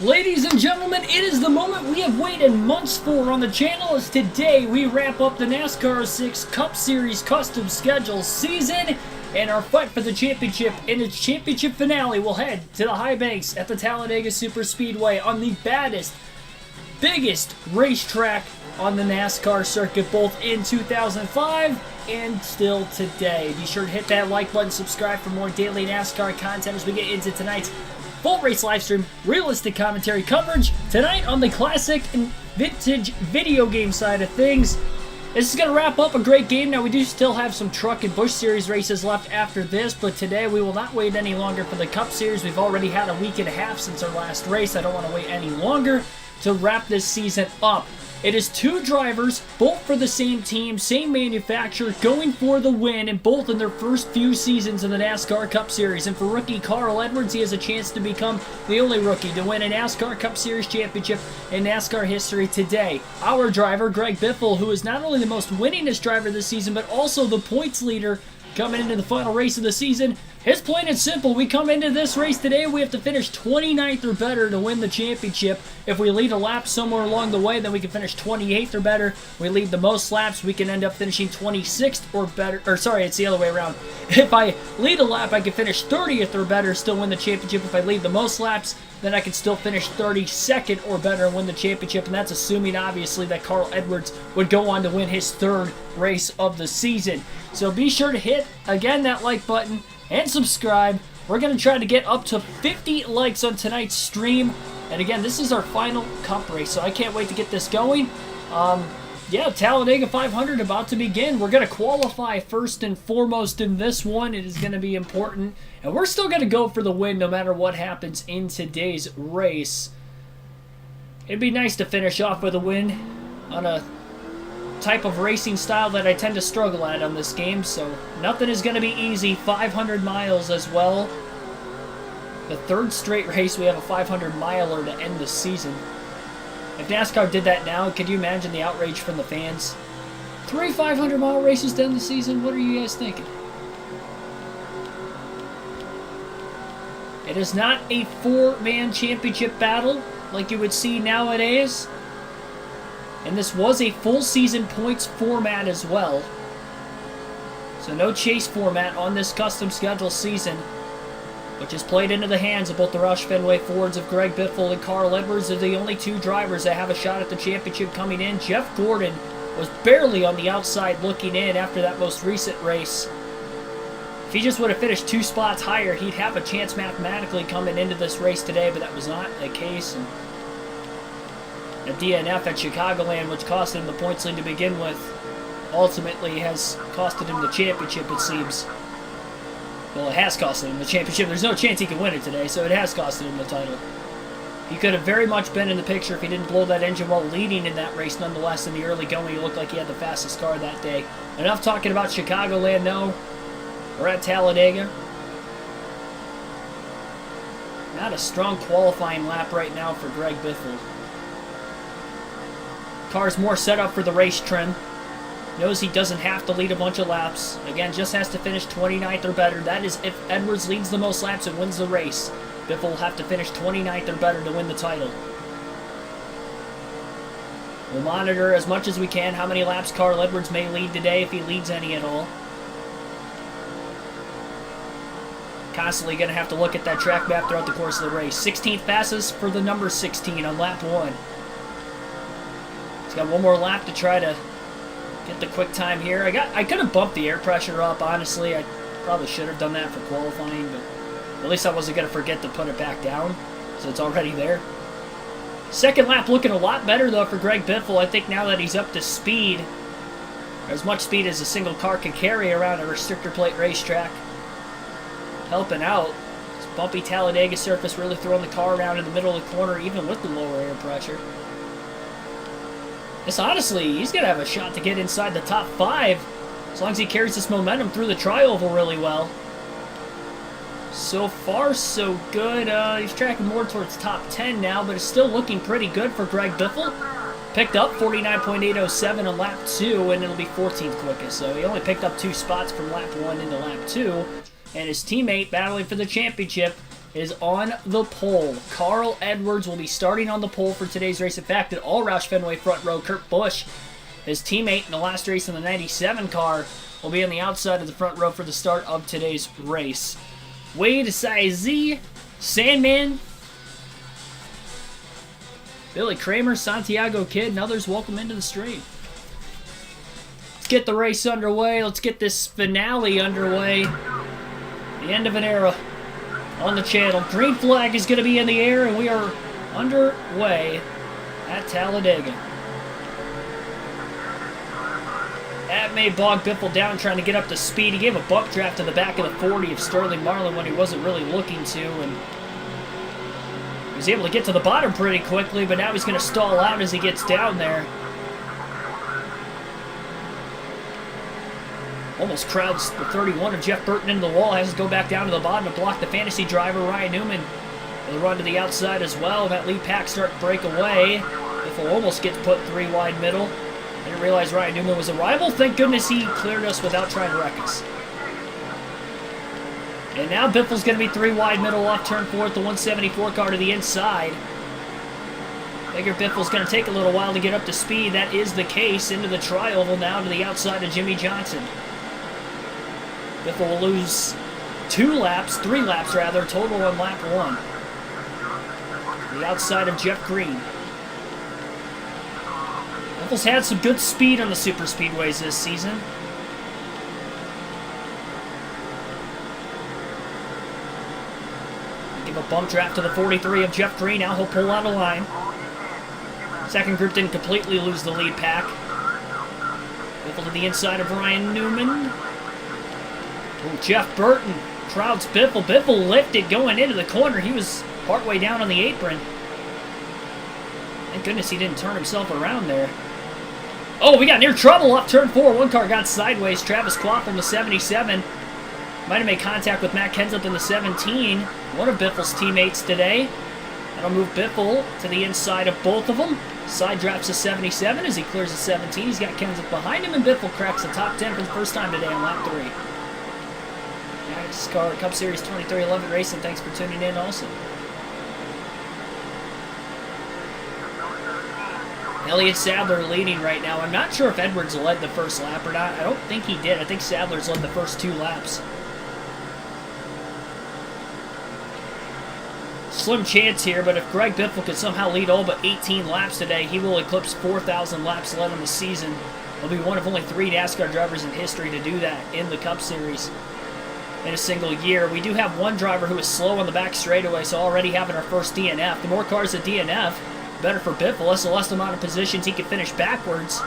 Ladies and gentlemen, it is the moment we have waited months for on the channel, as today we wrap up the NASCAR 6 Cup Series Custom Schedule season, and our fight for the championship in its championship finale will head to the high banks at the Talladega Superspeedway on the baddest, biggest racetrack on the NASCAR circuit, both in 2005 and still today. Be sure to hit that like button, subscribe for more daily NASCAR content as we get into tonight's full race live stream, realistic commentary coverage tonight on the classic and vintage video game side of things. This is going to wrap up a great game. Now, we do still have some Truck and Busch Series races left after this, but today we will not wait any longer for the Cup Series. We've already had a week and a half since our last race. I don't want to wait any longer to wrap this season up. It is two drivers, both for the same team, same manufacturer, going for the win, and both in their first few seasons in the NASCAR Cup Series. And for rookie Carl Edwards, he has a chance to become the only rookie to win a NASCAR Cup Series championship in NASCAR history today. Our driver, Greg Biffle, who is not only the most winningest driver this season, but also the points leader coming into the final race of the season. It's plain and simple. We come into this race today, we have to finish 29th or better to win the championship. If we lead a lap somewhere along the way, then we can finish 28th or better. We lead the most laps, we can end up finishing 26th or better. Or sorry, it's the other way around. If I lead a lap, I can finish 30th or better, still win the championship. If I lead the most laps, then I can still finish 32nd or better and win the championship. And that's assuming, obviously, that Carl Edwards would go on to win his third race of the season. So be sure to hit, again, that like button and subscribe. We're going to try to get up to 50 likes on tonight's stream. And again, this is our final Cup race, so I can't wait to get this going. Yeah, Talladega 500 about to begin. We're going to qualify first and foremost in this one. It is going to be important. And we're still going to go for the win no matter what happens in today's race. It'd be nice to finish off with a win on a type of racing style that I tend to struggle at on this game, so nothing is going to be easy. 500 miles as well. The third straight race we have a 500 miler to end the season. If NASCAR did that now, could you imagine the outrage from the fans? 3 500-mile races to end the season? What are you guys thinking? It is not a 4-man championship battle like you would see nowadays. And this was a full season points format as well. So no chase format on this custom schedule season, which is played into the hands of both the Roush Fenway Fords of Greg Biffle and Carl Edwards. Are the only two drivers that have a shot at the championship coming in. Jeff Gordon was barely on the outside looking in after that most recent race. If he just would have finished 2 spots higher, he'd have a chance mathematically coming into this race today, but that was not the case. And a DNF at Chicagoland, which cost him the points lead to begin with, ultimately has costed him the championship, it seems. Well, it has costed him the championship. There's no chance he can win it today, so it has costed him the title. He could have very much been in the picture if he didn't blow that engine while leading in that race. Nonetheless, in the early going, he looked like he had the fastest car that day. Enough talking about Chicagoland, though. We're at Talladega. Not a strong qualifying lap right now for Greg Biffle. Car's more set up for the race trim. Knows he doesn't have to lead a bunch of laps. Again, just has to finish 29th or better. That is if Edwards leads the most laps and wins the race. Biffle will have to finish 29th or better to win the title. We'll monitor as much as we can how many laps Carl Edwards may lead today, if he leads any at all. Constantly going to have to look at that track map throughout the course of the race. 16th fastest for the number 16 on lap 1. Got one more lap to try to get the quick time here. I could have bumped the air pressure up, honestly. I probably should have done that for qualifying, but at least I wasn't going to forget to put it back down, so it's already there. Second lap looking a lot better, though, for Greg Biffle. I think now that he's up to speed, as much speed as a single car can carry around a restrictor plate racetrack, helping out. This bumpy Talladega surface really throwing the car around in the middle of the corner, even with the lower air pressure. This, honestly, he's going to have a shot to get inside the top 5 as long as he carries this momentum through the tri-oval really well. So far, so good. He's tracking more towards top 10 now, but it's still looking pretty good for Greg Biffle. Picked up 49.807 on lap 2, and it'll be 14th quickest. So he only picked up 2 spots from lap 1 into lap 2. And his teammate battling for the championship is on the pole. Carl Edwards will be starting on the pole for today's race. In fact, an all Roush Fenway front row, Kurt Busch, his teammate in the last race in the 97 car, will be on the outside of the front row for the start of today's race. Wade Size, Sandman, Billy Kramer, Santiago Kid, and others, welcome into the stream. Let's get the race underway. Let's get this finale underway. The end of an era on the channel. Green flag is going to be in the air, and we are underway at Talladega. That made Bog Biffle down trying to get up to speed. He gave a bump draft to the back of the 40 of Sterling Marlin when he wasn't really looking to, and he was able to get to the bottom pretty quickly, but now he's going to stall out as he gets down there. Almost crowds the 31 of Jeff Burton into the wall. Has to go back down to the bottom to block the fantasy driver, Ryan Newman. Will run to the outside as well. That lead pack start to break away. Biffle almost gets put 3 wide middle. Didn't realize Ryan Newman was a rival. Thank goodness he cleared us without trying to wreck us. And now Biffle's going to be 3 wide middle off turn 4 at the 174 car to the inside. Figure Biffle's going to take a little while to get up to speed. That is the case. Into the tri-oval now to the outside of Jimmy Johnson. Biffle will lose 3 laps total on lap 1. The outside of Jeff Green. Biffle's had some good speed on the super speedways this season. Give a bump draft to the 43 of Jeff Green. Now he'll pull out of line. Second group didn't completely lose the lead pack. Biffle to the inside of Ryan Newman. Ooh, Jeff Burton crowds Biffle. Biffle lifted going into the corner. He was partway down on the apron. Thank goodness he didn't turn himself around there. Oh, we got near trouble off turn 4. One car got sideways. Travis Quaff in the 77. Might have made contact with Matt Kenseth in the 17. One of Biffle's teammates today. That'll move Biffle to the inside of both of them. Side drops to 77 as he clears the 17. He's got Kenseth behind him, and Biffle cracks the top 10 for the first time today on lap 3. NASCAR Cup Series 2311 Racing, thanks for tuning in also. Elliott Sadler leading right now. I'm not sure if Edwards led the first lap or not. I don't think he did. I think Sadler's led the first 2 laps. Slim chance here, but if Greg Biffle could somehow lead all but 18 laps today, he will eclipse 4,000 laps led in the season. He'll be one of only 3 NASCAR drivers in history to do that in the Cup Series in a single year. We do have one driver who is slow on the back straightaway, so already having our first DNF. The more cars that DNF, better for Biffle. That's the less amount of positions he can finish backwards.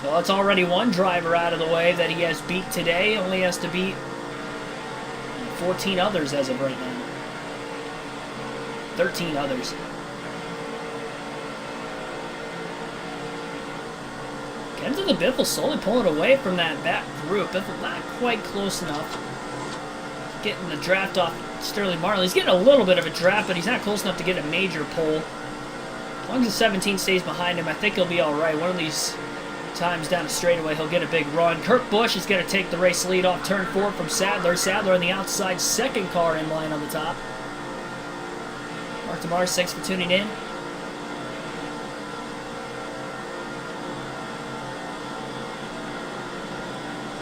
So that's already one driver out of the way that he has beat today. Only has to beat 14 others as of right now. 13 others. Kenseth and Biffle slowly pulling away from that back group. Biffle not quite close enough. Getting the draft off Sterling Marlin. He's getting a little bit of a draft, but he's not close enough to get a major pull. As long as the 17 stays behind him, I think he'll be alright. One of these times down the straightaway, he'll get a big run. Kurt Busch is going to take the race lead off turn 4 from Sadler. Sadler on the outside, second car in line on the top. Mark DeMars, thanks for tuning in.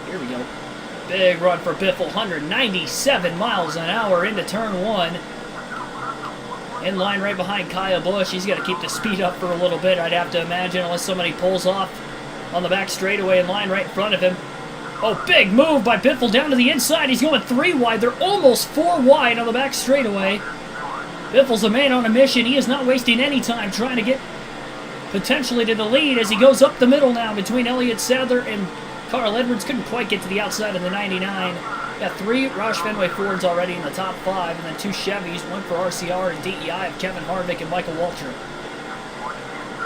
Here we go. Big run for Biffle, 197 miles an hour into turn 1. In line right behind Kyle Busch. He's got to keep the speed up for a little bit, I'd have to imagine, unless somebody pulls off on the back straightaway in line right in front of him. Oh, big move by Biffle down to the inside. He's going 3 wide. They're almost 4 wide on the back straightaway. Biffle's a man on a mission. He is not wasting any time trying to get potentially to the lead as he goes up the middle now between Elliott Sadler and Carl Edwards. Couldn't quite get to the outside of the 99. Got 3 Roush Fenway Fords already in the top 5, and then 2 Chevys, one for RCR and DEI of Kevin Harvick and Michael Waltrip.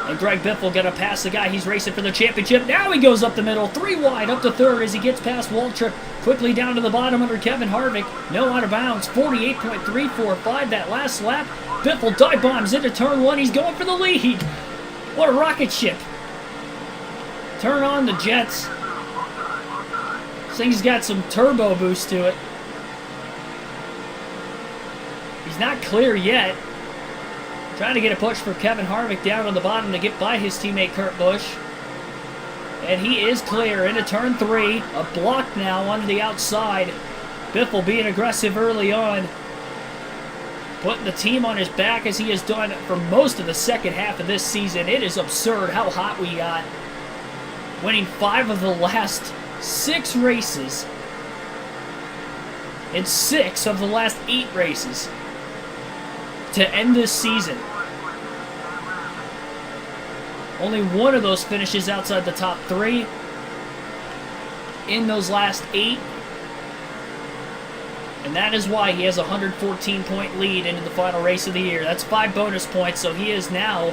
And Greg Biffle going to pass the guy he's racing for the championship. Now he goes up the middle, 3 wide, up to 3rd as he gets past Waltrip. Quickly down to the bottom under Kevin Harvick. No out of bounds, 48.345 that last lap. Biffle dive bombs into turn 1. He's going for the lead. What a rocket ship. Turn on the jets. This thing's got some turbo boost to it. He's not clear yet. Trying to get a push for Kevin Harvick down on the bottom to get by his teammate Kurt Busch. And he is clear into turn 3. A block now on the outside. Biffle being aggressive early on. Putting the team on his back as he has done for most of the second half of this season. It is absurd how hot we got. Winning 5 of the last 6 races. And 6 of the last 8 races. To end this season. Only one of those finishes outside the top 3 in those last 8. And that is why he has a 114-point lead into the final race of the year. That's 5 bonus points, so he is now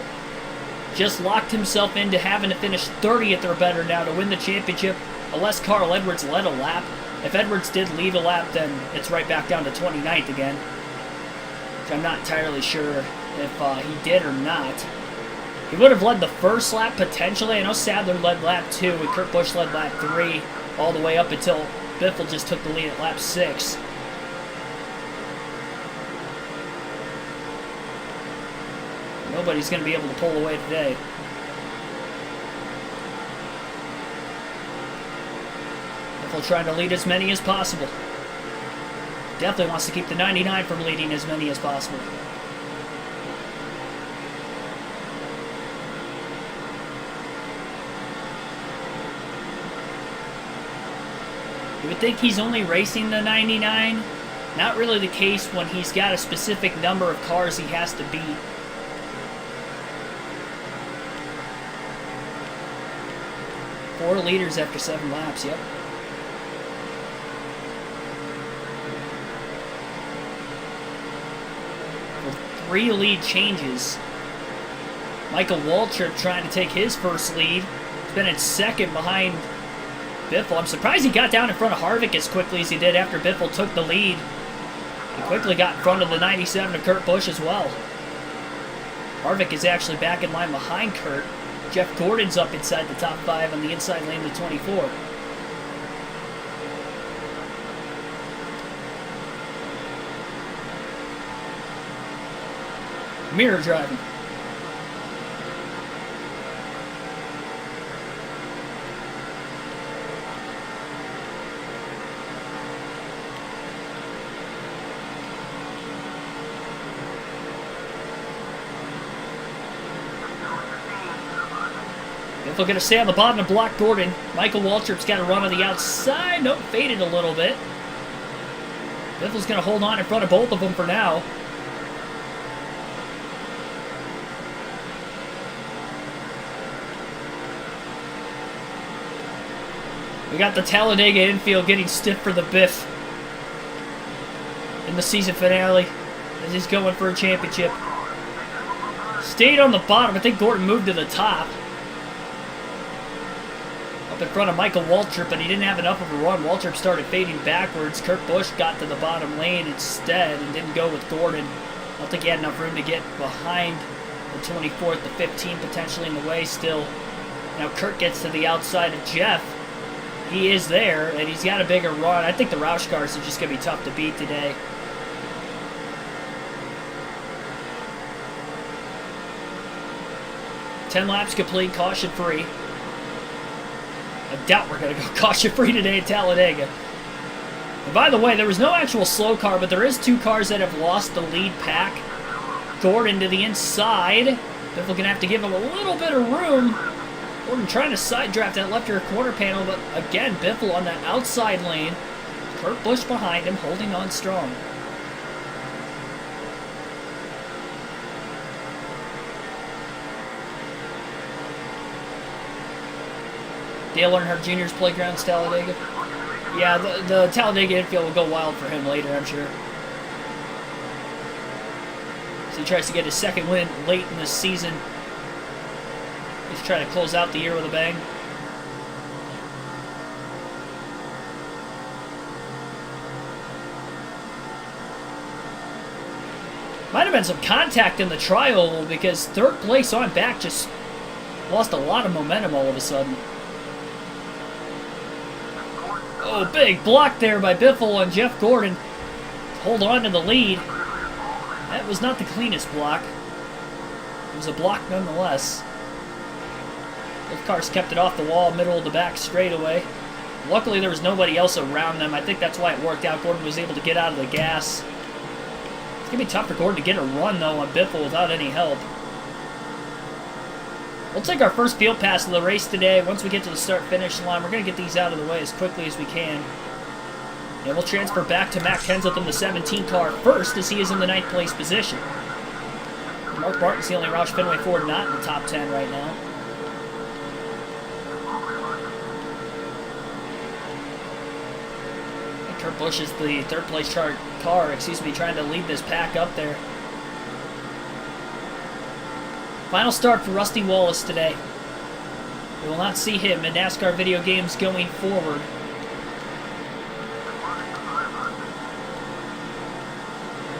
just locked himself into having to finish 30th or better now to win the championship, unless Carl Edwards led a lap. If Edwards did lead a lap, then it's right back down to 29th again. Which I'm not entirely sure if he did or not. He would have led the first lap, potentially. I know Sadler led lap 2, and Kurt Busch led lap 3, all the way up until Biffle just took the lead at lap 6. Nobody's going to be able to pull away today. Biffle trying to lead as many as possible. Definitely wants to keep the 99 from leading as many as possible. You would think he's only racing the 99. Not really the case when he's got a specific number of cars he has to beat. Four leaders after 7 laps, yep. With 3 lead changes. Michael Waltrip trying to take his first lead. He's been in second behind Biffle. I'm surprised he got down in front of Harvick as quickly as he did after Biffle took the lead. He quickly got in front of the 97 of Kurt Busch as well. Harvick is actually back in line behind Kurt. Jeff Gordon's up inside the top 5 on the inside lane of the 24. Mirror driving. Biffle going to stay on the bottom and block Gordon. Michael Waltrip's got to run on the outside. Nope, faded a little bit. Biffle's going to hold on in front of both of them for now. We got the Talladega infield getting stiff for the Biff in the season finale as he's going for a championship. Stayed on the bottom. I think Gordon moved to the top. Up in front of Michael Waltrip, but he didn't have enough of a run. Waltrip started fading backwards. Kurt Busch got to the bottom lane instead and didn't go with Gordon. I don't think he had enough room to get behind the 24th, the 15 potentially in the way still. Now Kurt gets to the outside of Jeff. He is there, and he's got a bigger run. I think the Roush cars are just going to be tough to beat today. Ten laps complete, caution-free. I doubt we're going to go caution-free today at Talladega. And by the way, there was no actual slow car, but there is 2 cars that have lost the lead pack. Gordon to the inside. Biffle going to have to give him a little bit of room. Gordon trying to side draft that left rear quarter panel, but again, Biffle on that outside lane. Kurt Busch behind him, holding on strong. Dale Earnhardt Jr.'s playground's Talladega. Yeah, the Talladega infield will go wild for him later, I'm sure. So he tries to get his second win late in this season. He's trying to close out the year with a bang. Might have been some contact in the tri-oval because third place on back just lost a lot of momentum all of a sudden. Oh, big block there by Biffle and Jeff Gordon. Hold on to the lead. That was not the cleanest block. It was a block nonetheless. Both cars kept it off the wall, middle of the back straightaway. Luckily, there was nobody else around them. I think that's why it worked out. Gordon was able to get out of the gas. It's going to be tough for Gordon to get a run, though, on Biffle without any help. We'll take our first field pass of the race today. Once we get to the start-finish line, we're going to get these out of the way as quickly as we can. And we'll transfer back to Matt Kenseth in the 17 car first, as he is in the 9th place position. Mark Martin's the only Roush Fenway Ford not in the top 10 right now. And Kurt Busch is the 3rd place car, trying to lead this pack up there. Final start for Rusty Wallace today. We will not see him in NASCAR video games going forward.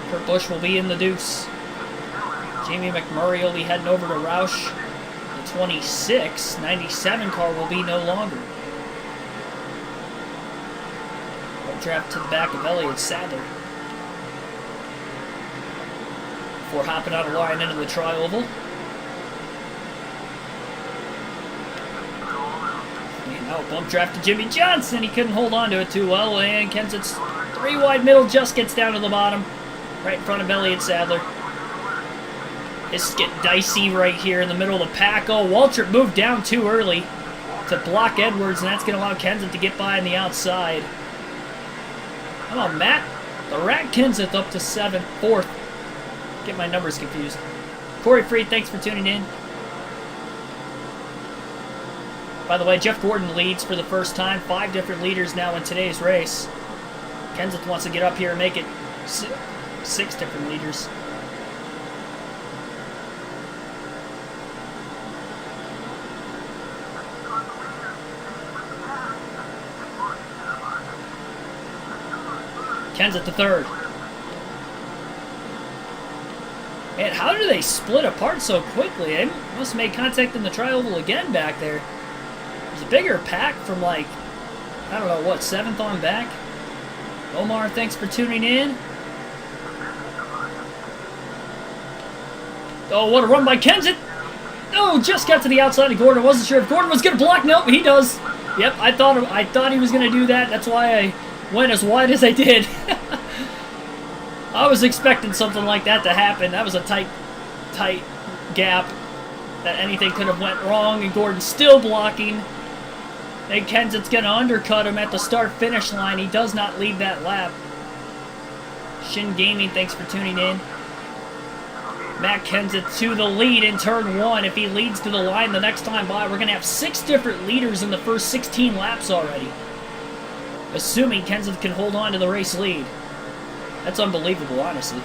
Kurt Busch will be in the deuce. Jamie McMurray will be heading over to Roush. The 26, 97 car will be no longer. Draft to the back of Elliott Sadler. Before hopping out of line into the tri-oval. Now bump draft to Jimmy Johnson. He couldn't hold on to it too well. And Kenseth's 3 wide middle just gets down to the bottom. Right in front of Elliott Sadler. This is getting dicey right here in the middle of the pack. Oh, Waltrip moved down too early to block Edwards, and that's going to allow Kenseth to get by on the outside. Come on, Matt. The Rat Kenseth up to 7th, 4th. Get my numbers confused. Corey Freed, thanks for tuning in. By the way, Jeff Gordon leads for the first time. 5 different leaders now in today's race. Kenseth wants to get up here and make it 6 different leaders. Kenseth the 3rd. Man, how do they split apart so quickly? They must have made contact in the tri-oval again back there. There's a bigger pack from, like, I don't know, what, 7th on back? Omar, thanks for tuning in. Oh, what a run by Kenseth. Oh, just got to the outside of Gordon. Wasn't sure if Gordon was going to block. Nope, he does. Yep, I thought he was going to do that. That's why I went as wide as I did. I was expecting something like that to happen. That was a tight gap that anything could have went wrong, and Gordon's still blocking. And Kenseth's going to undercut him at the start-finish line. He does not lead that lap. Shin Gaming, thanks for tuning in. Matt Kenseth to the lead in turn 1. If he leads to the line the next time by, we're going to have 6 different leaders in the first 16 laps already. Assuming Kenseth can hold on to the race lead. That's unbelievable, honestly.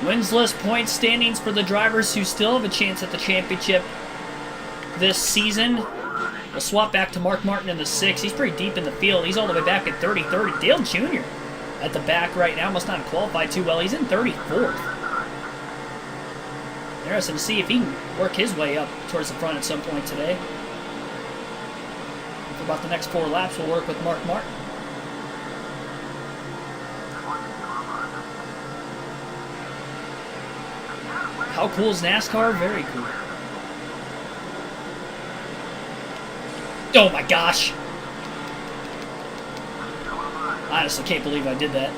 Wins list point standings for the drivers who still have a chance at the championship this season. We'll swap back to Mark Martin in the 6. He's pretty deep in the field. He's all the way back at 33rd. Dale Jr. at the back right now. Must not have qualified too well. He's in 34th. Interesting to see if he can work his way up towards the front at some point today. For about the next 4 laps, we'll work with Mark Martin. How cool is NASCAR? Very cool. Oh my gosh! I honestly can't believe I did that.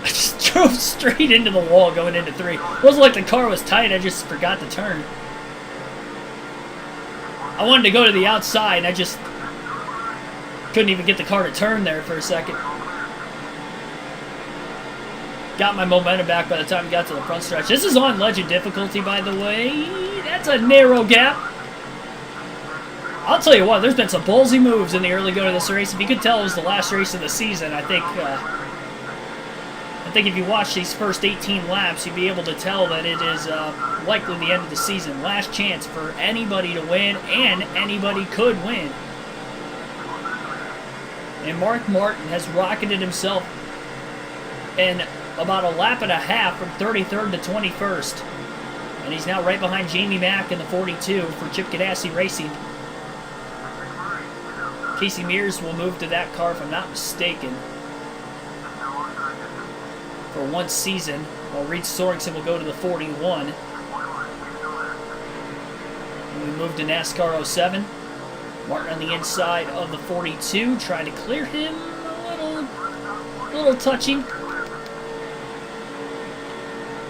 I just drove straight into the wall going into 3. It wasn't like the car was tight, I just forgot to turn. I wanted to go to the outside, and I just couldn't even get the car to turn there for a second. Got my momentum back by the time we got to the front stretch. This is on Legend difficulty, by the way. That's a narrow gap. I'll tell you what, there's been some ballsy moves in the early go of this race. If you could tell it was the last race of the season, I think think if you watch these first 18 laps, you'd be able to tell that it is likely the end of the season. Last chance for anybody to win, and anybody could win. And Mark Martin has rocketed himself in about a lap and a half from 33rd to 21st. And he's now right behind Jamie Mack in the 42 for Chip Ganassi Racing. Casey Mears will move to that car if I'm not mistaken for one season, while Reed Sorensen will go to the 41. And we move to NASCAR 07. Martin on the inside of the 42, trying to clear him a little touchy.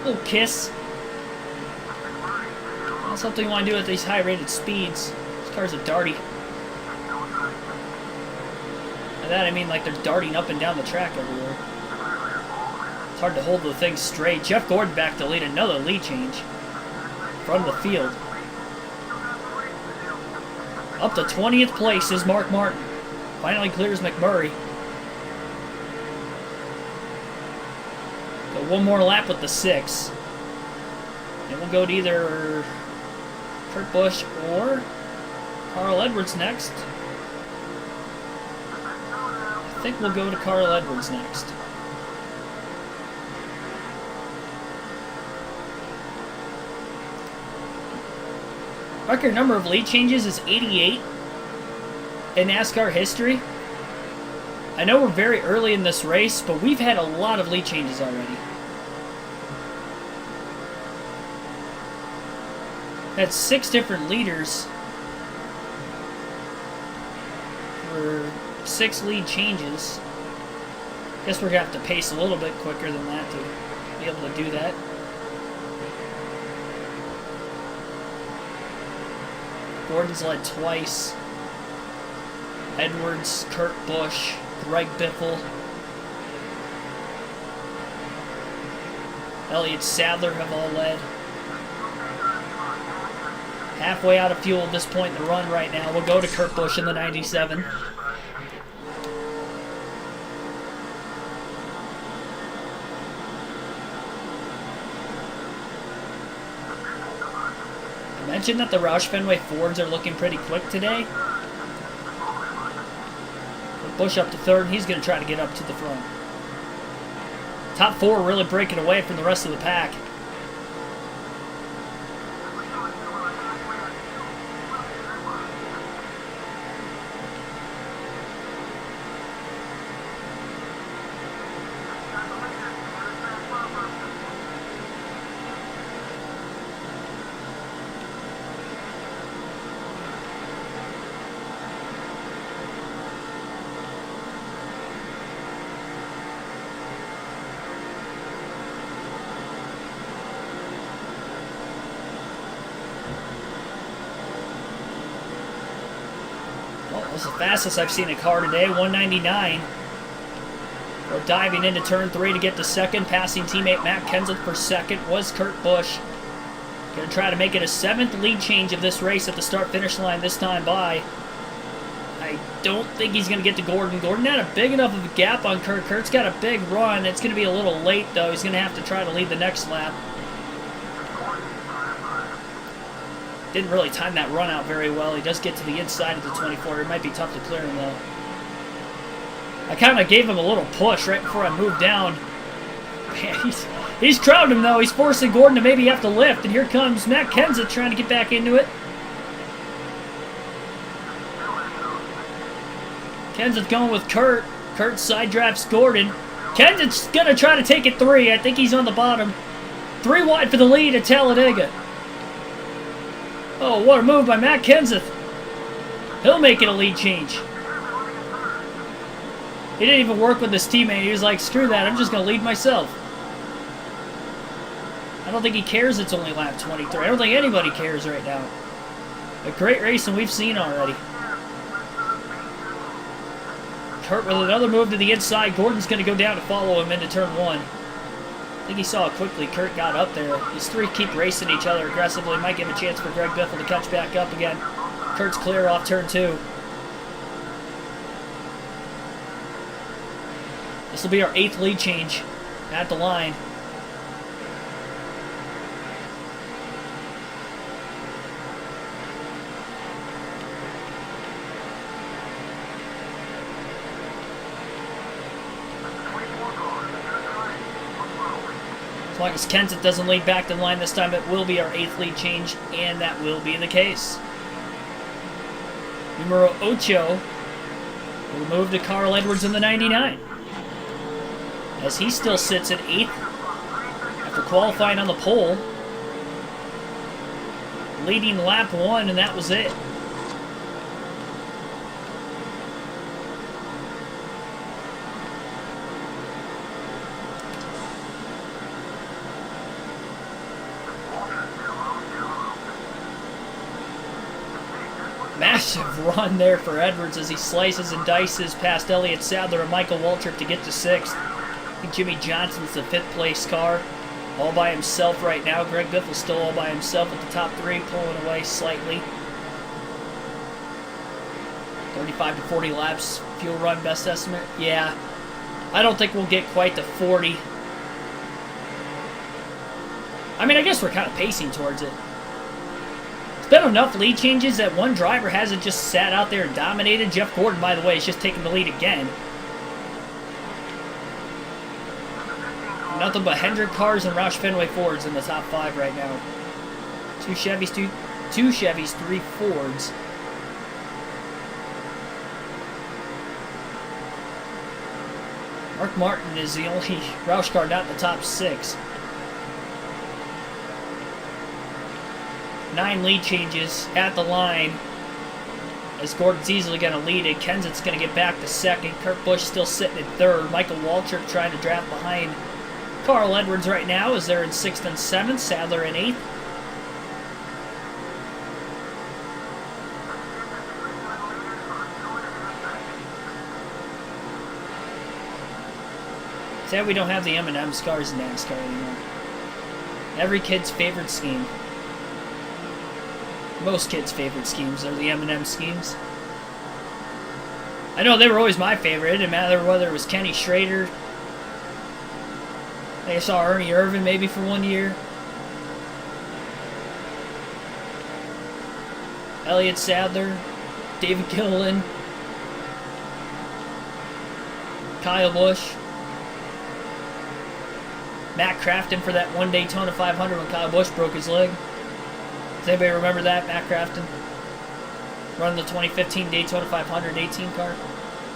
Little kiss. Not something you want to do at these high-rated speeds. This car's a darty. By that I mean like they're darting up and down the track everywhere. It's hard to hold the thing straight. Jeff Gordon back to lead, another lead change. Front of the field. Up to 20th place is Mark Martin. Finally clears McMurray. Go one more lap with the 6. And we'll go to either Kurt Busch or Carl Edwards next. I think we'll go to Carl Edwards next. Record number of lead changes is 88 in NASCAR history. I know we're very early in this race, but we've had a lot of lead changes already. Had 6 different leaders for 6 lead changes. Guess we're going to have to pace a little bit quicker than that to be able to do that. Gordon's led twice. Edwards, Kurt Busch, Greg Biffle, Elliott Sadler have all led. Halfway out of fuel at this point in the run right now. We'll go to Kurt Busch in the 97. I mentioned that the Roush Fenway Fords are looking pretty quick today. Kurt Busch up to 3rd. He's going to try to get up to the front. Top 4 really breaking away from the rest of the pack. That's the fastest I've seen a car today, 199. We're diving into turn 3 to get to 2nd. Passing teammate Matt Kenseth for 2nd was Kurt Busch. Going to try to make it a 7th lead change of this race at the start-finish line this time by. I don't think he's going to get to Gordon. Gordon had a big enough of a gap on Kurt. Kurt's got a big run. It's going to be a little late, though. He's going to have to try to lead the next lap. Didn't really time that run out very well. He does get to the inside of the 24. It might be tough to clear him, though. I kind of gave him a little push right before I moved down. Man, he's crowded him, though. He's forcing Gordon to maybe have to lift. And here comes Matt Kenseth trying to get back into it. Kenseth going with Kurt. Kurt side drafts Gordon. Kenseth's going to try to take it 3. I think he's on the bottom. 3 wide for the lead at Talladega. Oh, what a move by Matt Kenseth. He'll make it a lead change. He didn't even work with his teammate. He was like, screw that, I'm just going to lead myself. I don't think he cares it's only lap 23. I don't think anybody cares right now. A great racing we've seen already. Kurt with another move to the inside. Gordon's going to go down to follow him into turn 1. I think he saw how quickly Kurt got up there. These 3 keep racing each other aggressively. Might give a chance for Greg Biffle to catch back up again. Kurt's clear off turn 2. This will be our 8th lead change at the line. As long as Kenseth doesn't lead back to the line this time, it will be our 8th lead change, and that will be the case. Numero 8 will move to Carl Edwards in the 99, as he still sits at 8th after qualifying on the pole, leading lap 1, and that was it. Massive run there for Edwards as he slices and dices past Elliott Sadler and Michael Waltrip to get to 6th. I think Jimmy Johnson's the 5th place car, all by himself right now. Greg Biffle's still all by himself at the top 3, pulling away slightly. 35 to 40 laps, fuel run best estimate. Yeah, I don't think we'll get quite to 40. I mean, I guess we're kind of pacing towards it. It's been enough lead changes that one driver hasn't just sat out there and dominated. Jeff Gordon, by the way, is just taking the lead again. Nothing but Hendrick cars and Roush Fenway Fords in the top 5 right now. 2 Chevys, 3 Fords. Mark Martin is the only Roush car not in the top 6. 9 lead changes at the line, as Gordon's easily going to lead it. Kenseth's going to get back to 2nd. Kurt Busch still sitting in 3rd. Michael Waltrip trying to draft behind Carl Edwards right now, as they're in 6th and 7th. Sadler in 8th. Sad we don't have the M&M's cars in NASCAR anymore. Every kid's favorite scheme. Most kids' favorite schemes are the M&M schemes. I know they were always my favorite. It didn't matter whether it was Kenny Schrader. I think I saw Ernie Irvin maybe for 1 year. Elliott Sadler, David Gilliland, Kyle Busch, Matt Crafton for that one Daytona 500 when Kyle Busch broke his leg. Does anybody remember that? Matt Crafton running the 2015 Daytona 500 18 car.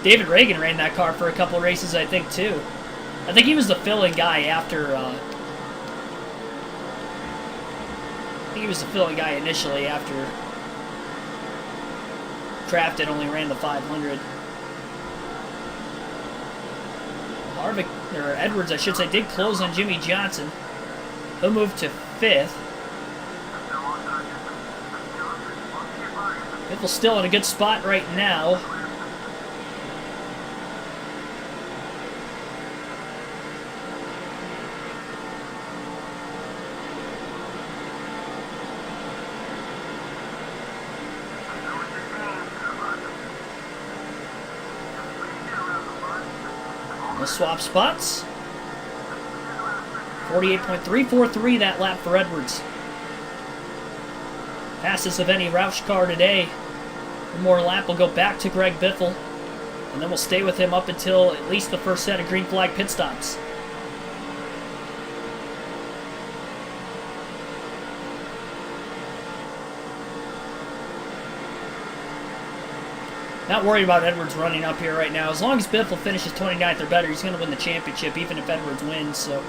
David Reagan ran that car for a couple races, I think, too. I think he was the fill-in guy after. I think he was the fill-in guy initially after Crafton only ran the 500. Harvick, or Edwards, I should say, did close on Jimmy Johnson. He'll move to 5th. Biffle's still in a good spot right now. We'll swap spots. 48.343 that lap for Edwards. Fastest of any Roush car today. One more lap will go back to Greg Biffle, and then we'll stay with him up until at least the first set of green flag pit stops. Not worried about Edwards running up here right now. As long as Biffle finishes 29th or better, he's going to win the championship, even if Edwards wins. So,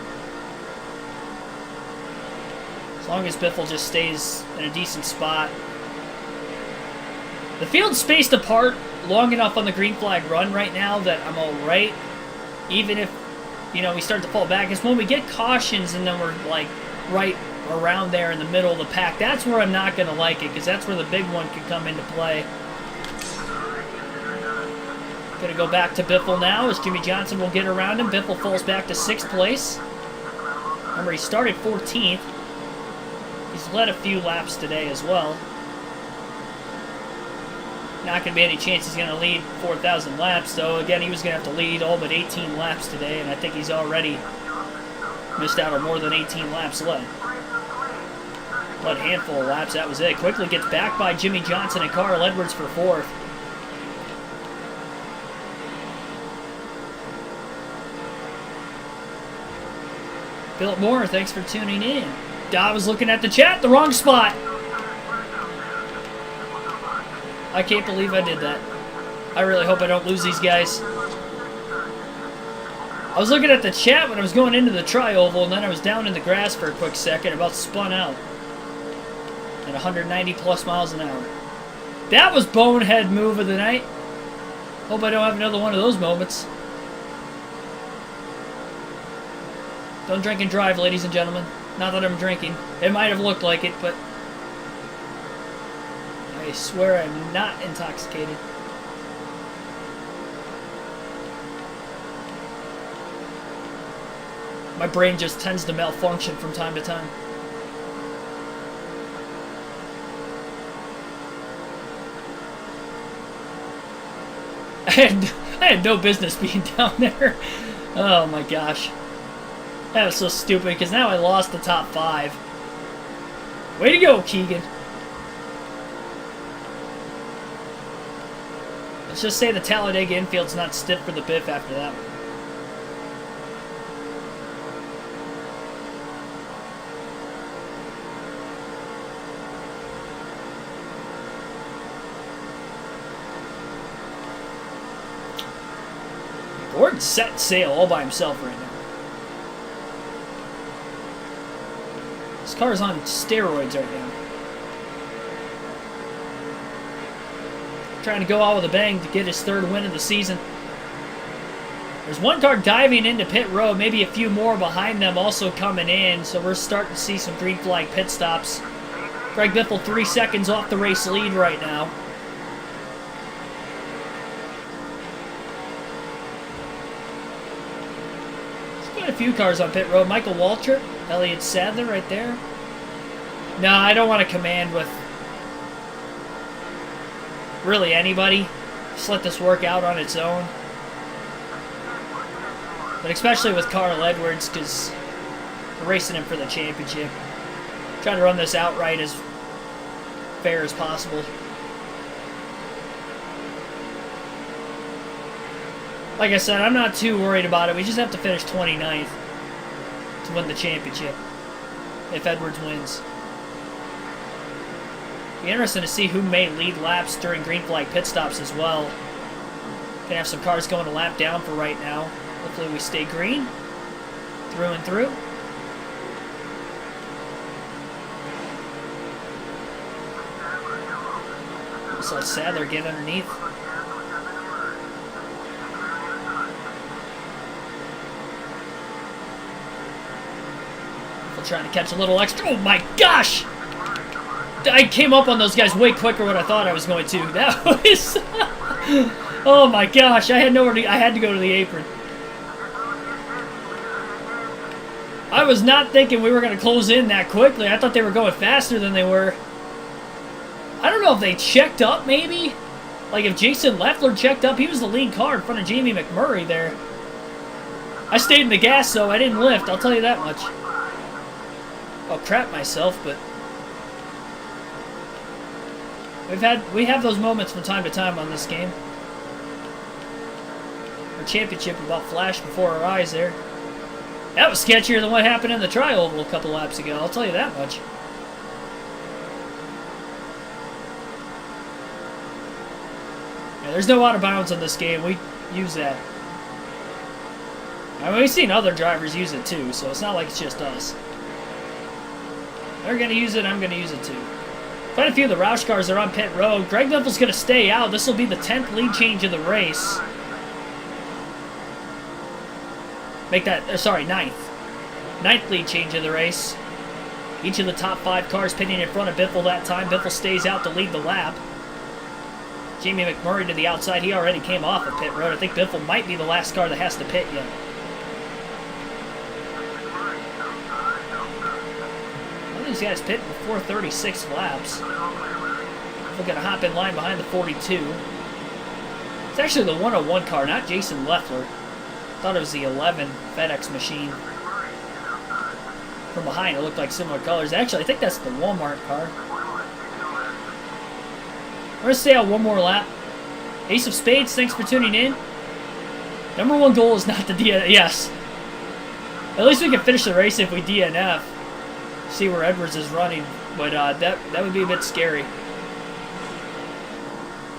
as long as Biffle just stays in a decent spot. The field's spaced apart long enough on the green flag run right now that I'm all right. Even if, you know, we start to fall back. It's when we get cautions and then we're like right around there in the middle of the pack. That's where I'm not going to like it, because that's where the big one could come into play. Going to go back to Biffle now as Jimmy Johnson will get around him. Biffle falls back to 6th place. Remember, he started 14th. He's led a few laps today as well. Not going to be any chance he's going to lead 4,000 laps, though. Again, he was going to have to lead all but 18 laps today, and I think he's already Missed out on more than 18 laps led. Led a handful of laps, that was it. Quickly gets back by Jimmy Johnson and Carl Edwards for 4th. Philip Moore, thanks for tuning in. I was looking at the chat, the wrong spot. I can't believe I did that. I really hope I don't lose these guys. I was looking at the chat when I was going into the tri-oval, and then I was down in the grass for a quick second, about spun out at 190 plus miles an hour. That was bonehead move of the night. Hope I don't have another one of those moments. Don't drink and drive, ladies and gentlemen. Not that I'm drinking. It might have looked like it, but I swear I'm not intoxicated. My brain just tends to malfunction from time to time. I had no business being down there. Oh my gosh. That was so stupid, because now I lost the top 5. Way to go, Keegan. Let's just say the Talladega infield's not stiff for the biff after that one. Gordon's set sail all by himself right now. This car's on steroids right now. Trying to go out with a bang to get his 3rd win of the season. There's one car diving into pit road, maybe a few more behind them also coming in, so we're starting to see some green flag pit stops. Greg Biffle 3 seconds off the race lead right now. There's quite a few cars on pit road. Michael Waltrip, Elliott Sadler right there. No, I don't want to command with really anybody. Just let this work out on its own. But especially with Carl Edwards, because we're racing him for the championship. Try to run this outright as fair as possible. Like I said, I'm not too worried about it. We just have to finish 29th to win the championship if Edwards wins. Be interesting to see who may lead laps during green flag pit stops as well. Gonna have some cars going a lap down for right now. Hopefully we stay green through and through. Just let Sadler get underneath. We're trying to catch a little extra. Oh my gosh! I came up on those guys way quicker than I thought I was going to. That was... oh my gosh, I had nowhere to... I had to go to the apron. I was not thinking we were going to close in that quickly. I thought they were going faster than they were. I don't know if they checked up, maybe? Like, if Jason Leffler checked up, he was the lead car in front of Jamie McMurray there. I stayed in the gas, though. I didn't lift, I'll tell you that much. I'll crap myself, but... We have those moments from time to time on this game. Our championship about flashed before our eyes there. That was sketchier than what happened in the tri-oval a couple laps ago, I'll tell you that much. Yeah, there's no out of bounds on this game. We use that. I mean, we've seen other drivers use it too, so it's not like it's just us. They're going to use it, I'm going to use it too. Quite a few of the Roush cars are on pit road. Greg Biffle's going to stay out. This will be the 10th lead change of the race. Make that, sorry, 9th. 9th lead change of the race. Each of the top 5 cars pitting in front of Biffle that time. Biffle stays out to lead the lap. Jamie McMurray to the outside. He already came off of pit road. I think Biffle might be the last car that has to pit yet. These guys pit before 36 laps. We're going to hop in line behind the 42. It's actually the 101 car, not Jason Leffler. Thought it was the 11 FedEx machine. From behind, it looked like similar colors. Actually, I think that's the Walmart car. We're going to stay out one more lap. Ace of Spades, thanks for tuning in. Number one goal is not the DNF. Yes. At least we can finish the race if we DNF. See where Edwards is running. But that would be a bit scary.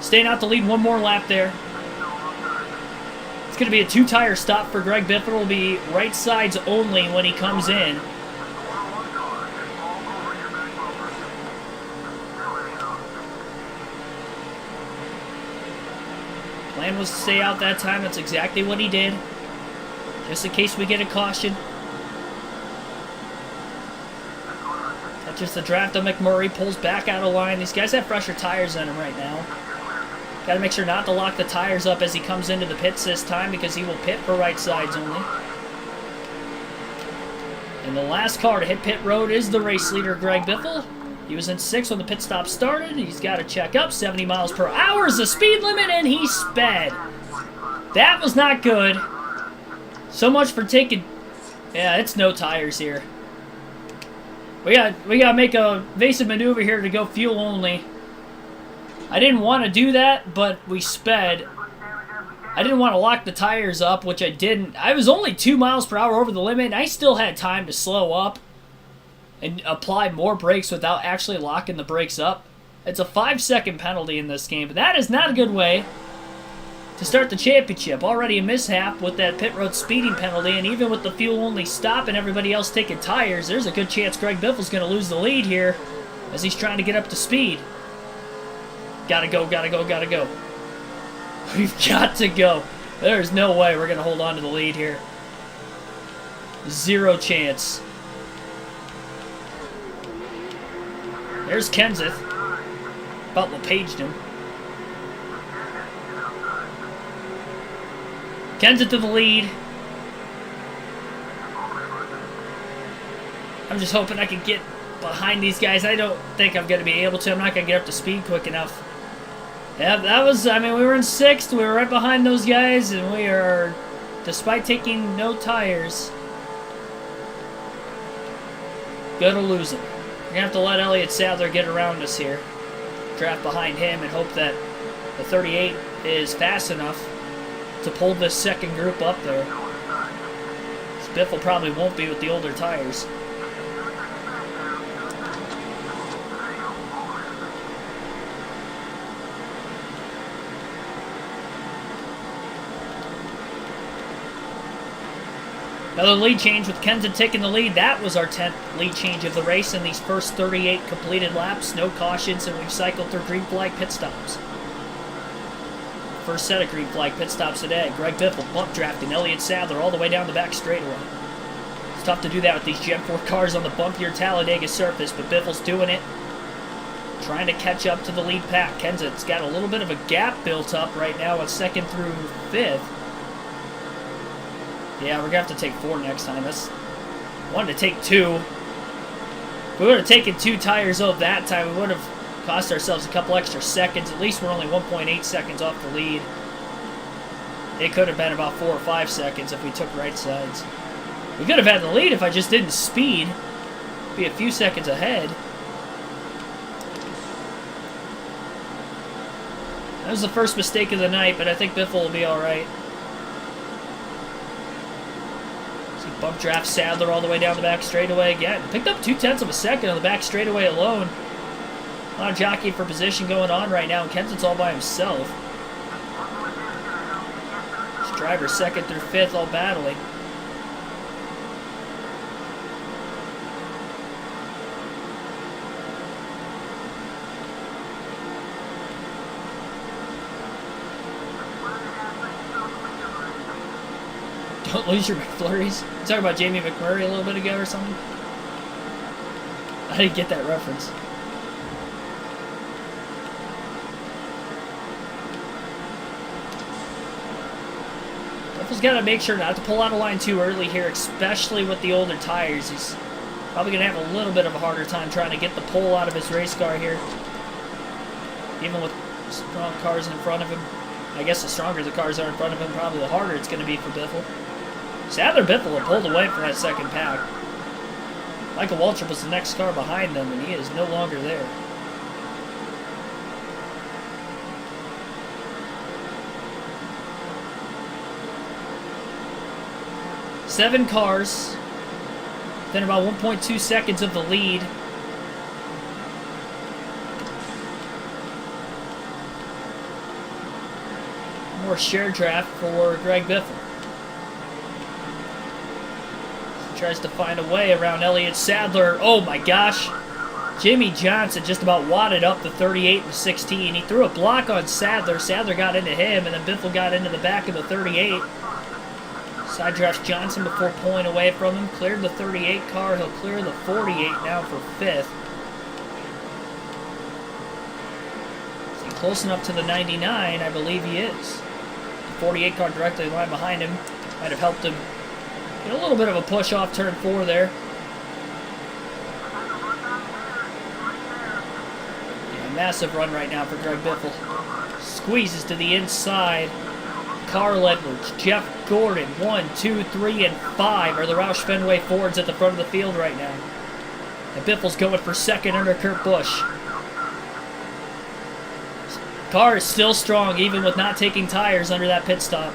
Staying out to lead one more lap there. It's going to be a two-tire stop for Greg Biffle. It will be right sides only when he comes in. Plan was to stay out that time. That's exactly what he did. Just in case we get a caution. Touches the draft of McMurray. Pulls back out of line. These guys have fresher tires on him right now. Got to make sure not to lock the tires up as he comes into the pits this time because he will pit for right sides only. And the last car to hit pit road is the race leader, Greg Biffle. He was in 6th when the pit stop started. He's got to check up. 70 miles per hour is the speed limit, and he sped. That was not good. So much for taking... Yeah, it's no tires here. We gotta make a evasive maneuver here to go fuel only. I didn't want to do that, but we sped. I didn't want to lock the tires up, which I didn't. I was only 2 miles per hour over the limit, and I still had time to slow up and apply more brakes without actually locking the brakes up. It's a 5-second penalty in this game, but that is not a good way to start the championship. Already a mishap with that pit road speeding penalty, and even with the fuel-only stop and everybody else taking tires, there's a good chance Greg Biffle's going to lose the lead here as he's trying to get up to speed. Gotta go, gotta go, gotta go. We've got to go. There's no way we're going to hold on to the lead here. Zero chance. There's Kenseth. About LePaged him. Kenseth to the lead. I'm just hoping I can get behind these guys. I don't think I'm going to be able to. I'm not going to get up to speed quick enough. Yeah, that was, I mean, we were in 6th. We were right behind those guys, and we are, despite taking no tires, going to lose them. We're going to have to let Elliott Sadler get around us here. Draft behind him and hope that the 38 is fast enough to pull this second group up there. Biffle probably won't be with the older tires. Another lead change with Kenseth taking the lead. That was our 10th lead change of the race in these first 38 completed laps. No cautions, and we've cycled through green flag pit stops. First set of green flag pit stops today. Greg Biffle bump drafting Elliott Sadler all the way down the back straightaway. It's tough to do that with these Gen 4 cars on the bumpier Talladega surface, but Biffle's doing it. Trying to catch up to the lead pack. Kenseth's got a little bit of a gap built up right now on 2nd through 5th. Yeah, we're going to have to take 4 next time. I wanted to take 2. If we would have taken 2 tires off that time, we would have cost ourselves a couple extra seconds. At least we're only 1.8 seconds off the lead. It could have been about 4 or 5 seconds if we took right sides. We could have had the lead if I just didn't speed. Be a few seconds ahead. That was the first mistake of the night, but I think Biffle will be alright. Bump draft Sadler all the way down the back straightaway again. Picked up 0.2 of a second on the back straightaway alone. A lot of jockeying for position going on right now, and Kenseth's all by himself. This driver 2nd through 5th all battling. Don't lose your McFlurries. You talking about Jamie McMurray a little bit ago or something? I didn't get that reference. Biffle's got to make sure not to pull out of line too early here, especially with the older tires. He's probably going to have a little bit of a harder time trying to get the pull out of his race car here. Even with strong cars in front of him. I guess the stronger the cars are in front of him, probably the harder it's going to be for Biffle. Sadler Biffle have pulled away from that second pack. Michael Waltrip was the next car behind them, and he is no longer there. Seven cars, then about 1.2 seconds of the lead. More share draft for Greg Biffle. He tries to find a way around Elliott Sadler. Oh my gosh. Jimmy Johnson just about wadded up the 38 and 16. He threw a block on Sadler. Sadler got into him, and then Biffle got into the back of the 38. Side drafts Johnson before pulling away from him. Cleared the 38 car. He'll clear the 48 now for 5th. Is he close enough to the 99? I believe he is. The 48 car directly in line behind him. Might have helped him get a little bit of a push off turn 4 there. Yeah, massive run right now for Greg Biffle. Squeezes to the inside. Carl Edwards, Jeff Gordon, 1, 2, 3, and 5 are the Roush Fenway Fords at the front of the field right now. And Biffle's going for second under Kurt Busch. Car is still strong, even with not taking tires under that pit stop.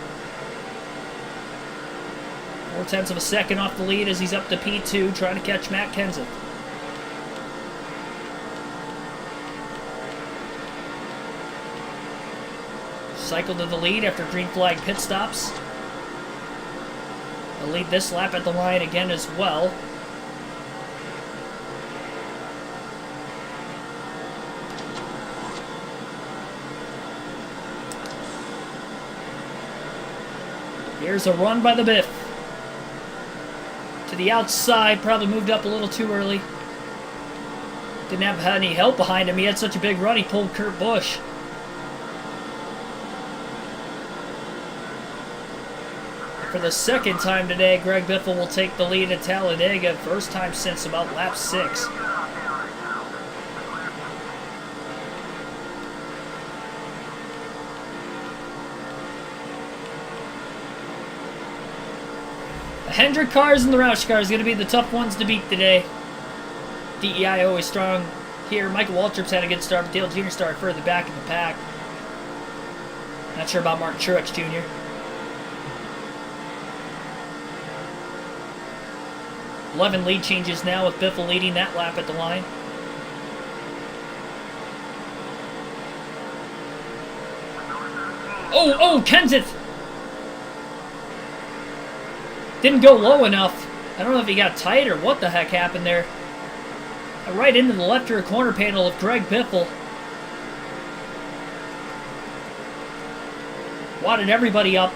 0.4 of a second off the lead as he's up to P2, trying to catch Matt Kenseth. Cycled to the lead after green flag pit stops. He'll lead this lap at the line again as well. Here's a run by the Biff. To the outside, probably moved up a little too early. Didn't have any help behind him. He had such a big run, he pulled Kurt Busch. For the second time today, Greg Biffle will take the lead at Talladega. First time since about lap 6. The Hendrick cars and the Roush cars going to be the tough ones to beat today. DEI always strong here. Michael Waltrip's had a good start, but Dale Jr. started further back in the pack. Not sure about Mark Truex Jr. 11 lead changes now with Biffle leading that lap at the line. Oh, Kenseth! Didn't go low enough. I don't know if he got tight or what the heck happened there. Right into the left rear corner panel of Greg Biffle. Wadded everybody up.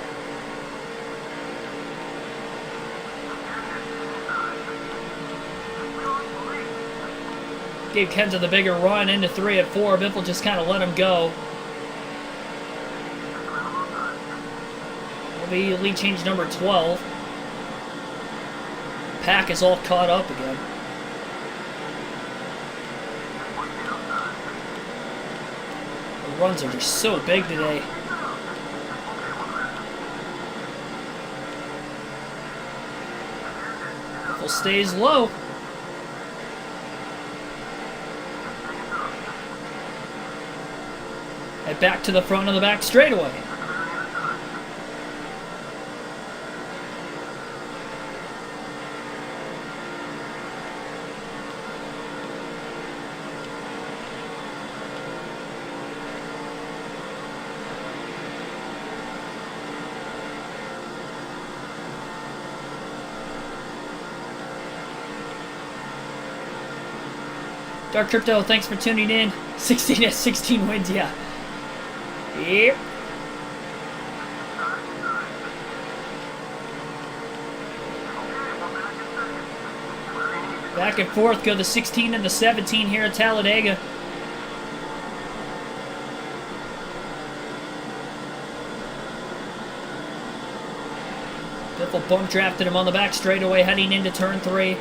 Gave Kenseth the bigger run into 3 and 4. Biffle just kind of let him go. Will be lead change number 12. Pack is all caught up again. The runs are just so big today. Biffle stays low. And back to the front of the back straightaway. Dark Crypto, thanks for tuning in. 16 wins, yeah. Yep. Back and forth go the 16 and the 17 here at Talladega. Biffle bump drafted him on the back straightaway heading into turn 3.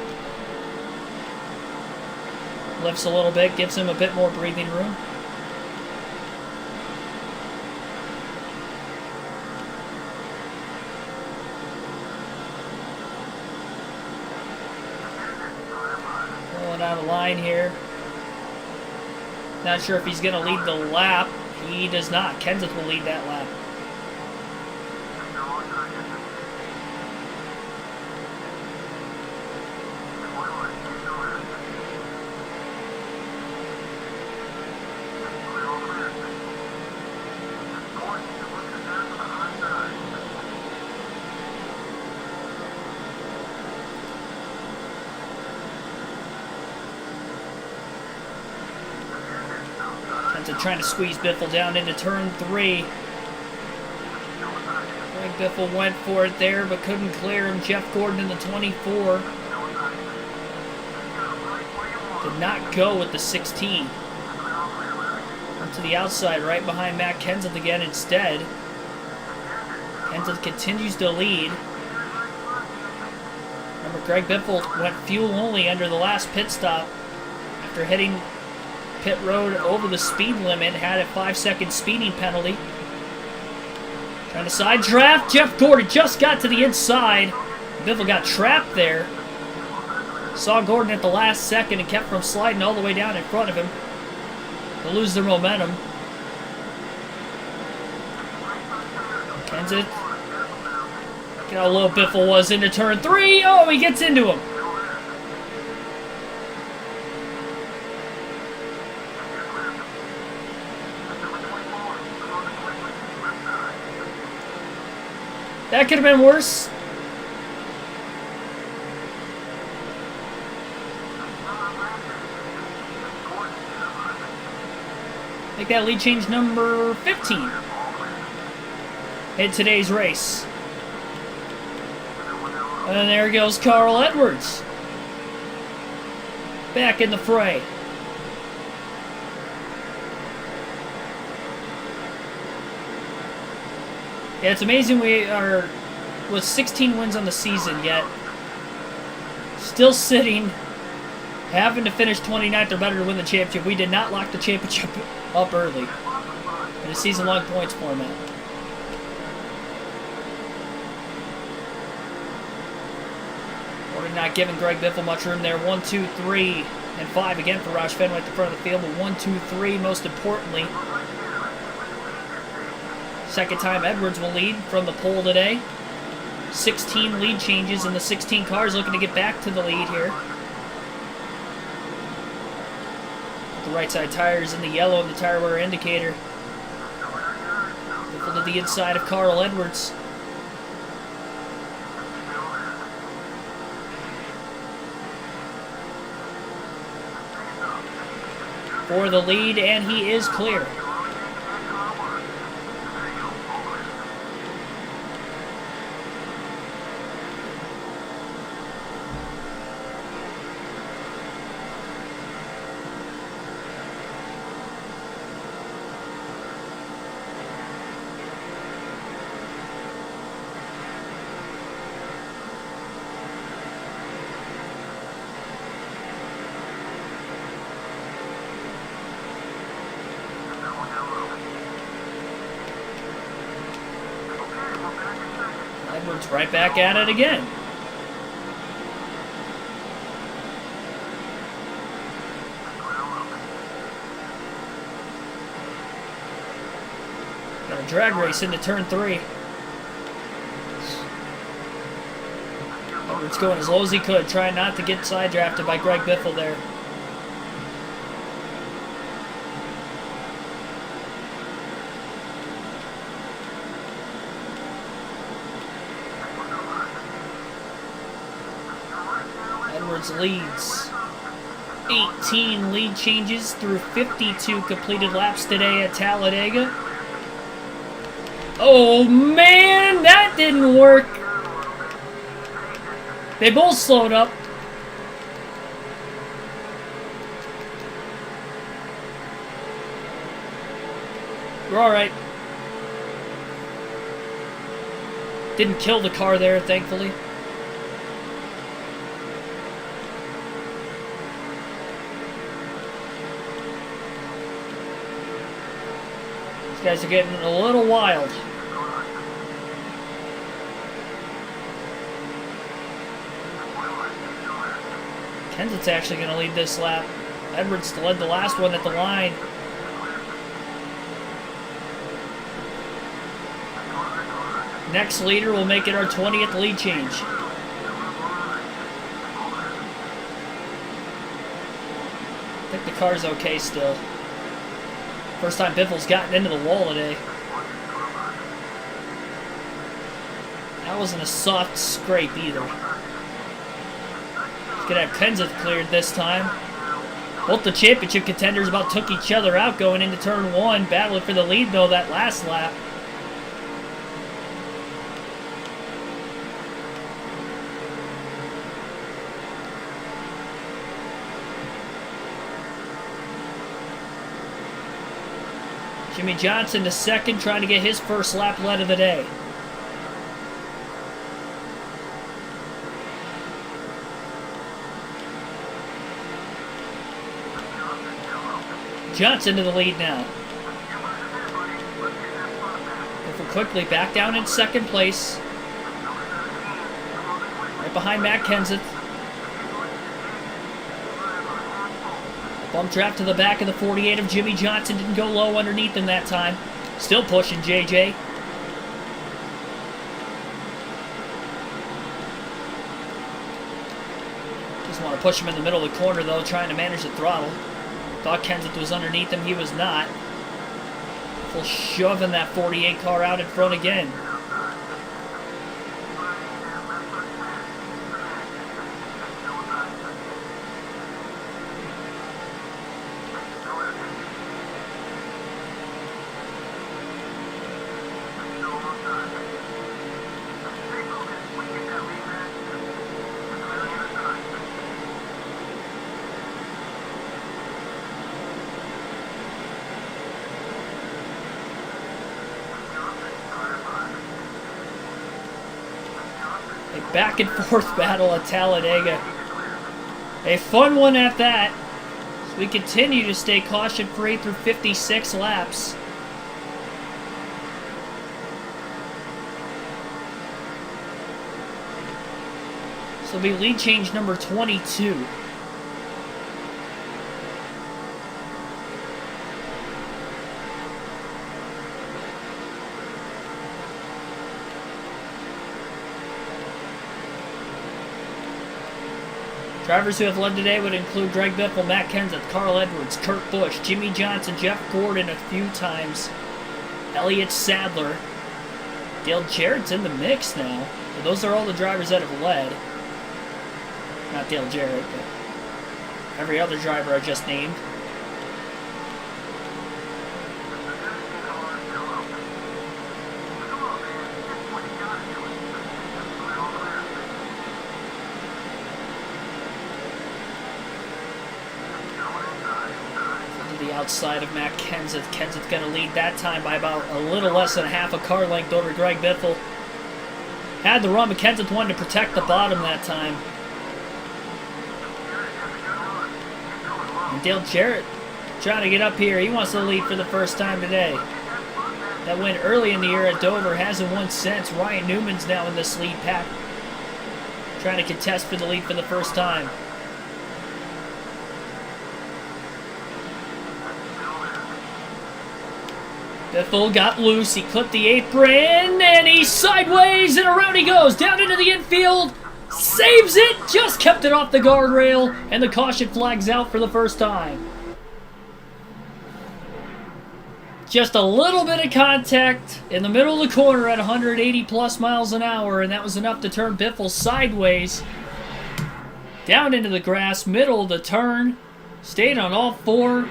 Lifts a little bit, gives him a bit more breathing room. the line here. Not sure if he's going to lead the lap. He does not. Kenseth will lead that lap. Trying to squeeze Biffle down into turn 3. Greg Biffle went for it there, but couldn't clear him. Jeff Gordon in the 24. Did not go with the 16. Went to the outside, right behind Matt Kenseth again instead. Kenseth continues to lead. Remember, Greg Biffle went fuel only under the last pit stop after hitting pit road over the speed limit, had a 5-second speeding penalty. Trying to side draft. Jeff Gordon just got to the inside. Biffle got trapped there. Saw Gordon at the last second and kept from sliding all the way down in front of him. They'll lose their momentum. Kenseth. Look at how low Biffle was into turn 3. Oh, he gets into him. That could have been worse. Make that lead change number 15 in today's race. And there goes Carl Edwards. Back in the fray. Yeah, it's amazing we are with 16 wins on the season, yet still sitting, having to finish 29th or better to win the championship. We did not lock the championship up early in a season-long points format. We're not giving Greg Biffle much room there. 1, 2, 3, and 5 again for Roush Fenway at the front of the field, but 1, 2, 3, most importantly. Second time Edwards will lead from the pole today. 16 lead changes, and the 16 cars looking to get back to the lead here. The right side tires in the yellow and the tire wear indicator. Biffle to the inside of Carl Edwards. For the lead, and he is clear. Edwards right back at it again. Got a drag race into turn 3. Edwards going as low as he could, trying not to get side drafted by Greg Biffle there. Edwards leads. 18 lead changes through 52 completed laps today at Talladega. Oh man, that didn't work. They both slowed up. We're alright. Didn't kill the car there, thankfully. These guys are getting a little wild. Kenseth's actually going to lead this lap. Edwards led the last one at the line. Next leader will make it our 20th lead change. I think the car's okay still. First time Biffle's gotten into the wall today. That wasn't a soft scrape either. He's gonna have Kenseth cleared this time. Both the championship contenders about took each other out going into turn 1. Battling for the lead though that last lap. Jimmy Johnson to second, trying to get his first lap led of the day. Johnson to the lead now. Biffle quickly back down in second place. Right behind Matt Kenseth. Bump draft to the back of the 48 of Jimmy Johnson. Didn't go low underneath him that time. Still pushing JJ. Just want to push him in the middle of the corner though, trying to manage the throttle. Thought Kenseth was underneath him. He was not. Full shoving that 48 car out in front again. Back and forth battle at Talladega. A fun one at that. So we continue to stay caution free through 56 laps. This will be lead change number 22. Drivers who have led today would include Greg Biffle, Matt Kenseth, Carl Edwards, Kurt Busch, Jimmy Johnson, Jeff Gordon a few times, Elliott Sadler. Dale Jarrett's in the mix now. But those are all the drivers that have led. Not Dale Jarrett, but every other driver I just named. Outside of Matt Kenseth. Kenseth going to lead that time by about a little less than half a car length over Greg Biffle. Had the run, but Kenseth wanted to protect the bottom that time. And Dale Jarrett trying to get up here. He wants to lead for the first time today. That win early in the year at Dover hasn't won since. Ryan Newman's now in this lead pack, trying to contest for the lead for the first time. Biffle got loose, he clipped the apron, and he's sideways, and around he goes, down into the infield, saves it, just kept it off the guardrail, and the caution flag's out for the first time. Just a little bit of contact in the middle of the corner at 180 plus miles an hour, and that was enough to turn Biffle sideways, down into the grass, middle of the turn, stayed on all four.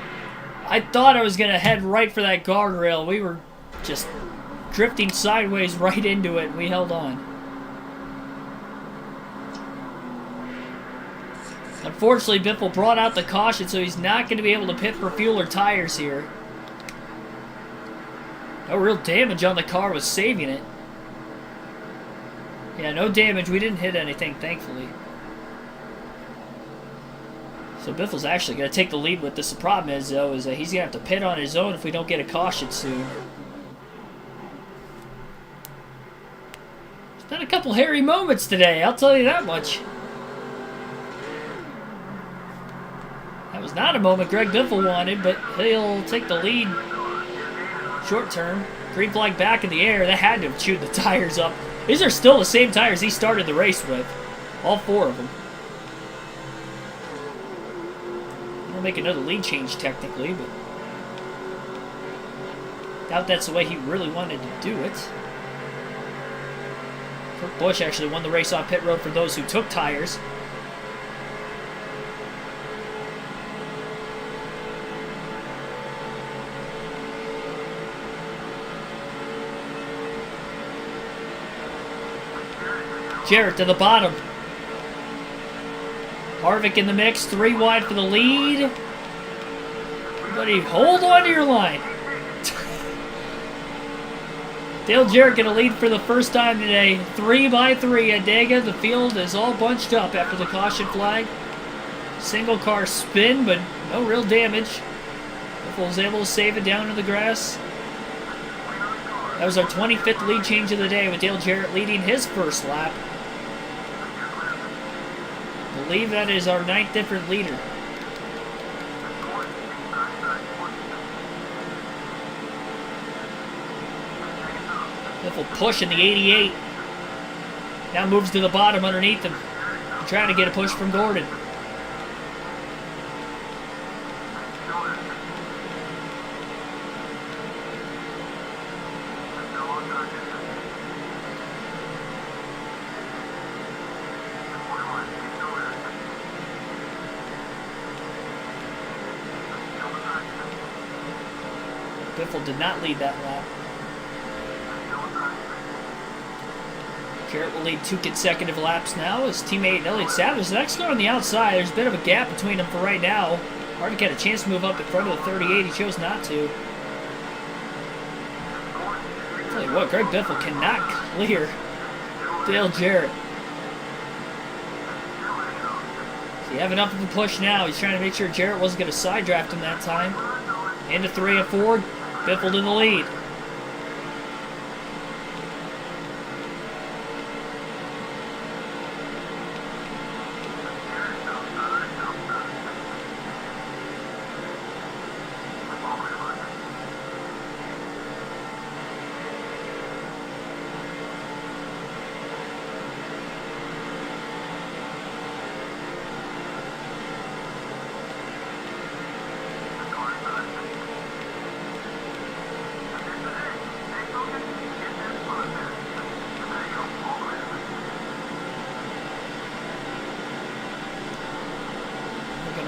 I thought I was going to head right for that guardrail. We were just drifting sideways right into it, and we held on. Unfortunately, Biffle brought out the caution, so he's not going to be able to pit for fuel or tires here. No real damage on the car was saving it. Yeah, no damage. We didn't hit anything, thankfully. So Biffle's actually going to take the lead with this. The problem is, though, is that he's going to have to pit on his own if we don't get a caution soon. There's been a couple hairy moments today, I'll tell you that much. was not a moment Greg Biffle wanted, but he'll take the lead short term. Green flag back in the air. That had to have chewed the tires up. These are still the same tires he started the race with. All 4 of them. He'll make another lead change technically, but doubt that's the way he really wanted to do it. Kurt Busch actually won the race off pit road for those who took tires. Jarrett to the bottom. Harvick in the mix, 3 wide for the lead. Everybody hold on to your line. Dale Jarrett going to lead for the first time today. 3 by 3 at Talladega. The field is all bunched up after the caution flag. Single car spin, but no real damage. Biffle was able to save it down to the grass. That was our 25th lead change of the day, with Dale Jarrett leading his first lap. I believe that is our 9th different leader. Biffle pushing the 88. Now moves to the bottom underneath him. Trying to get a push from Gordon. Biffle did not lead that lap. Jarrett will lead 2 consecutive laps now. His teammate Elliott Savage is next car on the outside. There's a bit of a gap between them for right now. Harvick had a chance to move up in front of the 38. He chose not to. I'll tell you what, Greg Biffle cannot clear Dale Jarrett. So you have enough of a push now. He's trying to make sure Jarrett wasn't going to side draft him that time. Into 3 and 4. Biffle in the lead.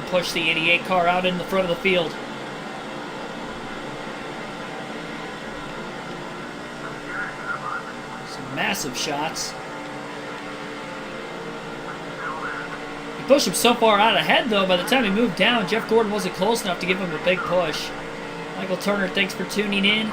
Push the 88 car out in the front of the field. Some massive shots. He pushed him so far out ahead, though, by the time he moved down, Jeff Gordon wasn't close enough to give him a big push. Michael Turner, thanks for tuning in.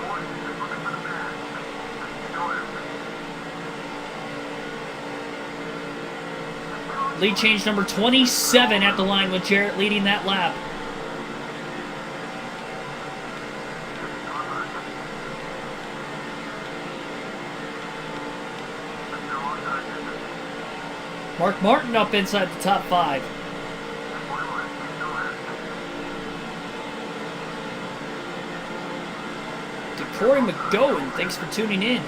Lead change number 27 at the line with Jarrett leading that lap. Mark Martin up inside the top 5. Corey McGowan, thanks for tuning in.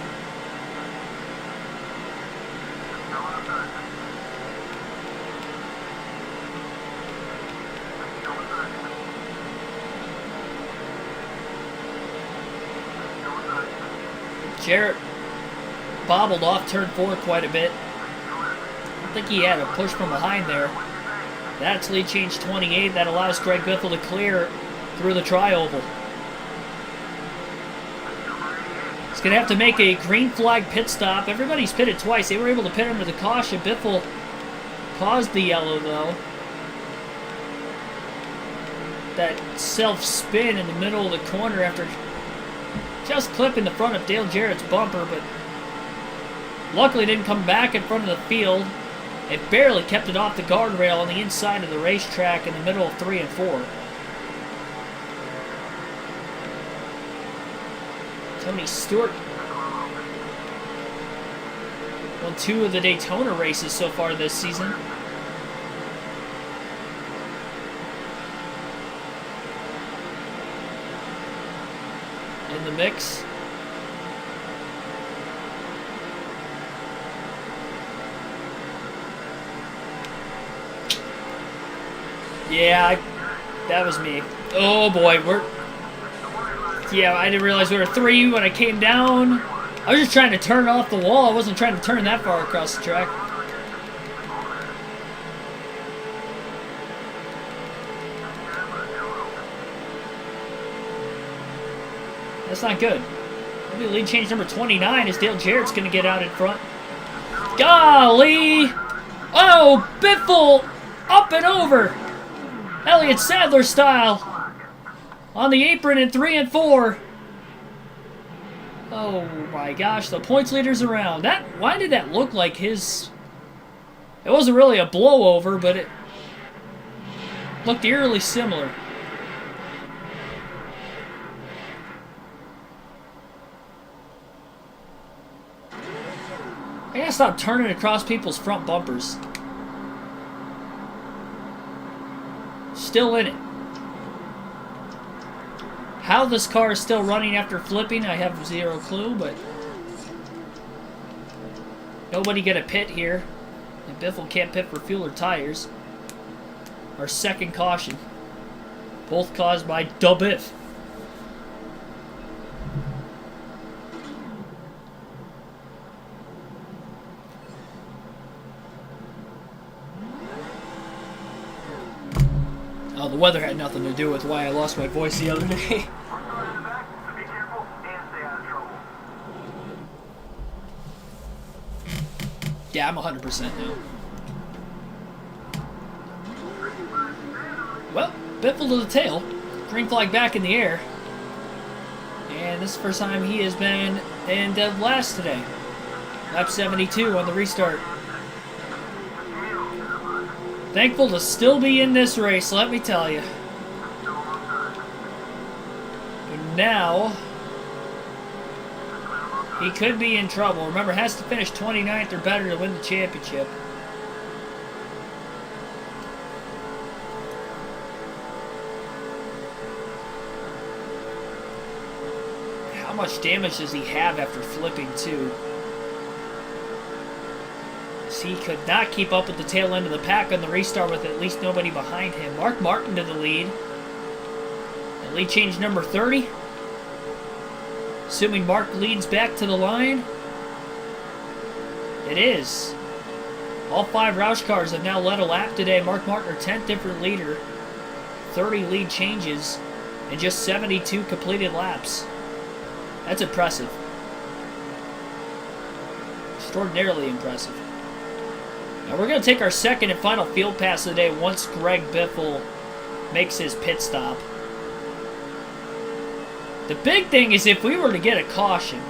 Jarrett bobbled off turn 4 quite a bit. I don't think he had a push from behind there. That's lead change 28. That allows Greg Biffle to clear through the tri-oval. He's going to have to make a green flag pit stop. Everybody's pitted twice. They were able to pit under the caution. Biffle caused the yellow, though. That self-spin in the middle of the corner after just clipping the front of Dale Jarrett's bumper, but luckily didn't come back in front of the field. It barely kept it off the guardrail on the inside of the racetrack in the middle of 3 and 4. Tony Stewart won 2 of the Daytona races so far this season. in the mix. Yeah, that was me. Oh boy, yeah, I didn't realize we were 3 when I came down. I was just trying to turn off the wall. I wasn't trying to turn that far across the track. That's not good. Maybe lead change number 29 is Dale Jarrett's going to get out in front. Golly! Oh, Biffle! Up and over! Elliott Sadler style. On the apron in 3 and 4. Oh my gosh, the points leader's around. Why did that look like his... It wasn't really a blowover, but it looked eerily similar. I gotta stop turning across people's front bumpers. Still in it. How this car is still running after flipping, I have zero clue, but nobody get a pit here. And Biffle can't pit for fuel or tires. Our second caution. Both caused by Biff. Oh, the weather had nothing to do with why I lost my voice the other day. Yeah, I'm 100% now. Well, Biffle to the tail. Green flag back in the air. And this is the first time he has been in dead last today. Lap 72 on the restart. Thankful to still be in this race, let me tell you. But now, he could be in trouble. Remember, has to finish 29th or better to win the championship. How much damage does he have after flipping, too? He could not keep up with the tail end of the pack on the restart with at least nobody behind him. Mark Martin to the lead. And lead change number 30. Assuming Mark leads back to the line. It is. All 5 Roush cars have now led a lap today. Mark Martin, our 10th different leader. 30 lead changes and just 72 completed laps. That's impressive. Extraordinarily impressive. Now we're going to take our second and final field pass of the day once Greg Biffle makes his pit stop. The big thing is if we were to get a caution.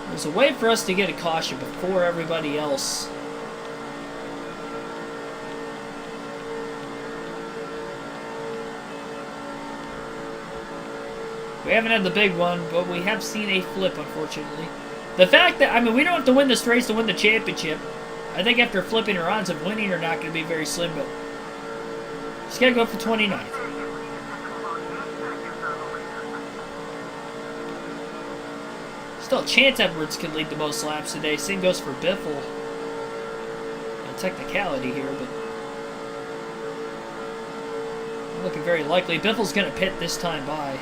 There's a way for us to get a caution before everybody else. We haven't had the big one, but we have seen a flip, unfortunately. The fact that, I mean, we don't have to win this race to win the championship. I think after flipping, our odds of winning are not going to be very slim, but just got to go for 29th. Still a chance Edwards could lead the most laps today. Same goes for Biffle. A technicality here, but looking very likely. Biffle's going to pit this time by.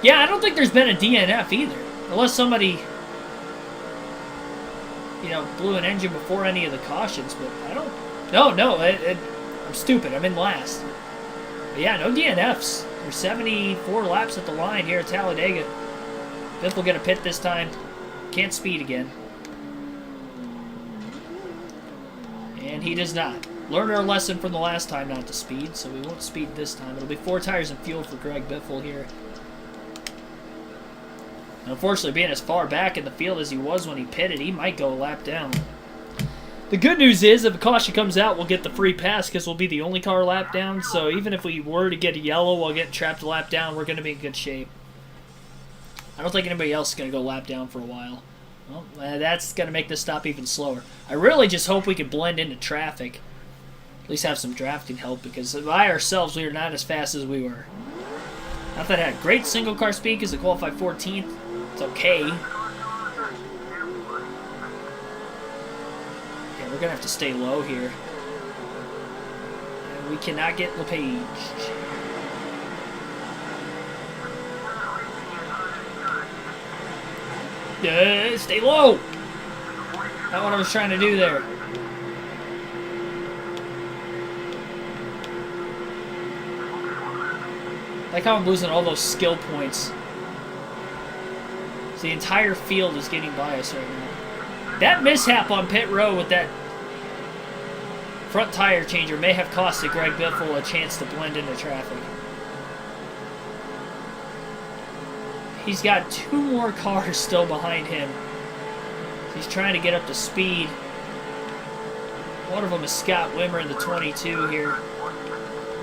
Yeah, I don't think there's been a DNF either. Unless somebody, blew an engine before any of the cautions. But I don't... No, I'm stupid. I'm in last. But yeah, no DNFs. There's 74 laps at the line here at Talladega. Biff will get a pit this time. Can't speed again. And he does not. Learned our lesson from the last time not to speed, so we won't speed this time. It'll be 4 tires and fuel for Greg Biffle here. Unfortunately, being as far back in the field as he was when he pitted, he might go a lap down. The good news is, if a caution comes out, we'll get the free pass because we'll be the only car lap down. So even if we were to get a yellow while getting trapped a lap down, we're going to be in good shape. I don't think anybody else is going to go lap down for a while. Well, that's going to make this stop even slower. I really just hope we can blend into traffic. At least have some drafting help, because by ourselves we are not as fast as we were. Not that I had great single car speed because it qualified 14th. It's okay. Yeah, we're going to have to stay low here. And we cannot get LePage. Stay low! That's what I was trying to do there. Like how I'm losing all those skill points. So the entire field is getting by us right now. That mishap on pit road with that front tire changer may have costed Greg Biffle a chance to blend into traffic. He's got 2 more cars still behind him. He's trying to get up to speed. One of them is Scott Wimmer in the 22 here.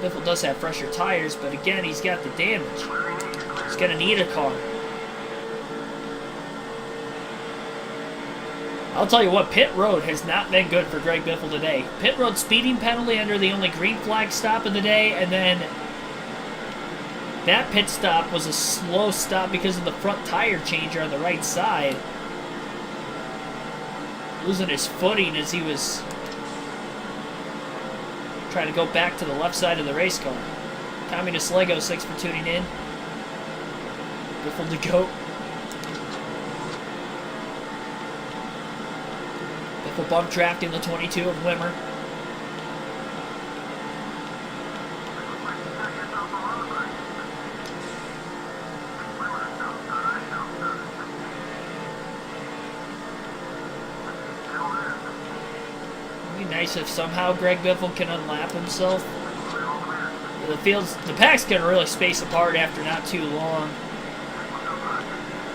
Biffle does have fresher tires, but again, he's got the damage. He's going to need a car. I'll tell you what, pit road has not been good for Greg Biffle today. Pit road speeding penalty under the only green flag stop of the day, and then that pit stop was a slow stop because of the front tire changer on the right side. Losing his footing as he was trying to go back to the left side of the race car. Communist Lego, 6 for tuning in. Biffle to go. Biffle bump drafting the 22 of Wimmer. Nice if somehow Greg Biffle can unlap himself. The pack's going to really space apart after not too long.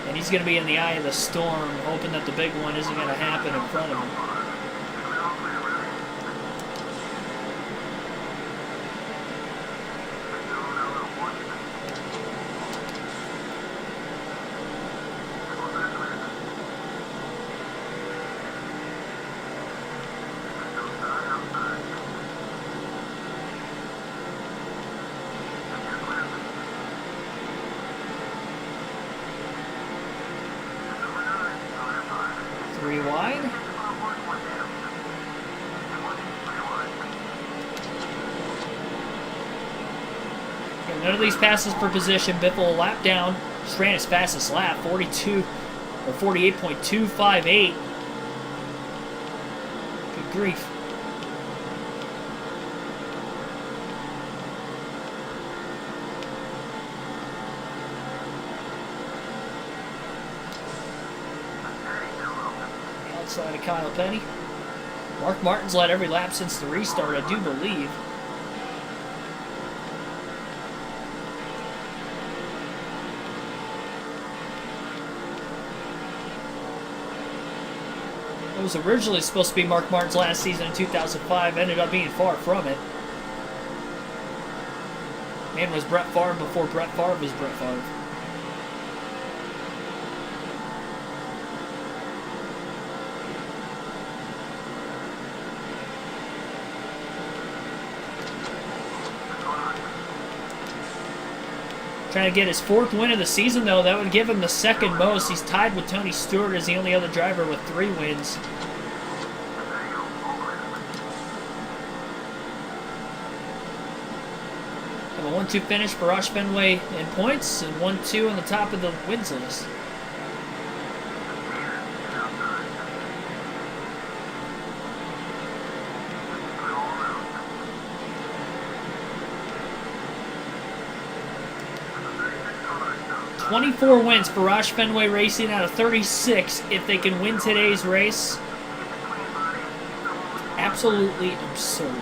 And he's going to be in the eye of the storm, hoping that the big one isn't going to happen in front of him. Wide. Okay, none of these passes per position. Biffle a lap down. Just ran his fastest lap, 42 or 48.258. Good grief. Outside of Kyle Petty. Mark Martin's led every lap since the restart, I do believe. It was originally supposed to be Mark Martin's last season in 2005, ended up being far from it. Man was Brett Favre before Brett Favre was Brett Favre. Trying to get his 4th win of the season, though. That would give him the 2nd most. He's tied with Tony Stewart as the only other driver with 3 wins. Have a 1-2 finish for Roush Fenway in points and 1-2 on the top of the wins list. $24 wins for Roush Fenway Racing out of 36 if they can win today's race. Absolutely absurd.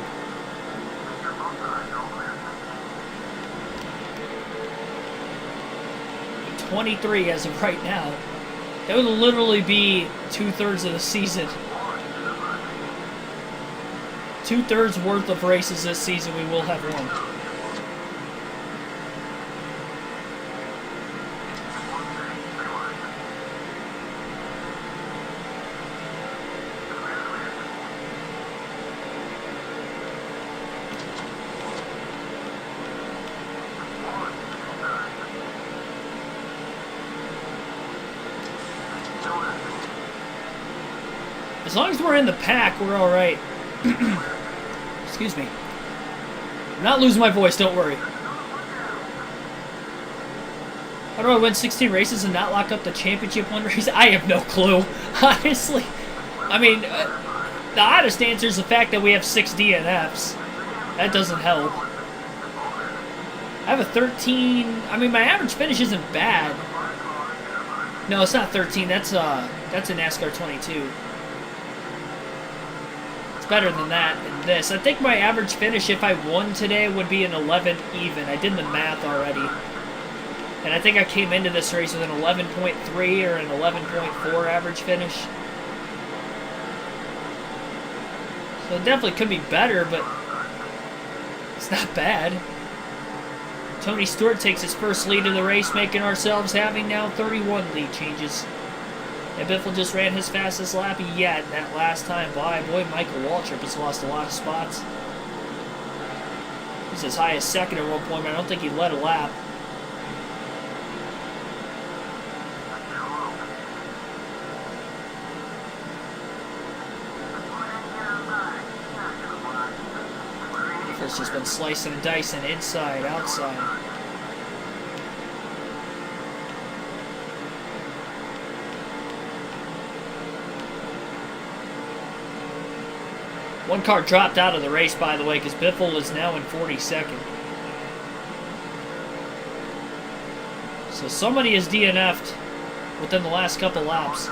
23 as of right now. That would literally be 2/3 of the season. 2/3 worth of races this season we will have won. As long as we're in the pack, we're all right. Excuse me. I'm not losing my voice, don't worry. How do I win 16 races and not lock up the championship one race? I have no clue, honestly. I mean, the honest answer is the fact that we have 6 DNFs. That doesn't help. I have a 13... I mean, my average finish isn't bad. No, it's not 13. That's a NASCAR 22. It's better than that in this. I think my average finish, if I won today, would be an 11 even. I did the math already. And I think I came into this race with an 11.3 or an 11.4 average finish. So it definitely could be better, but it's not bad. Tony Stewart takes his first lead of the race, making ourselves having now 31 lead changes. And Biffle just ran his fastest lap yet that last time by. Boy, Michael Waltrip has lost a lot of spots. He's as high as second at one point, but I don't think he led a lap. It's just been slicing and dicing inside, outside. One car dropped out of the race, by the way, because Biffle is now in 42nd. So somebody is DNF'd within the last couple laps.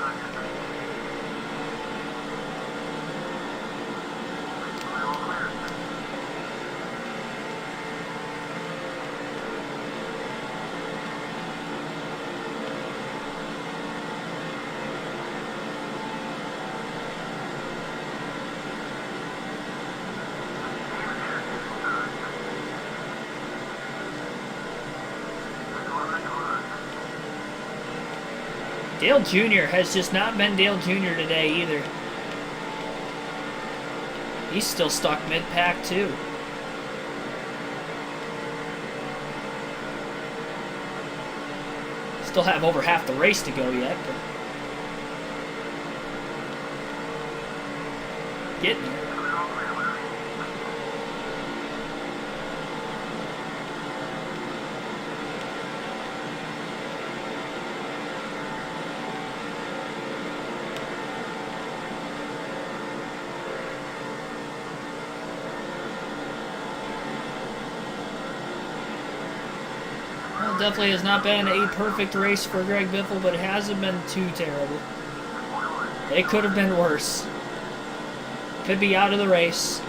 Dale Jr. has just not been Dale Jr. today either. He's still stuck mid-pack too. Still have over half the race to go yet, but getting there. Definitely has not been a perfect race for Greg Biffle, but it hasn't been too terrible. It could have been worse. Could be out of the race.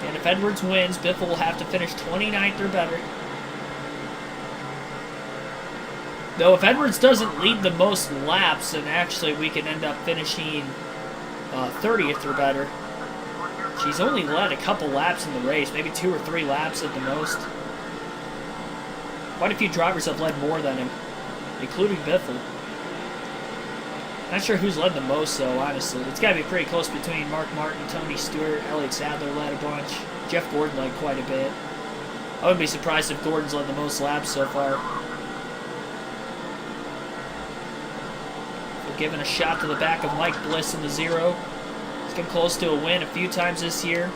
And if Edwards wins, Biffle will have to finish 29th or better. Though if Edwards doesn't lead the most laps, then actually we can end up finishing 30th or better. She's only led a couple laps in the race, maybe 2 or 3 laps at the most. Quite a few drivers have led more than him, including Biffle. Not sure who's led the most, though, honestly. It's got to be pretty close between Mark Martin, Tony Stewart, Elliott Sadler led a bunch. Jeff Gordon led quite a bit. I wouldn't be surprised if Gordon's led the most laps so far. We're giving a shot to the back of Mike Bliss in the 0. He's come close to a win a few times this year.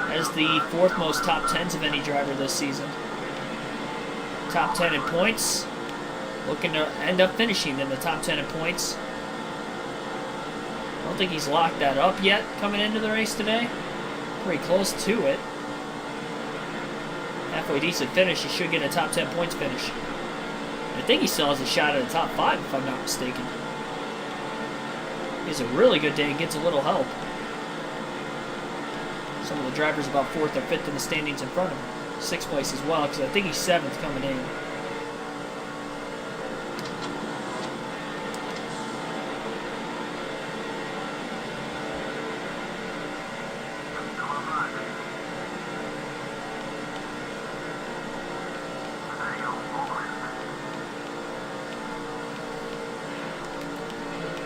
As the 4th most top 10s of any driver this season. Top 10 in points. Looking to end up finishing in the top 10 in points. I don't think he's locked that up yet coming into the race today. Pretty close to it. Halfway decent finish. He should get a top 10 points finish. I think he still has a shot at the top 5 if I'm not mistaken. He has a really good day and gets a little help. Some of the drivers about 4th or 5th in the standings in front of him. 6th place as well, because I think he's 7th coming in.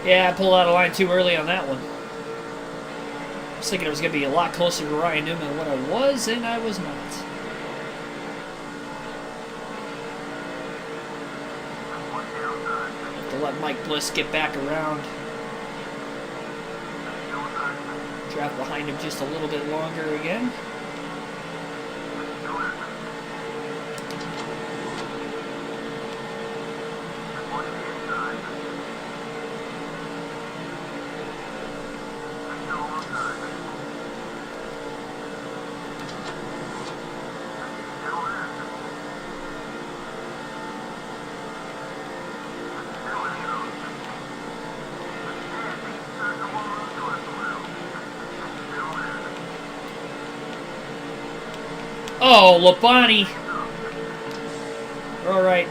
Yeah, I pulled out of line too early on that one. I was thinking it was going to be a lot closer to Ryan Newman than what I was, and I was not. Let Mike Bliss get back around. Draft behind him just a little bit longer again. Oh, Labonte. All right.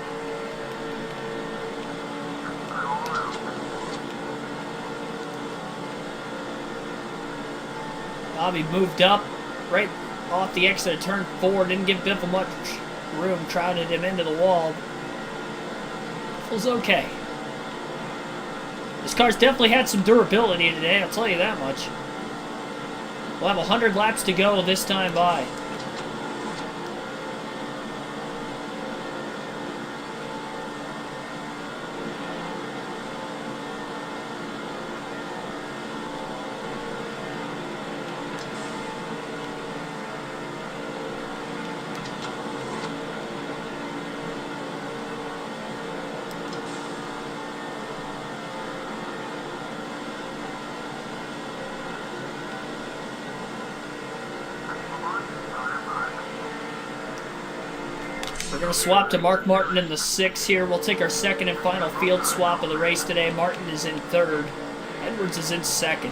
Bobby moved up right off the exit of turn 4. Didn't give Biffle much room. Crowded him into the wall. Biffle's okay. This car's definitely had some durability today, I'll tell you that much. We'll have 100 laps to go this time by. We're going to swap to Mark Martin in the 6 here. We'll take our second and final field swap of the race today. Martin is in 3rd. Edwards is in 2nd.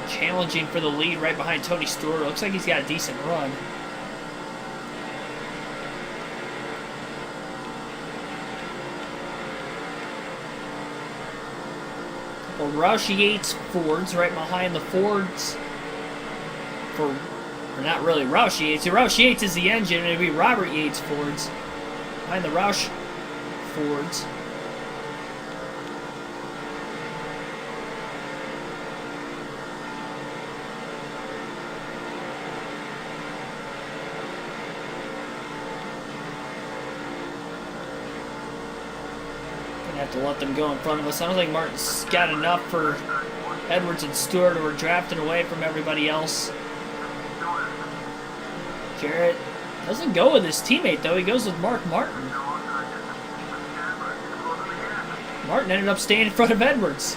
Challenging for the lead right behind Tony Stewart. Looks like he's got a decent run. Well, Roush Yates Fords right behind the Fords. Or not really Roush Yates. Roush Yates is the engine, and it'd be Robert Yates Fords. Behind the Roush Fords. Have to let them go in front of us. I don't think Martin's got enough for Edwards and Stewart, who are drafting away from everybody else. Jarrett doesn't go with his teammate, though. He goes with Mark Martin. Martin ended up staying in front of Edwards.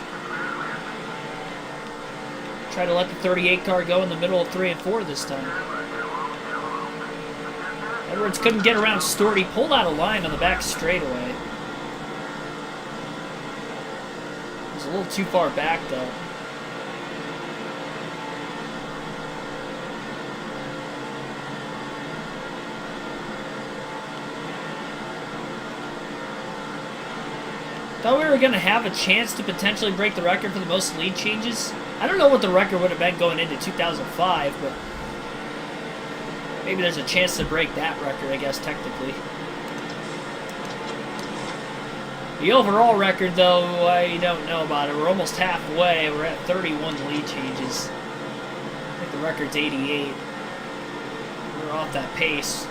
Try to let the 38 car go in the middle of 3 and 4 this time. Edwards couldn't get around Stewart. He pulled out a line on the back straightaway. A little too far back, though. Thought we were going to have a chance to potentially break the record for the most lead changes. I don't know what the record would have been going into 2005, but maybe there's a chance to break that record, I guess, technically. The overall record, though, I don't know about it. We're almost halfway. We're at 31 lead changes. I think the record's 88. We're off that pace.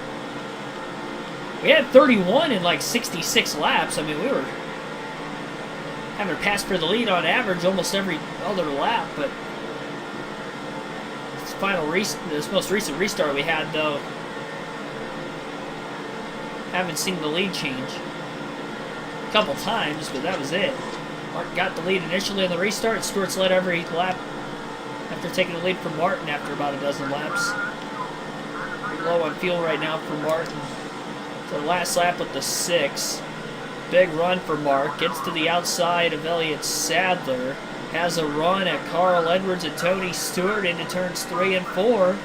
We had 31 in like 66 laps. I mean, we were having to pass for the lead on average almost every other lap, but this most recent restart we had, though, haven't seen the lead change. Couple times, but that was it. Martin got the lead initially on the restart. Stewart's led every lap after taking the lead from Martin after about a dozen laps. Pretty low on fuel right now for Martin. So the last lap with the 6. Big run for Mark. Gets to the outside of Elliott Sadler. Has a run at Carl Edwards and Tony Stewart into turns 3 and 4.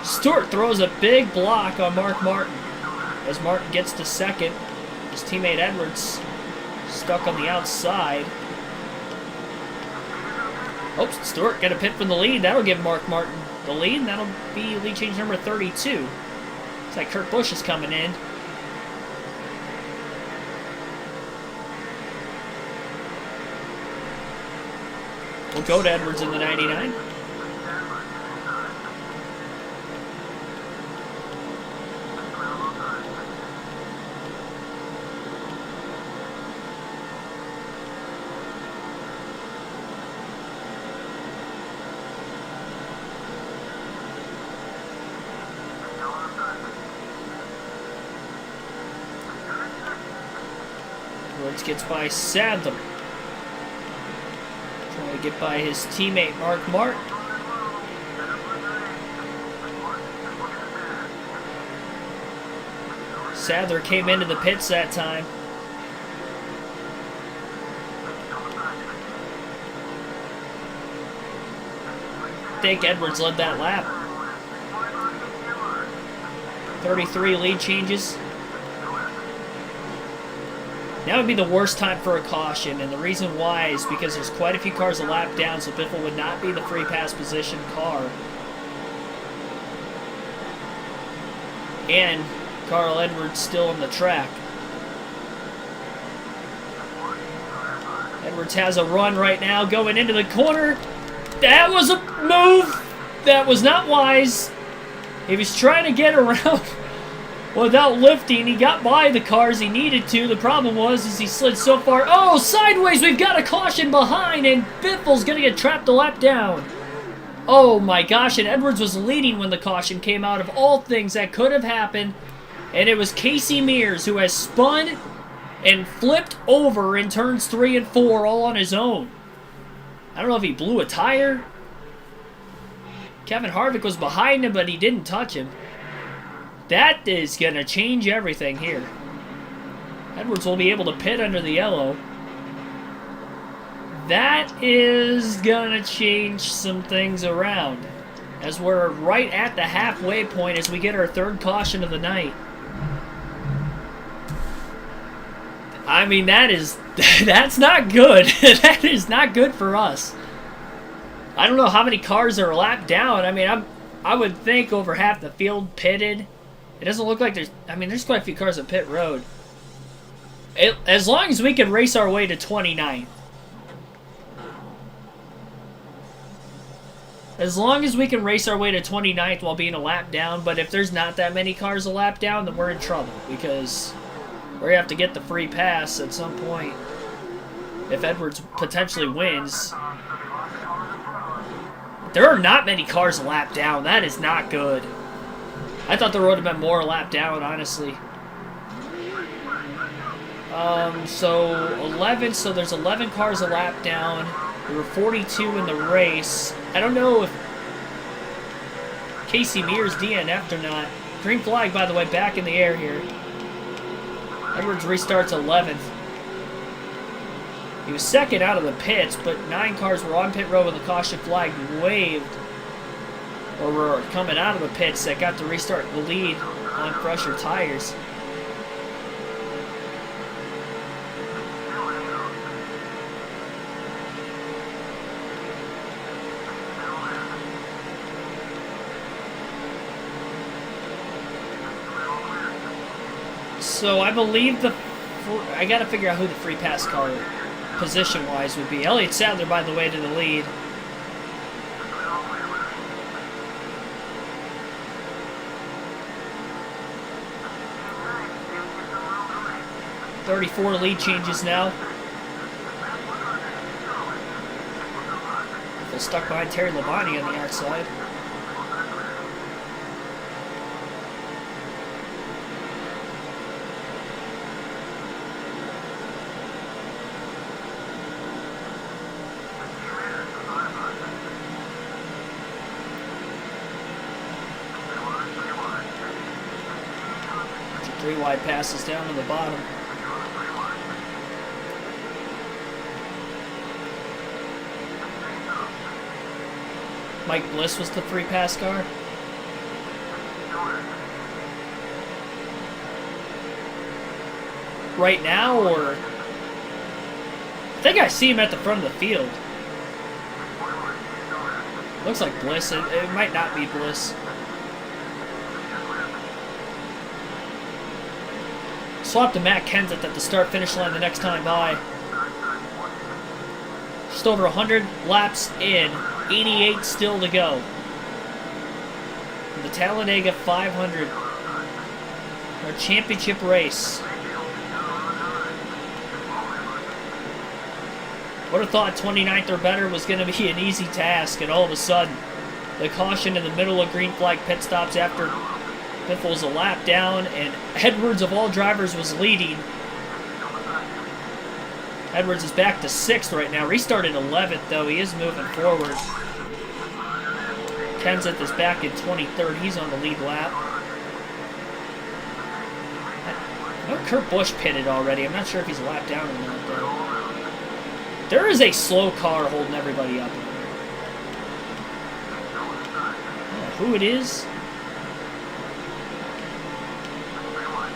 Stewart throws a big block on Mark Martin as Martin gets to 2nd. His teammate Edwards stuck on the outside. Oops, Stewart got a pit from the lead. That'll give Mark Martin the lead, and that'll be lead change number 32. Looks like Kurt Busch is coming in. We'll go to Edwards in the 99. Edwards gets by Sadler. Trying to get by his teammate Mark Martin. Sadler came into the pits that time. I think Edwards led that lap. 33 lead changes. Now would be the worst time for a caution, and the reason why is because there's quite a few cars a lap down, so Biffle would not be the free pass position car. And Carl Edwards still on the track. Edwards has a run right now going into the corner. That was a move that was not wise. He was trying to get around without lifting. He got by the cars he needed to. The problem was is he slid so far. Oh, sideways. We've got a caution behind, and Biffle's going to get trapped a lap down. Oh my gosh, and Edwards was leading when the caution came out. Of all things that could have happened. And it was Casey Mears who has spun and flipped over in turns 3 and 4 all on his own. I don't know if he blew a tire. Kevin Harvick was behind him, but he didn't touch him. That is going to change everything here. Edwards will be able to pit under the yellow. That is going to change some things around, as we're right at the halfway point as we get our third caution of the night. I mean, that's not good. That is not good for us. I don't know how many cars are lapped down. I mean, I would think over half the field pitted. It doesn't look like there's quite a few cars at pit road. As long as we can race our way to 29th. As long as we can race our way to 29th while being a lap down, but if there's not that many cars a lap down, then we're in trouble, because we're going to have to get the free pass at some point if Edwards potentially wins. There are not many cars a lap down. That is not good. I thought there would have been more a lap down, honestly. So 11, so there's 11 cars a lap down. There were 42 in the race. I don't know if Casey Mears DNF'd or not. Green flag, by the way, back in the air here. Edwards restarts 11th. He was second out of the pits, but 9 cars were on pit road when the caution flag waved, or were coming out of the pits that got to restart the lead on fresher tires. So I believe I got to figure out who the free pass car position-wise would be. Elliott Sadler, by the way, to the lead. .34 lead changes now. They're stuck behind Terry Labonte on the outside. Three wide passes down to the bottom. Mike Bliss was the free pass car. Right now, or I think I see him at the front of the field. Looks like Bliss. It might not be Bliss. Swap to Matt Kenseth at the start-finish line the next time by. Just over 100 laps in, 88 still to go. The Talladega 500, our championship race. Would have thought 29th or better was going to be an easy task, and all of a sudden, the caution in the middle of green flag pit stops after Biffle was a lap down, and Edwards, of all drivers, was leading. Edwards is back to 6th right now. Restarted 11th, though. He is moving forward. Kenseth is back in 23rd. He's on the lead lap. I know Kurt Busch pitted already. I'm not sure if he's a lap down or not, though. There is a slow car holding everybody up. Who it is?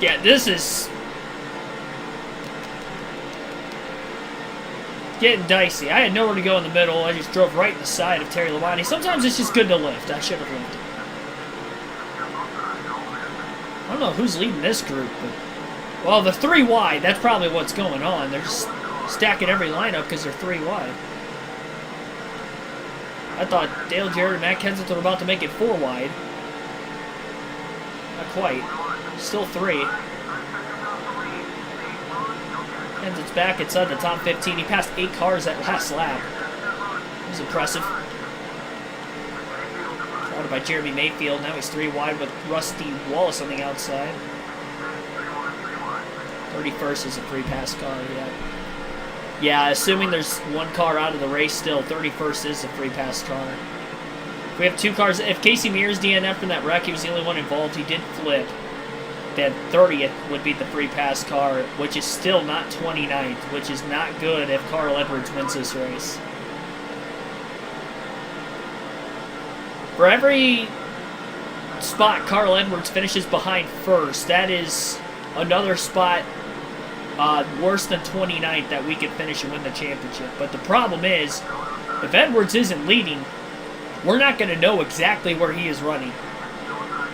Yeah, this is getting dicey. I had nowhere to go in the middle. I just drove right in the side of Terry Labonte. Sometimes it's just good to lift. I should have lifted. I don't know who's leading this group, but well, the 3 wide. That's probably what's going on. They're just stacking every lineup because they're 3 wide. I thought Dale Jarrett and Matt Kenseth were about to make it 4 wide. Not quite. Still 3. Kenseth's back inside the top 15. He passed 8 cars that last lap. It was impressive. Followed by Jeremy Mayfield. Now he's 3 wide with Rusty Wallace on the outside. 31st is a free pass car, yeah. Yeah, assuming there's 1 car out of the race still, 31st is a free pass car. We have 2 cars. If Casey Mears DNF'd in that wreck, he was the only one involved. He did flip. Then 30th would be the free pass car, which is still not 29th, which is not good if Carl Edwards wins this race. For every spot Carl Edwards finishes behind first, that is another spot worse than 29th that we could finish and win the championship. But the problem is, if Edwards isn't leading, we're not going to know exactly where he is running,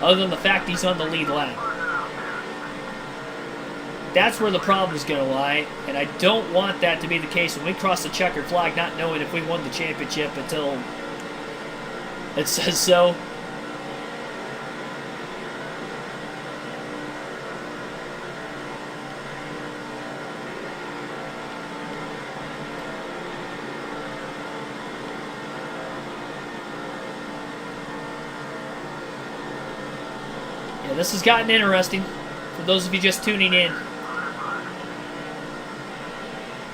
other than the fact he's on the lead lap. That's where the problem is going to lie, and I don't want that to be the case when we cross the checkered flag, not knowing if we won the championship until it says so. Yeah, this has gotten interesting for those of you just tuning in.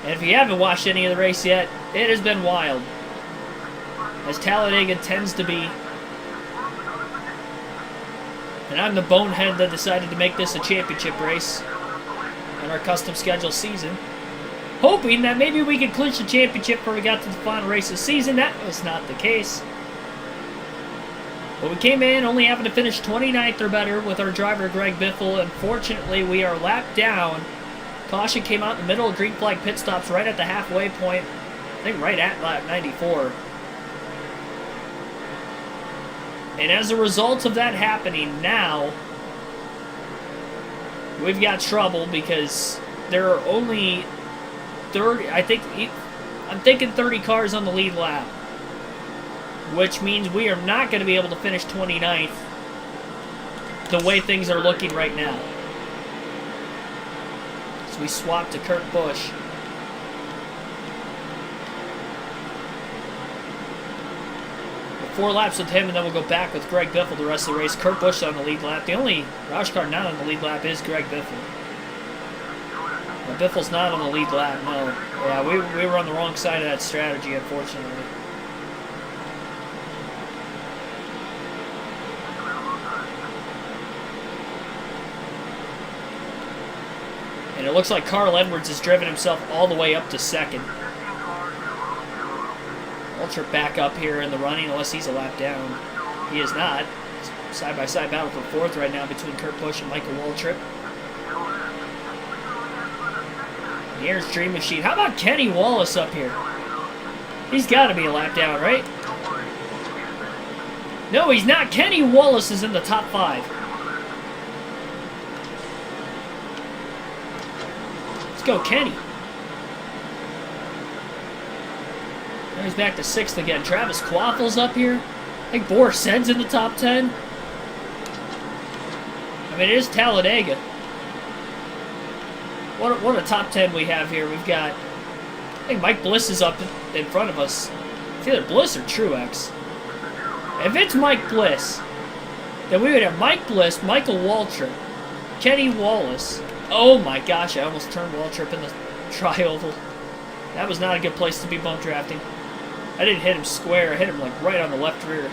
And if you haven't watched any of the race yet, it has been wild, as Talladega tends to be. And I'm the bonehead that decided to make this a championship race in our custom schedule season, hoping that maybe we could clinch the championship before we got to the final race of the season. That was not the case. But we came in only having to finish 29th or better with our driver Greg Biffle. Unfortunately, we are lapped down. Caution came out in the middle of green flag pit stops right at the halfway point. I think right at lap 94. And as a result of that happening, now we've got trouble because there are only 30, I'm thinking 30 cars on the lead lap, which means we are not going to be able to finish 29th the way things are looking right now. So we swap to Kurt Busch. Four laps with him, and then we'll go back with Greg Biffle the rest of the race. Kurt Busch on the lead lap. The only Roush car not on the lead lap is Greg Biffle. Well, Biffle's not on the lead lap, no. Yeah, we were on the wrong side of that strategy, unfortunately. And it looks like Carl Edwards has driven himself all the way up to second. Waltrip back up here in the running, unless he's a lap down. He is not. Side-by-side battle for fourth right now between Kurt Busch and Michael Waltrip. Here's Dream Machine. How about Kenny Wallace up here? He's got to be a lap down, right? No, he's not. Kenny Wallace is in the top 5. Let's go, Kenny. Now he's back to 6th again. Travis Quaffel's up here. I think Boris Said's in the top 10. I mean, it is Talladega. What a top 10 we have here. We've got, I think Mike Bliss is up in front of us. It's either Bliss or Truex. If it's Mike Bliss, then we would have Mike Bliss, Michael Waltrip, Kenny Wallace. Oh my gosh, I almost turned Waltrip in the tri-oval. That was not a good place to be bump drafting. I didn't hit him square. I hit him like right on the left rear.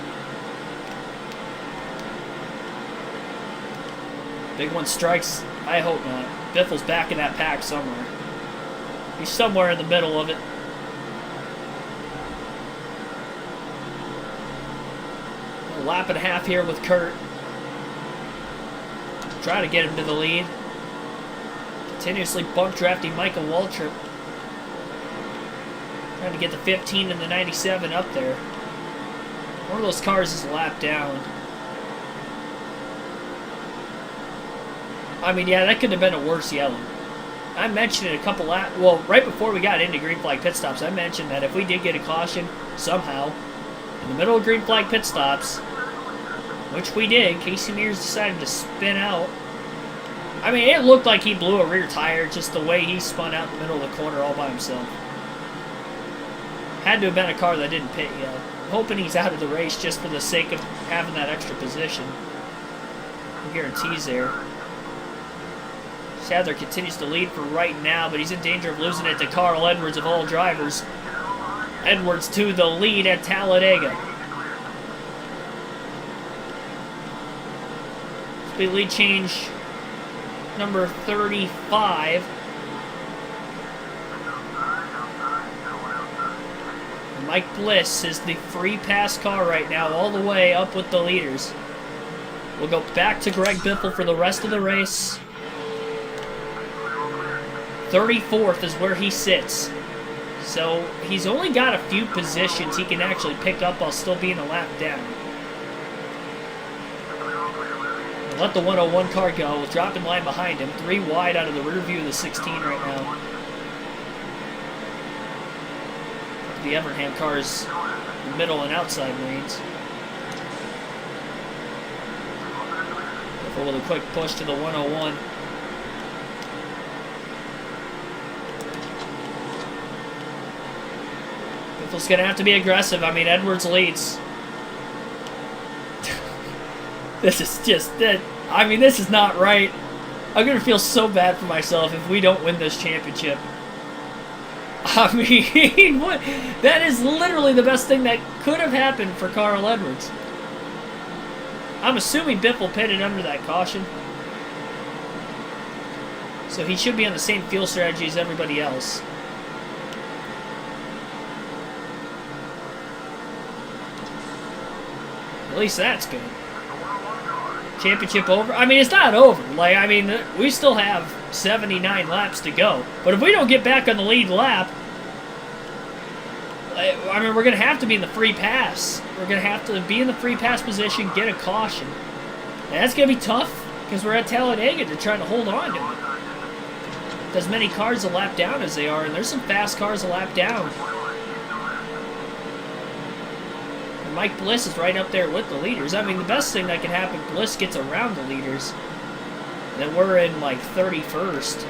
Big one strikes. I hope not. Biffle's back in that pack somewhere. He's somewhere in the middle of it. A lap and a half here with Kurt. Try to get him to the lead. Continuously bump drafting Michael Waltrip. Trying to get the 15 and the 97 up there. One of those cars is a lap down. I mean, yeah, that could have been a worse yellow. I mentioned it a couple laps. Well, right before we got into green flag pit stops, I mentioned that if we did get a caution somehow in the middle of green flag pit stops, which we did, Casey Mears decided to spin out. I mean, it looked like he blew a rear tire just the way he spun out in the middle of the corner all by himself. Had to have been a car that didn't pit yet. I'm hoping he's out of the race just for the sake of having that extra position. No guarantees there. Sadler continues to lead for right now, but he's in danger of losing it to Carl Edwards of all drivers. Edwards to the lead at Talladega. Speed lead change number 35. And Mike Bliss is the free pass car right now, all the way up with the leaders. We'll go back to Greg Biffle for the rest of the race. 34th is where he sits. So he's only got a few positions he can actually pick up while still being a lap down. We'll let the 101 car go. We'll drop in line behind him. 3 wide out of the rear view of the 16 right now. The Evernham cars in the middle and outside lanes. With a quick push to the 101. Biffle's going to have to be aggressive. I mean, Edwards leads. This is just... I mean, this is not right. I'm going to feel so bad for myself if we don't win this championship. I mean, what? That is literally the best thing that could have happened for Carl Edwards. I'm assuming Biffle pitted under that caution. So he should be on the same fuel strategy as everybody else. At least that's good. Championship over? I mean, it's not over. Like, I mean, we still have 79 laps to go. But if we don't get back on the lead lap, I mean, we're going to have to be in the free pass. We're going to have to be in the free pass position, get a caution. And that's going to be tough because we're at Talladega to try to hold on to it. As many cars a lap down as they are, and there's some fast cars a lap down. And Mike Bliss is right up there with the leaders. I mean, the best thing that can happen, Bliss gets around the leaders. And then we're in, like, 31st.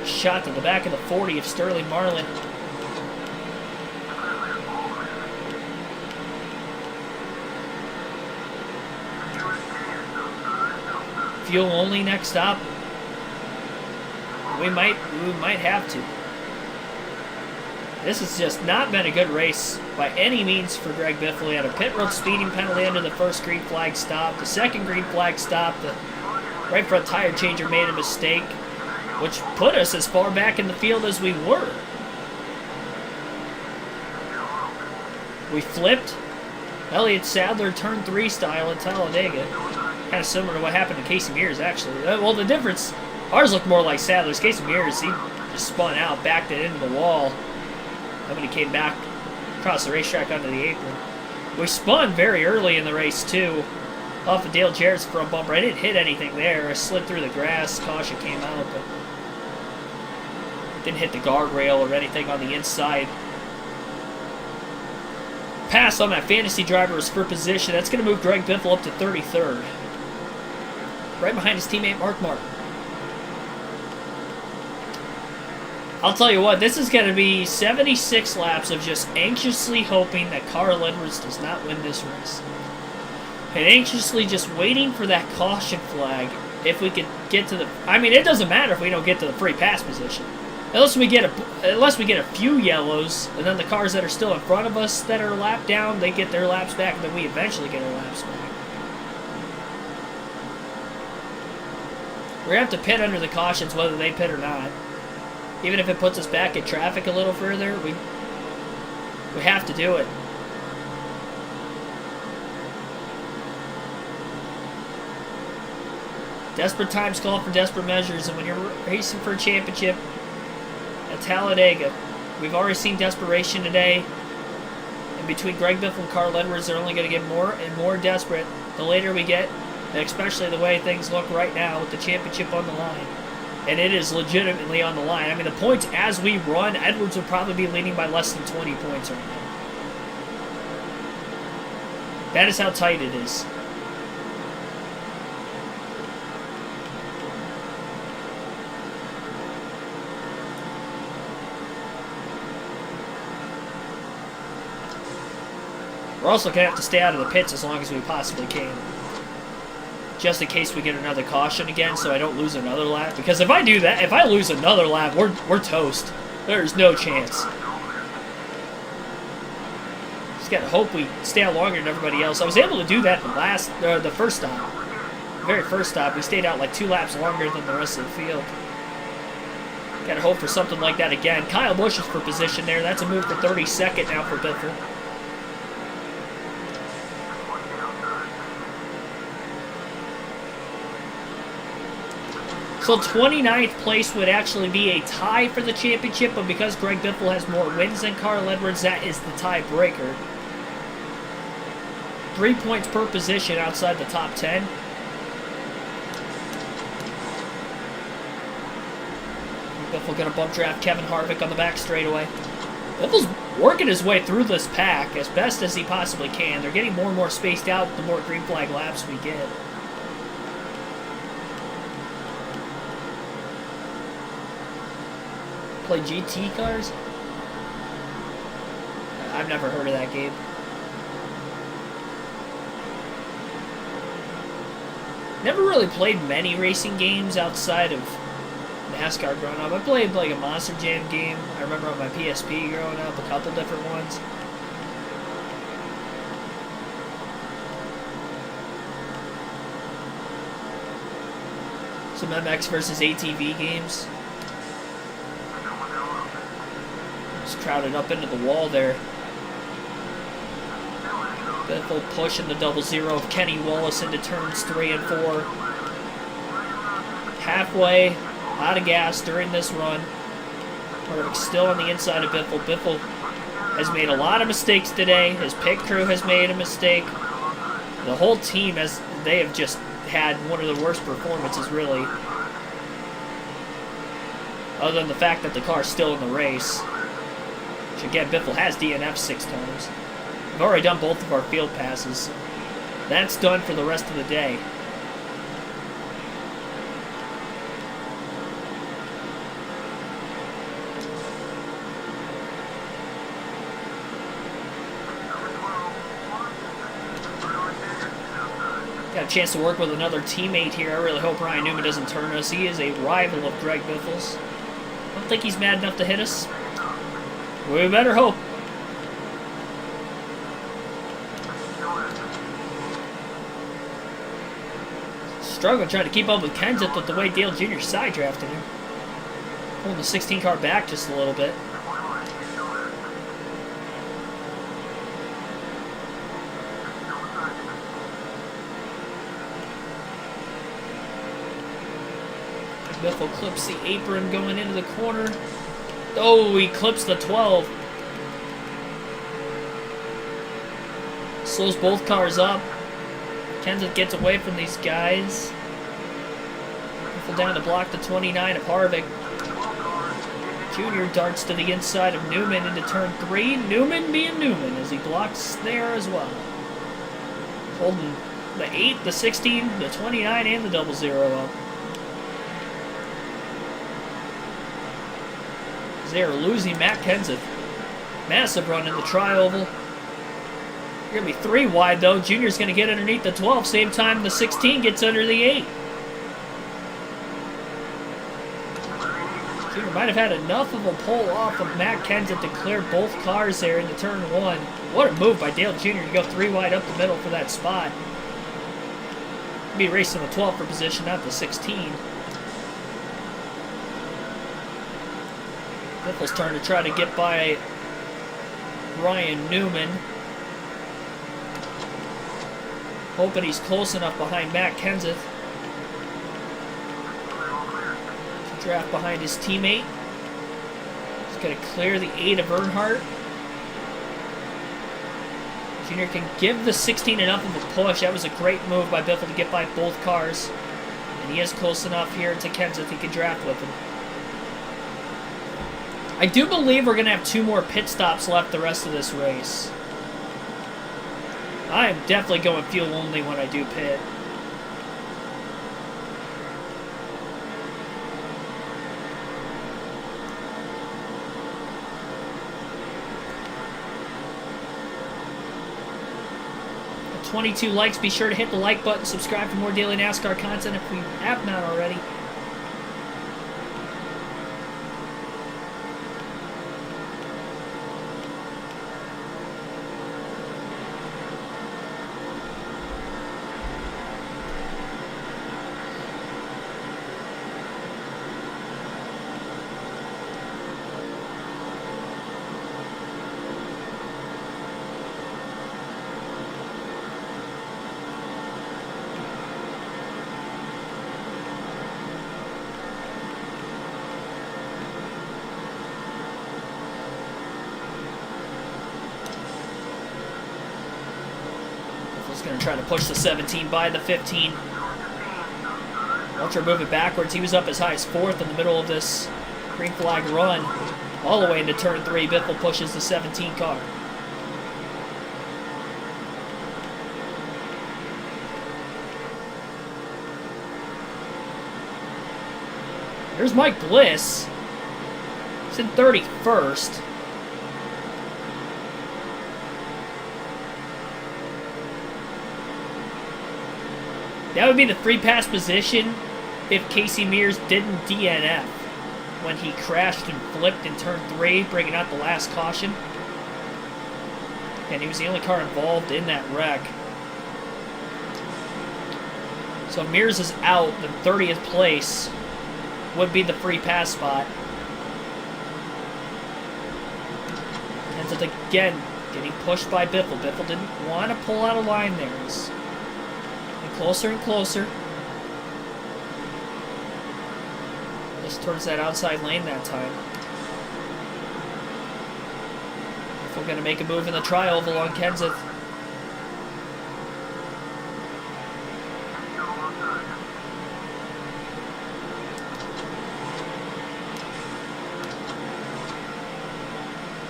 Shot to the back of the 40 of Sterling Marlin. Fuel only next stop. We might have to. This has just not been a good race by any means for Greg Biffle. He had a pit road speeding penalty under the first green flag stop. The second green flag stop, the right front tire changer made a mistake, which put us as far back in the field as we were. We flipped. Elliott Sadler turn 3 style at Talladega. Kind of similar to what happened to Casey Mears, actually. Well, the difference, ours looked more like Sadler's. Casey Mears, he just spun out, backed it into the wall. And when he came back across the racetrack onto the apron. We spun very early in the race, too. Off of Dale Jarrett's front bumper. I didn't hit anything there. I slid through the grass. Caution came out, but didn't hit the guardrail or anything on the inside. Pass on that fantasy driver is for position. That's going to move Greg Biffle up to 33rd. Right behind his teammate Mark Martin. I'll tell you what, this is going to be 76 laps of just anxiously hoping that Carl Edwards does not win this race. And anxiously just waiting for that caution flag if we could get to the... I mean, it doesn't matter if we don't get to the free pass position. Unless we get a few yellows, and then the cars that are still in front of us that are lapped down, they get their laps back, and then we eventually get our laps back. We're going to have to pit under the cautions whether they pit or not. Even if it puts us back in traffic a little further, we have to do it. Desperate times call for desperate measures, and when you're racing for a championship at Talladega, we've already seen desperation today. And between Greg Biffle and Carl Edwards, they're only going to get more and more desperate the later we get, and especially the way things look right now with the championship on the line. And it is legitimately on the line. I mean, the points as we run, Edwards would probably be leading by less than 20 points right now. That is how tight it is. We're also going to have to stay out of the pits as long as we possibly can. Just in case we get another caution again, so I don't lose another lap. Because if I do that, if I lose another lap, we're toast. There's no chance. Just gotta hope we stay out longer than everybody else. I was able to do that the first stop. The very first stop, we stayed out like 2 laps longer than the rest of the field. Gotta hope for something like that again. Kyle Busch is for position there. That's a move for 32nd now for Biffle. So 29th place would actually be a tie for the championship, but because Greg Biffle has more wins than Carl Edwards, that is the tiebreaker. 3 points per position outside the top 10. Biffle gonna bump draft Kevin Harvick on the back straightaway. Biffle's working his way through this pack as best as he possibly can. They're getting more and more spaced out the more green flag laps we get. Play GT cars? I've never heard of that game. Never really played many racing games outside of NASCAR growing up. I played like a Monster Jam game. I remember on my PSP growing up, a couple different ones. Some MX versus ATV games. Just crowded up into the wall there. Biffle pushing the 0-0 of Kenny Wallace into turns 3 and 4. Halfway, out of gas during this run. Harvick's still on the inside of Biffle. Biffle has made a lot of mistakes today. His pit crew has made a mistake. The whole team they have just had one of the worst performances, really. Other than the fact that the car's still in the race. Which again, Biffle has DNF 6 times. We've already done both of our field passes. That's done for the rest of the day. Got a chance to work with another teammate here. I really hope Ryan Newman doesn't turn us. He is a rival of Greg Biffle's. I don't think he's mad enough to hit us. We better hope. Struggling trying to keep up with Kenseth with the way Dale Jr. side drafted him. Pulling the 16 car back just a little bit. Biffle clips the apron going into the corner. Oh, he clips the 12. Slows both cars up. Kenseth gets away from these guys. Biffle down to block the 29 of Harvick. Junior darts to the inside of Newman into turn 3. Newman being Newman as he blocks there as well. Holding the 8, the 16, the 29, and the 0-0 up. They're losing Matt Kenseth. Massive run in the tri-oval. You're going to be 3 wide, though. Junior's going to get underneath the 12. Same time the 16 gets under the 8. might have had enough of a pull off of Matt Kenseth to clear both cars there into turn 1. What a move by Dale Jr. to go 3 wide up the middle for that spot. Be racing the 12 for position, not the 16. Biffle's turn to try to get by Ryan Newman. Hoping he's close enough behind Matt Kenseth to draft behind his teammate. He's going to clear the 8 of Earnhardt. Junior can give the 16 enough of a push. That was a great move by Biffle to get by both cars. And he is close enough here to Kenseth. He can draft with him. I do believe we're going to have 2 more pit stops left the rest of this race. I am definitely going fuel only when I do pit. At 22 likes, be sure to hit the like button, subscribe for more daily NASCAR content if we have not already. Going to try to push the 17 by the 15. Ultra moving backwards. He was up as high as 4th in the middle of this green flag run. All the way into turn 3. Biffle pushes the 17 car. Here's Mike Bliss. He's in 31st. That would be the free pass position if Casey Mears didn't DNF when he crashed and flipped in turn 3, bringing out the last caution. And he was the only car involved in that wreck. So if Mears is out, the 30th place would be the free pass spot. And so again, getting pushed by Biffle. Biffle didn't want to pull out a line there. He's closer and closer. Just towards that outside lane that time. If we're going to make a move in the tri-oval on Kenseth.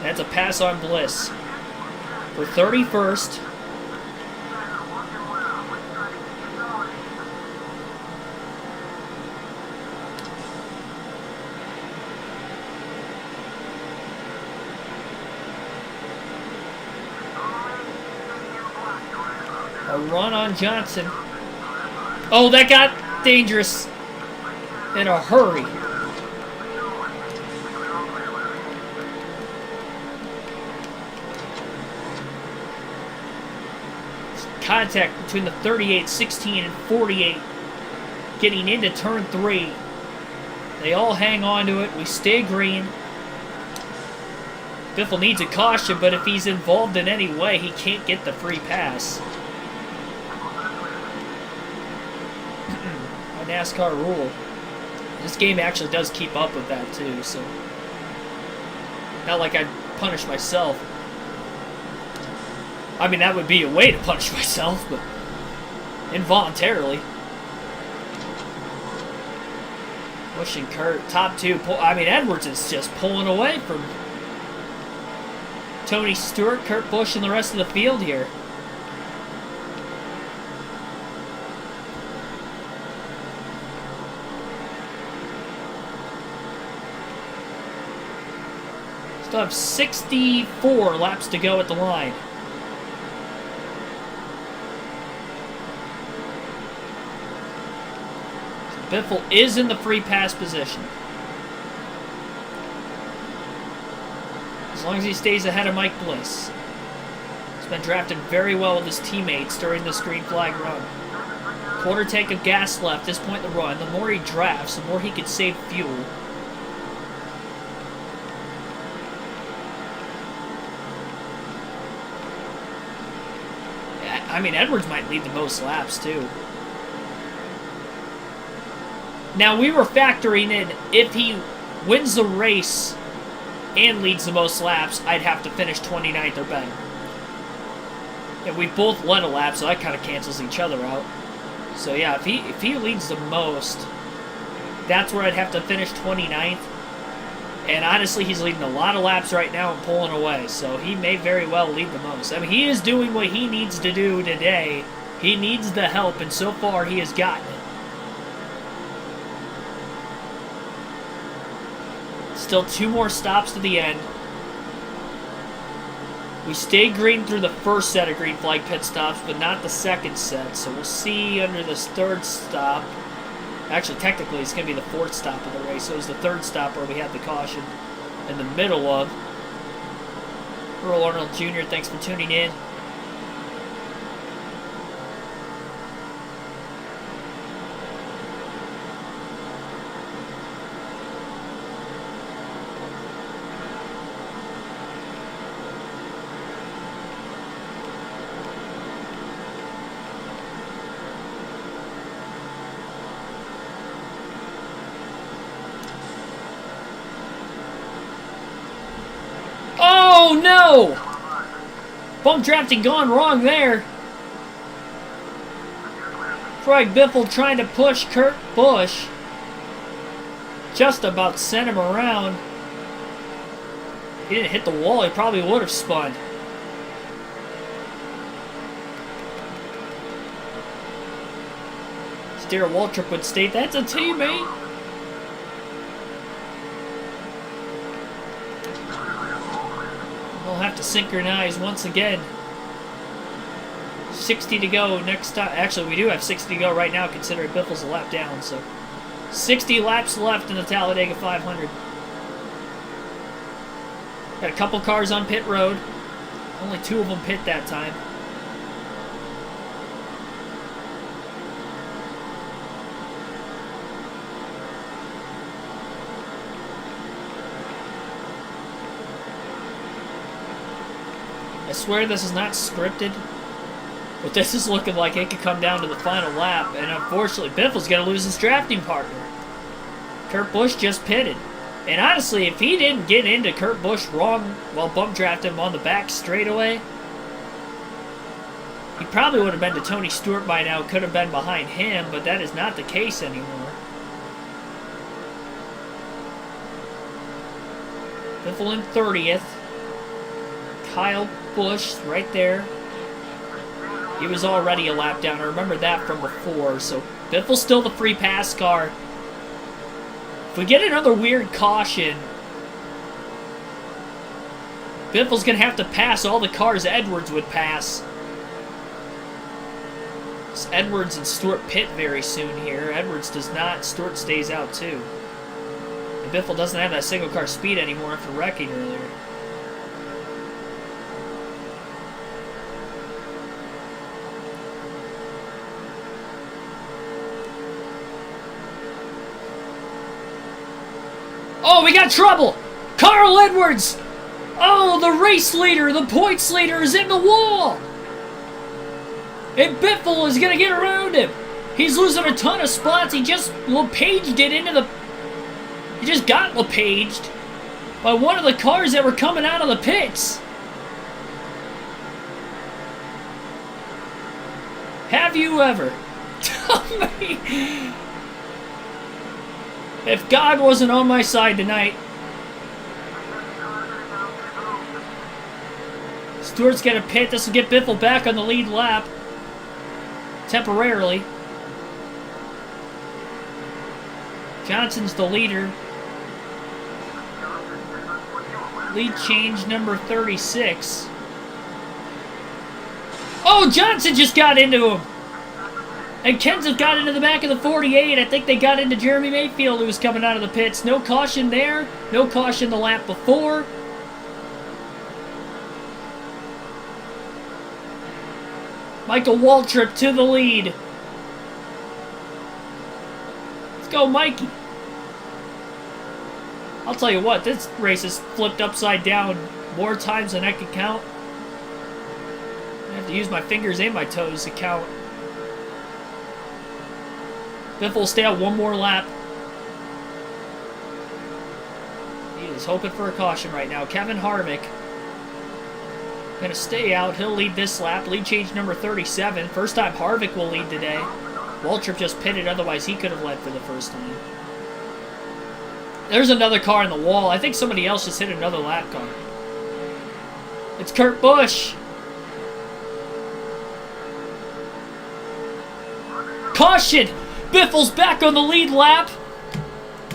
That's a pass on Bliss. For 31st. A run on Johnson. Oh, that got dangerous in a hurry. Contact between the 38, 16, and 48 getting into turn 3. They all hang on to it. We stay green. Biffle needs a caution, but if he's involved in any way, he can't get the free pass. A NASCAR rule. This game actually does keep up with that too, so not like I'd punish myself. I mean, that would be a way to punish myself, but involuntarily. Pushing Kurt, top 2. I mean, Edwards is just pulling away from Tony Stewart, Kurt Busch, and the rest of the field here. Still have 64 laps to go at the line. Biffle is in the free pass position. long as he stays ahead of Mike Bliss. He's been drafted very well with his teammates during this green flag run. Quarter tank of gas left this point in the run. The more he drafts, the more he can save fuel. I mean, Edwards might lead the most laps, too. Now, we were factoring in, if he wins the race and leads the most laps, I'd have to finish 29th or better. And we both led a lap, so that kind of cancels each other out. So, yeah, if he leads the most, that's where I'd have to finish 29th. And honestly, he's leading a lot of laps right now and pulling away. So he may very well lead the most. I mean, he is doing what he needs to do today. He needs the help, and so far he has gotten it. Still 2 more stops to the end. We stayed green through the first set of green flag pit stops, but not the second set. So we'll see under this third stop. Actually, technically, it's going to be the 4th stop of the race. So it was the 3rd stop where we had the caution in the middle of. Earl Arnold Jr., thanks for tuning in. Oh no! Bump drafting gone wrong there. Craig Biffle trying to push Kurt Busch. Just about sent him around. He didn't hit the wall, he probably would have spun. Steer Waltrip would state that's a teammate. We'll have to synchronize once again. 60 to go next time. Actually, we do have 60 to go right now, considering Biffle's a lap down. So, 60 laps left in the Talladega 500. Got a couple cars on pit road. Only 2 of them pit that time. I swear this is not scripted, but this is looking like it could come down to the final lap, and unfortunately, Biffle's going to lose his drafting partner. Kurt Busch just pitted. And honestly, if he didn't get into Kurt Busch wrong while bump drafting him on the back straightaway, he probably would have been to Tony Stewart by now, could have been behind him, but that is not the case anymore. Biffle in 30th. Kyle Busch right there. He was already a lap down. I remember that from before. So Biffle's still the free pass car. If we get another weird caution, Biffle's going to have to pass all the cars Edwards would pass. It's Edwards and Stewart pit very soon here. Edwards does not. Stewart stays out too. And Biffle doesn't have that single car speed anymore after wrecking earlier. Oh, we got trouble! Carl Edwards! Oh, the race leader, the points leader is in the wall! And Biffle is going to get around him. He's losing a ton of spots. He just LePaged it into the... He just got LePaged by one of the cars that were coming out of the pits. Have you ever? If God wasn't on my side tonight. Stewart's going to pit. This will get Biffle back on the lead lap. Temporarily. Johnson's the leader. Lead change number 36. Oh, Johnson just got into him. And Kenseth got into the back of the 48. I think they got into Jeremy Mayfield, who was coming out of the pits. No caution there. No caution the lap before. Michael Waltrip to the lead. Let's go, Mikey. I'll tell you what, this race is flipped upside down more times than I can count. I have to use my fingers and my toes to count. Biff will stay out one more lap. He is hoping for a caution right now. Kevin Harvick going to stay out. He'll lead this lap. Lead change number 37. First time Harvick will lead today. Waltrip just pitted, otherwise he could have led for the first time. There's another car in the wall. I think somebody else just hit another lap car. It's Kurt Busch. Caution! Biffle's back on the lead lap.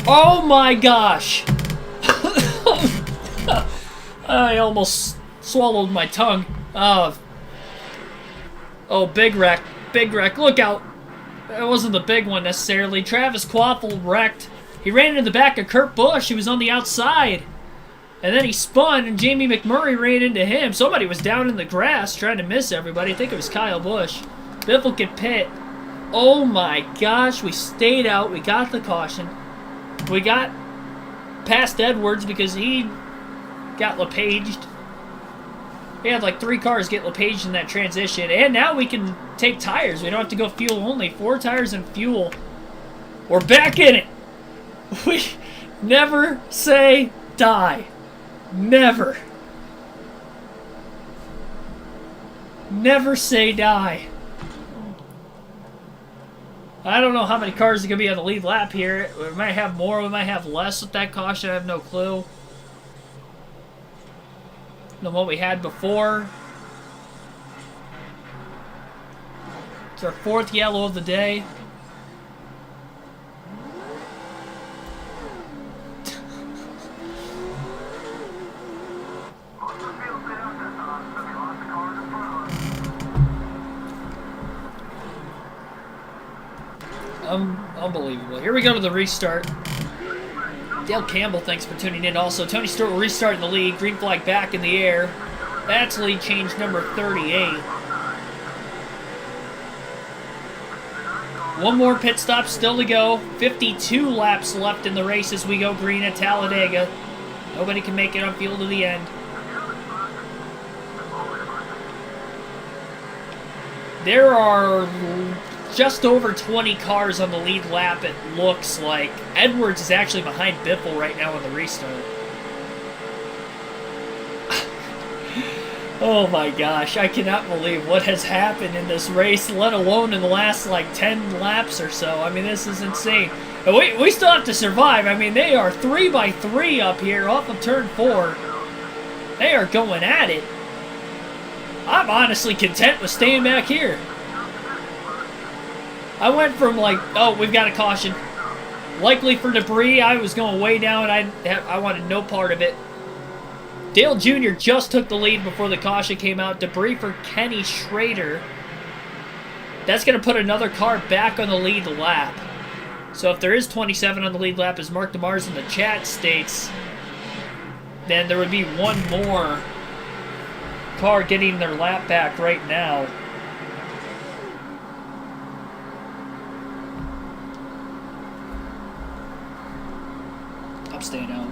Oh my gosh. I almost swallowed my tongue. Oh, big wreck. Big wreck. Look out. That wasn't the big one necessarily. Travis Quaffle wrecked. He ran into the back of Kurt Busch. He was on the outside. And then he spun, and Jamie McMurray ran into him. Somebody was down in the grass trying to miss everybody. I think it was Kyle Busch. Biffle could pit. Oh my gosh, we stayed out. We got the caution. We got past Edwards because he got LePaged. We had like 3 cars get LePaged in that transition. And now we can take tires. We don't have to go fuel only. 4 tires and fuel. We're back in it. We never say die. Never. Never say die. I don't know how many cars are going to be on the lead lap here. We might have more, we might have less with that caution. I have no clue. Than what we had before. It's our 4th yellow of the day. Unbelievable. Here we go to the restart. Dale Campbell, thanks for tuning in. Also, Tony Stewart will restart in the lead. Green flag back in the air. That's lead change number 38. One more pit stop still to go. 52 laps left in the race as we go green at Talladega. Nobody can make it on field to the end. There are just over 20 cars on the lead lap, it looks like. Edwards is actually behind Biffle right now on the restart. Oh my gosh, I cannot believe what has happened in this race, let alone in the last like 10 laps or so. I mean, this is insane. And we still have to survive. I mean, they are 3x3 up here off of turn 4. They are going at it. I'm honestly content with staying back here. I went from like, oh, we've got a caution. Likely for debris. I was going way down. I wanted no part of it. Dale Jr. just took the lead before the caution came out. Debris for Kenny Schrader. That's going to put another car back on the lead lap. So if there is 27 on the lead lap, as Mark DeMars in the chat states, then there would be one more car getting their lap back right now. I'm staying out.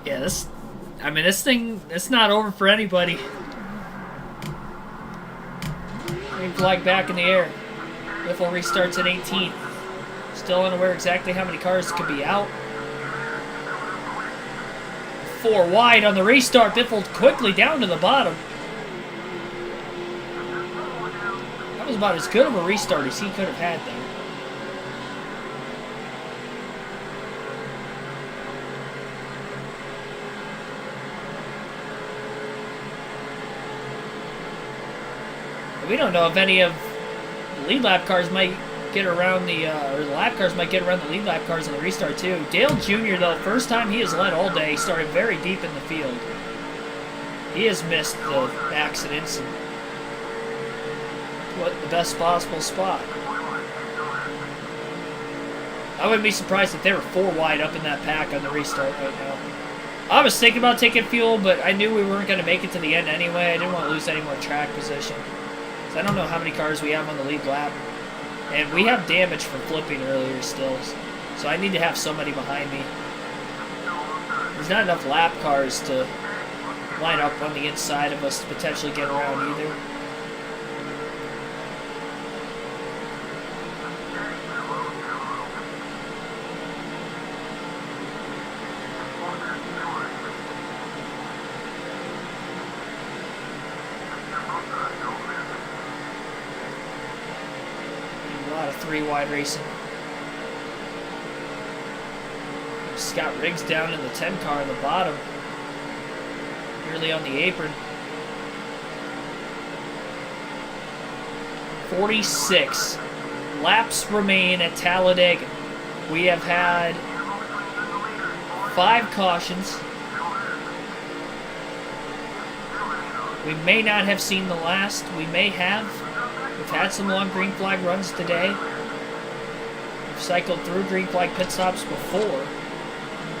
Yeah, this thing, it's not over for anybody. Green flag back in the air. Biffle restarts at 18th. Still unaware exactly how many cars could be out. 4 wide on the restart. Biffle quickly down to the bottom. That was about as good of a restart as he could have had there. We don't know if any of the lead lap cars might get around the, or the lap cars might get around the lead lap cars on the restart too. Dale Jr. though, first time he has led all day, he started very deep in the field. He has missed the accidents and what the best possible spot. I wouldn't be surprised if they were 4 wide up in that pack on the restart right now. I was thinking about taking fuel, but I knew we weren't going to make it to the end anyway. I didn't want to lose any more track position. So I don't know how many cars we have on the lead lap. And we have damage from flipping earlier still. So I need to have somebody behind me. There's not enough lap cars to line up on the inside of us to potentially get around either. A lot of three-wide racing. Scott Riggs down in the 10 car in the bottom. Nearly on the apron. 46 laps remain at Talladega. We have had 5 cautions. We may not have seen the last. We may have. We've had some long green flag runs today. We've cycled through green flag pit stops before.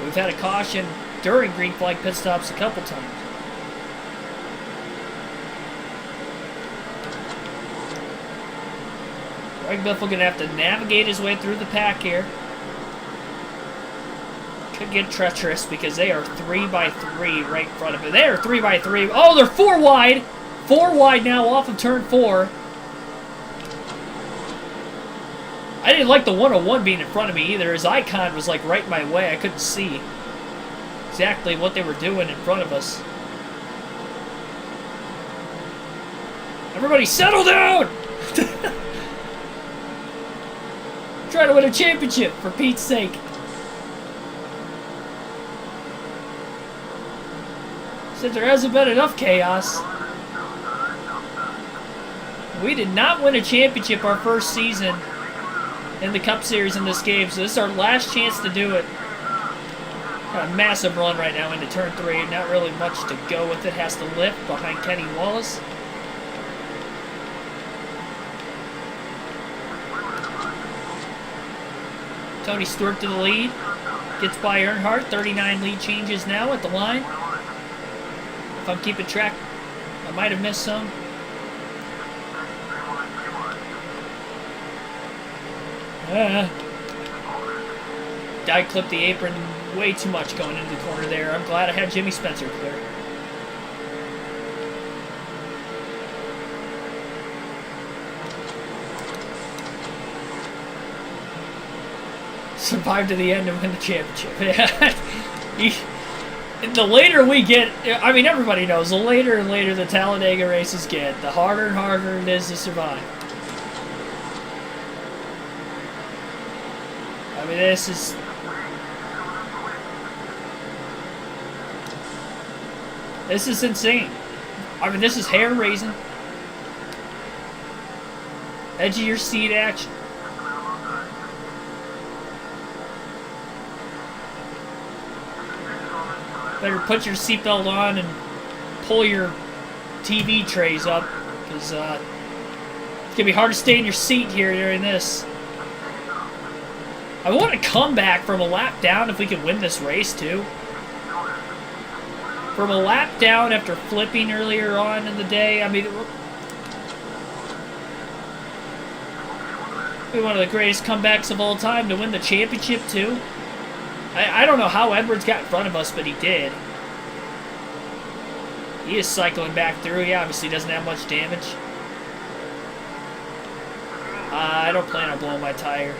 We've had a caution during green flag pit stops a couple times. Greg Biffle going to have to navigate his way through the pack here. Could get treacherous because they are 3x3 right in front of him. They are 3x3. Oh, they're 4 wide. 4 wide now off of turn 4. I didn't like the 101 being in front of me either. His icon was like right my way. I couldn't see exactly what they were doing in front of us. Everybody settle down! Try to win a championship, for Pete's sake. Said there hasn't been enough chaos. We did not win a championship our first season in the Cup Series in this game, so this is our last chance to do it. Got a massive run right now into turn 3. Not really much to go with it. Has to lift behind Kenny Wallace. Tony Stewart to the lead. Gets by Earnhardt. 39 lead changes now at the line. If I'm keeping track, I might have missed some. I clipped the apron way too much going into the corner there. I'm glad I had Jimmy Spencer clear. Survive to the end and win the championship. The later we get, I mean, everybody knows, the later and later the Talladega races get, the harder and harder it is to survive. I mean, this is... This is insane. I mean, this is hair-raising. Edge of your seat action. Better put your seatbelt on and pull your TV trays up, because it's going to be hard to stay in your seat here during this. I want a comeback from a lap down if we can win this race, too. From a lap down after flipping earlier on in the day, I mean, it'll be one of the greatest comebacks of all time to win the championship, too. I don't know how Edwards got in front of us, but he did. He is cycling back through. He obviously doesn't have much damage. I don't plan on blowing my tire.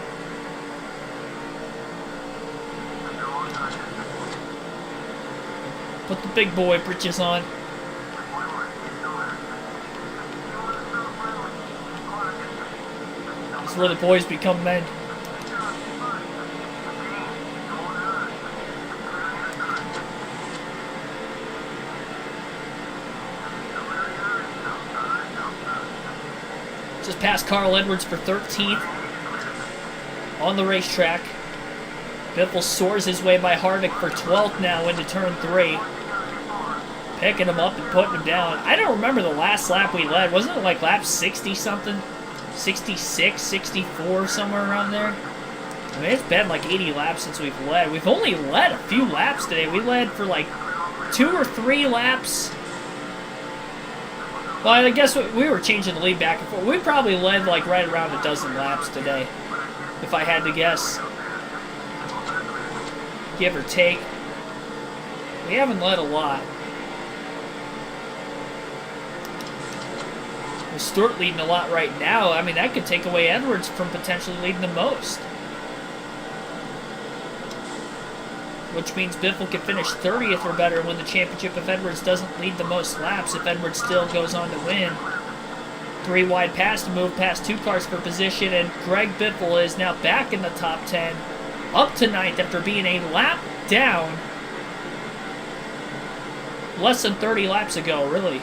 Put the big boy britches on. This is where the boys become men. Just past Carl Edwards for 13th on the racetrack. Biffle soars his way by Harvick for 12th now into turn 3. Picking him up and putting him down. I don't remember the last lap we led. Wasn't it like lap 60 something? 66, 64, somewhere around there? I mean, it's been like 80 laps since we've led. We've only led a few laps today. We led for like 2 or 3 laps. Well, I guess we were changing the lead back and forth. We probably led like right around a dozen laps today, if I had to guess. Give or take. We haven't led a lot. With Stewart leading a lot right now, I mean, that could take away Edwards from potentially leading the most. Which means Biffle could finish 30th or better and win the championship if Edwards doesn't lead the most laps, if Edwards still goes on to win. 3 wide pass to move past 2 cars for position, and Greg Biffle is now back in the top 10, up to 9th after being a lap down less than 30 laps ago, really.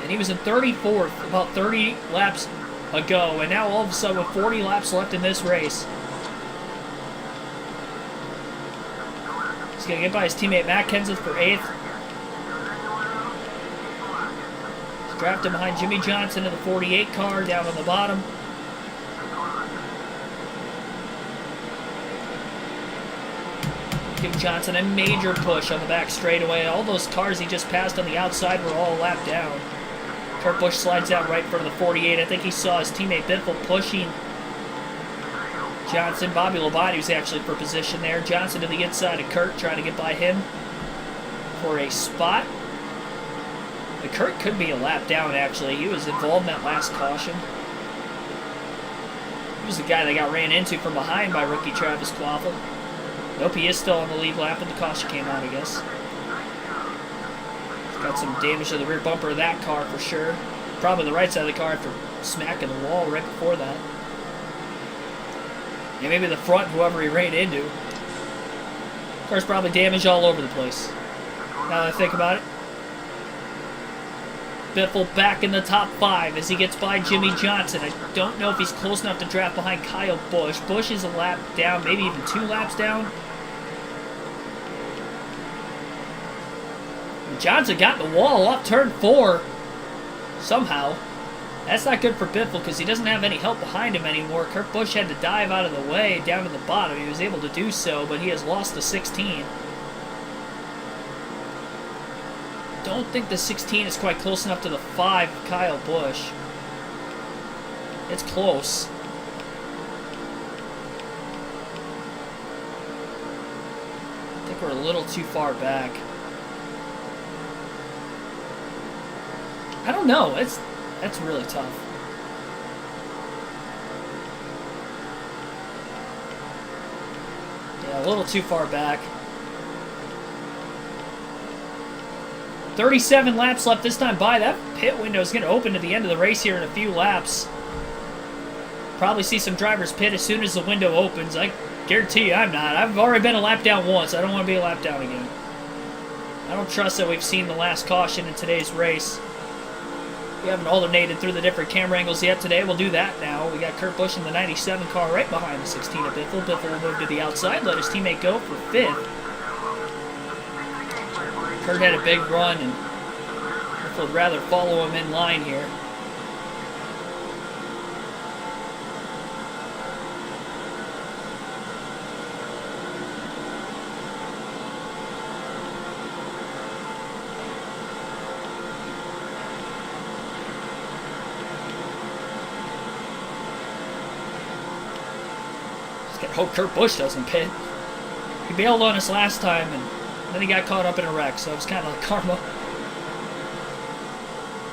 And he was in 34th about 30 laps ago, and now all of a sudden with 40 laps left in this race, he's going to get by his teammate Matt Kenseth for 8th. He's drafted behind Jimmy Johnson in the 48 car down on the bottom. Give Johnson a major push on the back straightaway. All those cars he just passed on the outside were all lapped down. Kurt Busch slides out right in front of the 48. I think he saw his teammate Biffle pushing Johnson. Bobby Labonte was actually for position there. Johnson to the inside of Kurt, trying to get by him for a spot. The Kurt could be a lap down, actually. He was involved in that last caution. He was the guy that got ran into from behind by rookie Travis Kvapil. Nope, he is still on the lead lap when the caution came out, I guess. Got some damage to the rear bumper of that car for sure. Probably the right side of the car after smacking the wall right before that. Yeah, maybe the front, whoever he ran into. Car's probably damaged all over the place. Now that I think about it. Biffle back in the top 5 as he gets by Jimmy Johnson. I don't know if he's close enough to draft behind Kyle Busch. Busch is a lap down, maybe even 2 laps down. Johnson got in the wall off turn 4 somehow. That's not good for Biffle because he doesn't have any help behind him anymore. Kurt Busch had to dive out of the way down to the bottom. He was able to do so, but he has lost the 16. Don't think the 16 is quite close enough to the 5 of Kyle Busch. It's close. I think we're a little too far back. I don't know. That's really tough. Yeah, a little too far back. 37 laps left this time by. That pit window is going to open to the end of the race here in a few laps. Probably see some drivers pit as soon as the window opens. I guarantee you I'm not. I've already been a lap down once. I don't want to be a lap down again. I don't trust that we've seen the last caution in today's race. We haven't alternated through the different camera angles yet today. We'll do that now. We got Kurt Busch in the 97 car right behind the 16 of Biffle. Biffle will move to the outside, let his teammate go for 5th. Kurt had a big run, and Biffle would rather follow him in line here. Hope Kurt Busch doesn't pit. He bailed on us last time, and then he got caught up in a wreck, so it was kind of like karma.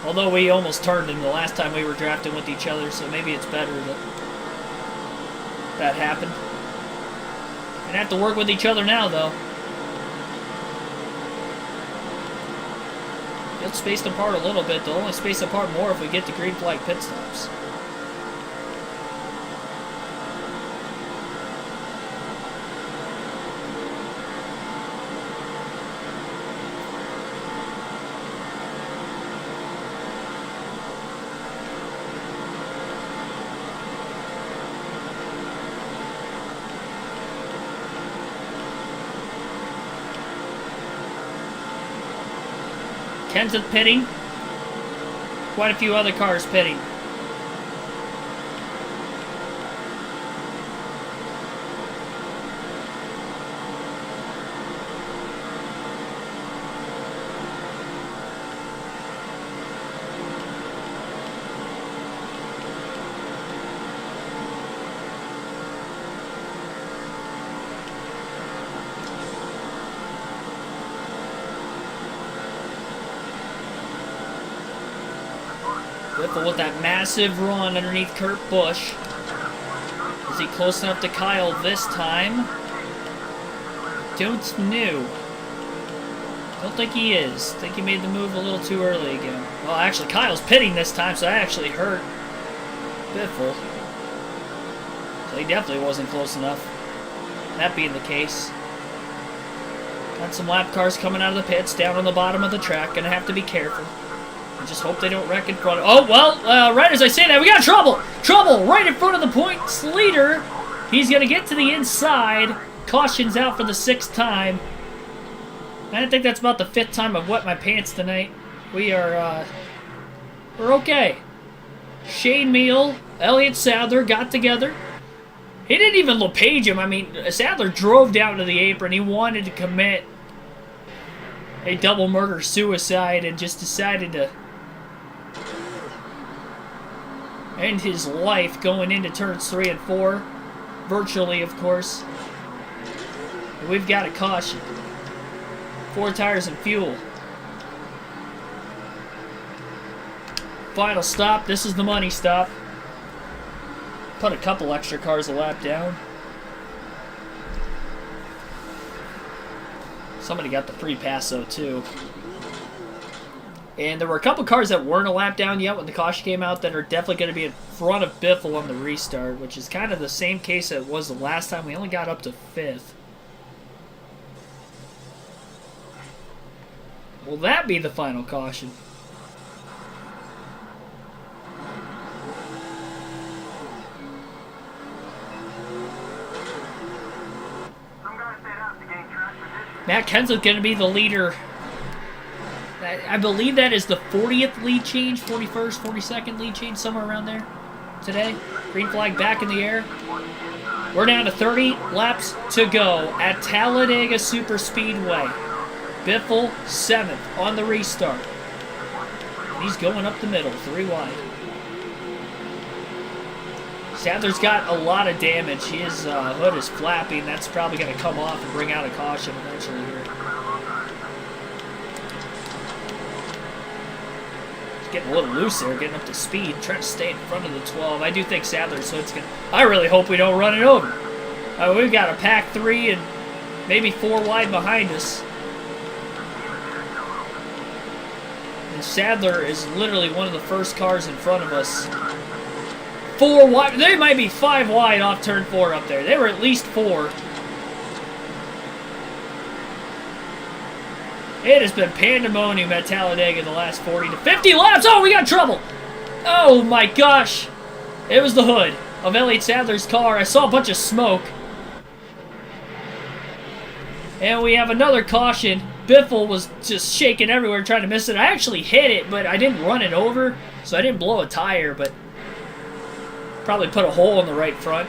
Although we almost turned him the last time we were drafting with each other, so maybe it's better that that happened. Gonna have to work with each other now, though. Get spaced apart a little bit. They'll only space apart more if we get to green flag pit stops. Kenseth pitting. Quite a few other cars pitting. Biffle with that massive run underneath Kurt Busch. Is he close enough to Kyle this time? Don't know. Don't think he is. Think he made the move a little too early again. Well, actually, Kyle's pitting this time, so that actually hurt Biffle. So he definitely wasn't close enough. That being the case. Got some lap cars coming out of the pits, down on the bottom of the track. Gonna have to be careful. I just hope they don't wreck in front of... Oh, well, right as I say that, we got trouble! Trouble right in front of the points leader. He's gonna get to the inside. Caution's out for the 6th time. I think that's about the 5th time I've wet my pants tonight. We're okay. Shane Meal, Elliott Sadler got together. He didn't even LePage him. I mean, Sadler drove down to the apron. He wanted to commit a double murder-suicide and just decided to end his life going into turns 3 and 4. Virtually, of course. And we've got a caution. 4 tires and fuel. Final stop. This is the money stop. Put a couple extra cars a lap down. Somebody got the free pass though too. And there were a couple cars that weren't a lap down yet when the caution came out that are definitely going to be in front of Biffle on the restart, which is kind of the same case that it was the last time. We only got up to 5th. Will that be the final caution? Matt Kenseth's going to be the leader. I believe that is the 40th lead change, 41st, 42nd lead change, somewhere around there today. Green flag back in the air. We're down to 30 laps to go at Talladega Super Speedway. Biffle 7th on the restart. He's going up the middle, 3 wide. Sadler's got a lot of damage. His hood is flapping. That's probably going to come off and bring out a caution eventually here. He's getting a little loose there, getting up to speed, trying to stay in front of the 12. I do think Sadler's hood's going to... I really hope we don't run it over. We've got a pack 3 and maybe 4 wide behind us. And Sadler is literally one of the first cars in front of us. 4 wide. They might be 5 wide off turn 4 up there. They were at least 4. It has been pandemonium at Talladega the last 40 to 50 laps. Oh, we got trouble. Oh my gosh. It was the hood of Elliott Sadler's car. I saw a bunch of smoke. And we have another caution. Biffle was just shaking everywhere trying to miss it. I actually hit it, but I didn't run it over, so I didn't blow a tire, but probably put a hole in the right front.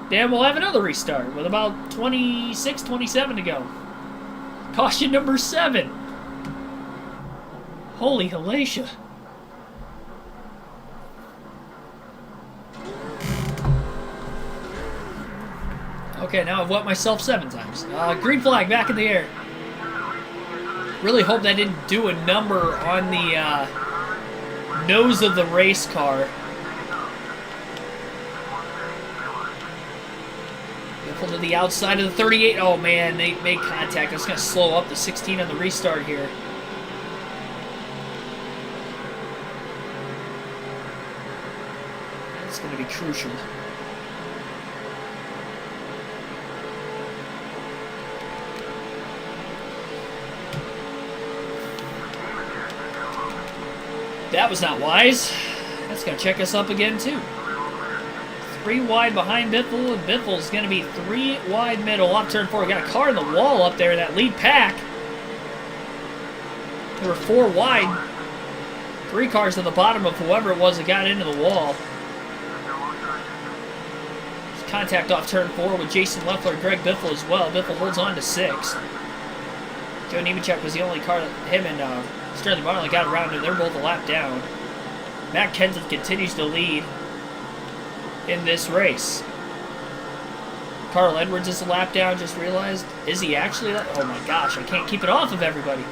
Then we'll have another restart with about 26, 27 to go. Caution number 7. Holy Hellacia. Okay, now I've wet myself 7 times. Green flag back in the air. Really hope that didn't do a number on the nose of the race car. Pull to the outside of the 38. Oh man, they made contact. That's going to slow up the 16 on the restart here. That's going to be crucial. That was not wise. That's going to check us up again, too. 3 wide behind Biffle, and Biffle's going to be 3 wide middle. Off turn 4. We got a car in the wall up there, that lead pack. There were 4 wide. 3 cars at the bottom of whoever it was that got into the wall. There's contact off turn 4 with Jason Leffler and Greg Biffle as well. Biffle holds on to 6. Joe Nemechek was the only car that him and Sterling Marlin got around him. They're both a lap down. Matt Kenseth continues to lead in this race. Carl Edwards is a lap down, just realized. Is he actually? Oh my gosh, I can't keep it off of everybody.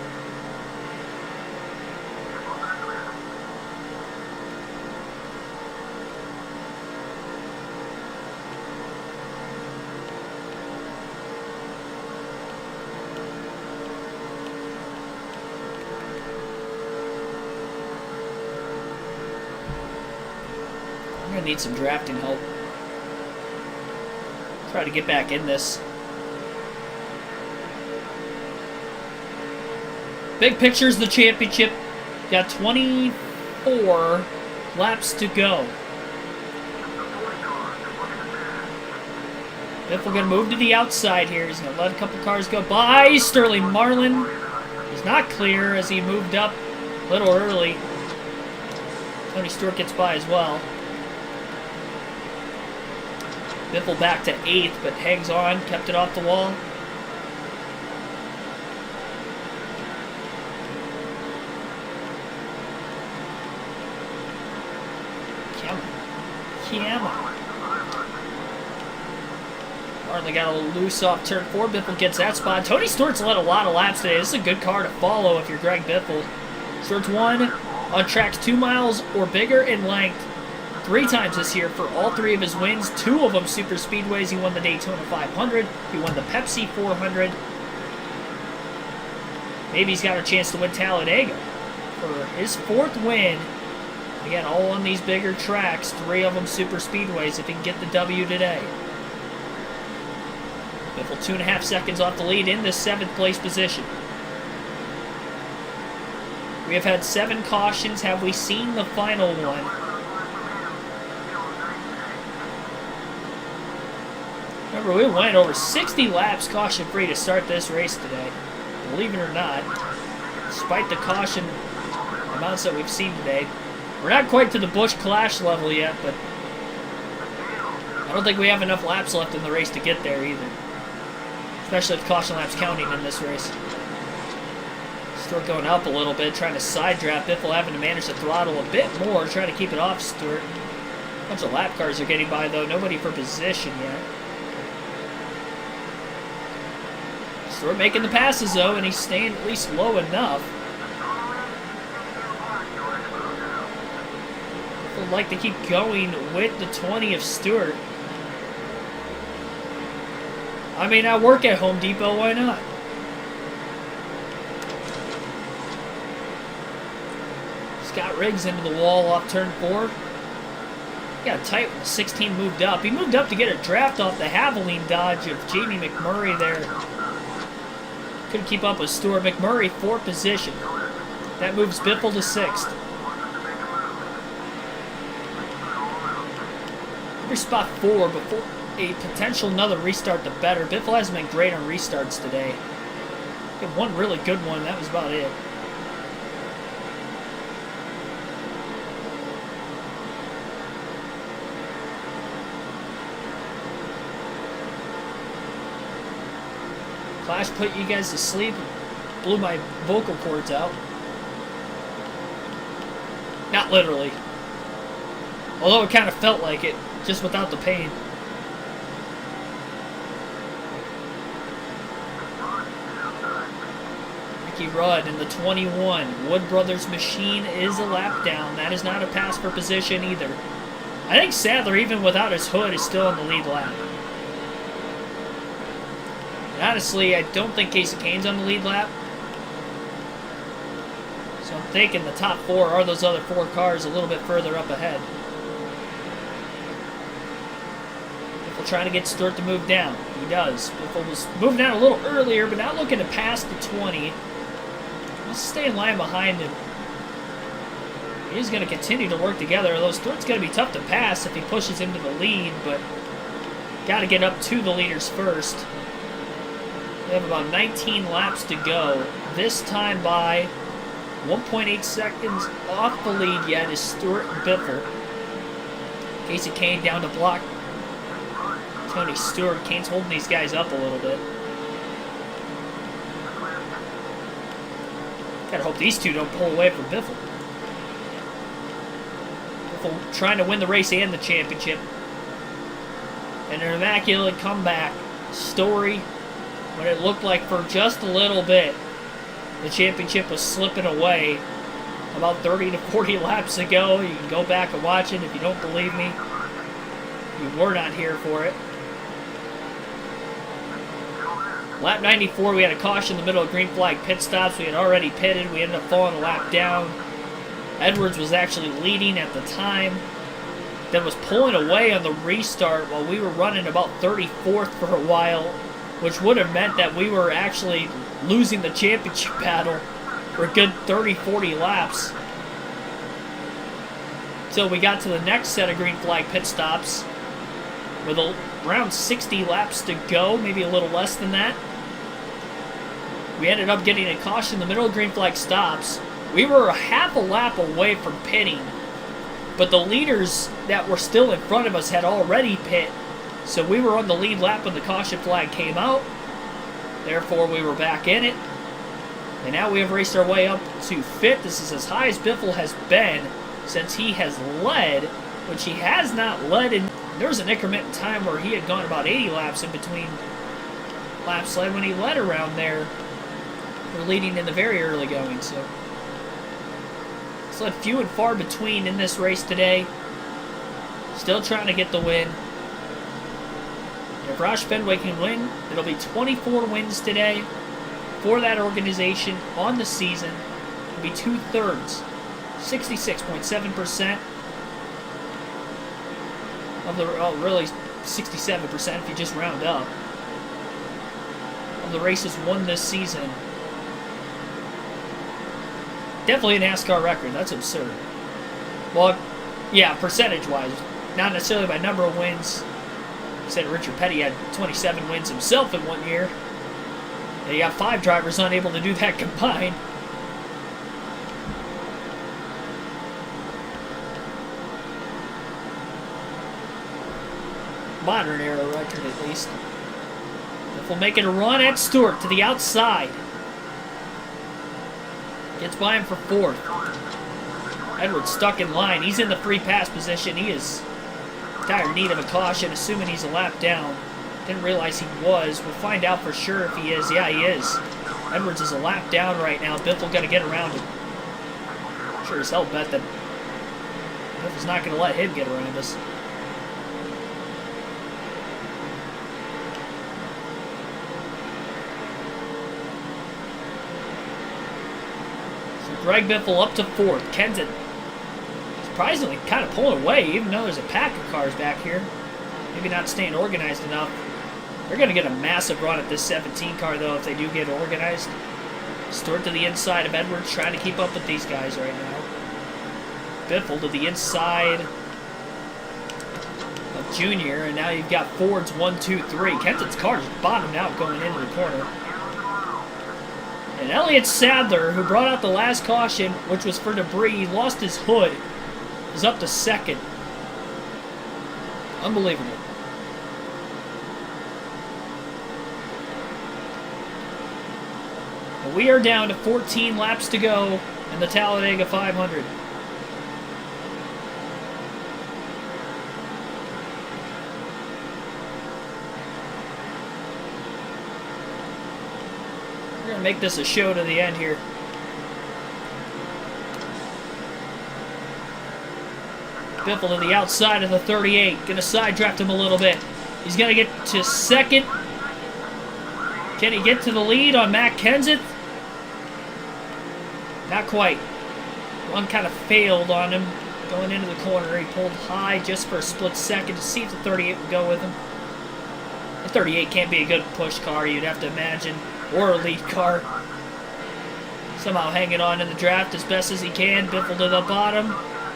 I'm going to need some drafting help. Try to get back in this. Big picture's the championship. Got 24 laps to go. Biffle gonna move to the outside here. He's gonna let a couple cars go by. Sterling Marlin is not clear as he moved up a little early. Tony Stewart gets by as well. Biffle back to 8th, but hangs on, kept it off the wall. Come on. Marlin got a little loose off turn 4. Biffle gets that spot. Tony Stewart's led a lot of laps today. This is a good car to follow if you're Greg Biffle. Stewart's won on tracks 2 miles or bigger in length 3 times this year for all 3 of his wins. 2 of them super speedways. He won the Daytona 500. He won the Pepsi 400. Maybe he's got a chance to win Talladega for his 4th win. Again, all on these bigger tracks. 3 of them super speedways if he can get the W today. Biffle 2.5 seconds off the lead in the 7th place position. We have had 7 cautions. Have we seen the final one? Remember, we went over 60 laps caution-free to start this race today. Believe it or not, despite the caution amounts that we've seen today. We're not quite to the Busch Clash level yet, but I don't think we have enough laps left in the race to get there either. Especially with caution laps counting in this race. Stewart going up a little bit, trying to side draft. Biffle having to manage the throttle a bit more, trying to keep it off Stewart. A bunch of lap cars are getting by, though. Nobody for position yet. Stewart making the passes, though, and he's staying at least low enough. Would like to keep going with the 20 of Stewart. I mean, I work at Home Depot, why not? Scott Riggs into the wall off turn 4. He got tight when the 16 moved up. He moved up to get a draft off the Haviland dodge of Jamie McMurray there. Couldn't keep up with Stewart. McMurray, 4th position. That moves Biffle to 6th. Every spot 4 before a potential another restart, the better. Biffle hasn't been great on restarts today. He had one really good one, that was about it. Clash put you guys to sleep, blew my vocal cords out. Not literally. Although it kind of felt like it, just without the pain. Ricky Rudd in the 21. Wood Brothers machine is a lap down. That is not a pass for position either. I think Sadler, even without his hood, is still in the lead lap. And honestly, I don't think Casey Kane's on the lead lap. So I'm thinking the top 4 are those other 4 cars a little bit further up ahead. Biffle trying to get Stewart to move down. He does. Biffle was moving down a little earlier, but not looking to pass the 20. Let's stay in line behind him. He's going to continue to work together, although Stewart's going to be tough to pass if he pushes into the lead, but got to get up to the leaders first. We have about 19 laps to go. This time by 1.8 seconds off the lead yet is Stewart and Biffle. Casey Kane down to block Tony Stewart. Kane's holding these guys up a little bit. Gotta hope these two don't pull away from Biffle. Biffle trying to win the race and the championship. and an immaculate comeback story when it looked like for just a little bit the championship was slipping away about 30 to 40 laps ago. You can go back and watch it if you don't believe me. You were not here for it. Lap 94, we had a caution in the middle of green flag pit stops. We had already pitted. We ended up falling a lap down. Edwards was actually leading at the time. Then was pulling away on the restart while we were running about 34th for a while, which would have meant that we were actually losing the championship battle for a good 30-40 laps. Until we got to the next set of green flag pit stops with around 60 laps to go, maybe a little less than that. We ended up getting a caution in the middle of green flag stops. We were a half a lap away from pitting, but the leaders that were still in front of us had already pit, so we were on the lead lap when the caution flag came out. Therefore, we were back in it. And now we have raced our way up to 5th. This is as high as Biffle has been since he has led, which he has not led in. There was an increment in time where he had gone about 80 laps in between laps led when he led around there. We're leading in the very early going, so it's led few and far between in this race today. Still trying to get the win. If Roush Fenway can win, it'll be 24 wins today for that organization on the season. It'll be 2/3, 66.7% of the, oh, really 67% if you just round up, of the races won this season. Definitely a NASCAR record. That's absurd. Well, yeah, percentage-wise, not necessarily by number of wins. Said Richard Petty had 27 wins himself in 1 year. And you got 5 drivers unable to do that combined. Modern era record, at least. If we'll make it a run at Stewart to the outside. Gets by him for 4th. Edwards stuck in line. He's in the free pass position. He is dire need of a caution, assuming he's a lap down. Didn't realize he was. We'll find out for sure if he is. Yeah, he is. Edwards is a lap down right now. Biffle got to get around him. Sure as hell bet that Biffle's not going to let him get around us. So Greg Biffle up to 4th. Kenseth surprisingly kind of pulling away, even though there's a pack of cars back here. Maybe not staying organized enough. They're going to get a massive run at this 17 car, though, if they do get organized. Stewart to the inside of Edwards, trying to keep up with these guys right now. Biffle to the inside of Junior, and now you've got Ford's 1, 2, 3. Kenseth's car just bottomed out going into the corner. And Elliott Sadler, who brought out the last caution, which was for debris, lost his hood, is up to 2nd. Unbelievable. But we are down to 14 laps to go in the Talladega 500. We're going to make this a show to the end here. Biffle to the outside of the 38. Going to side draft him a little bit. He's going to get to 2nd. Can he get to the lead on Matt Kenseth? Not quite. One kind of failed on him going into the corner. He pulled high just for a split second to see if the 38 would go with him. The 38 can't be a good push car, you'd have to imagine, or a lead car. Somehow hanging on in the draft as best as he can. Biffle to the bottom.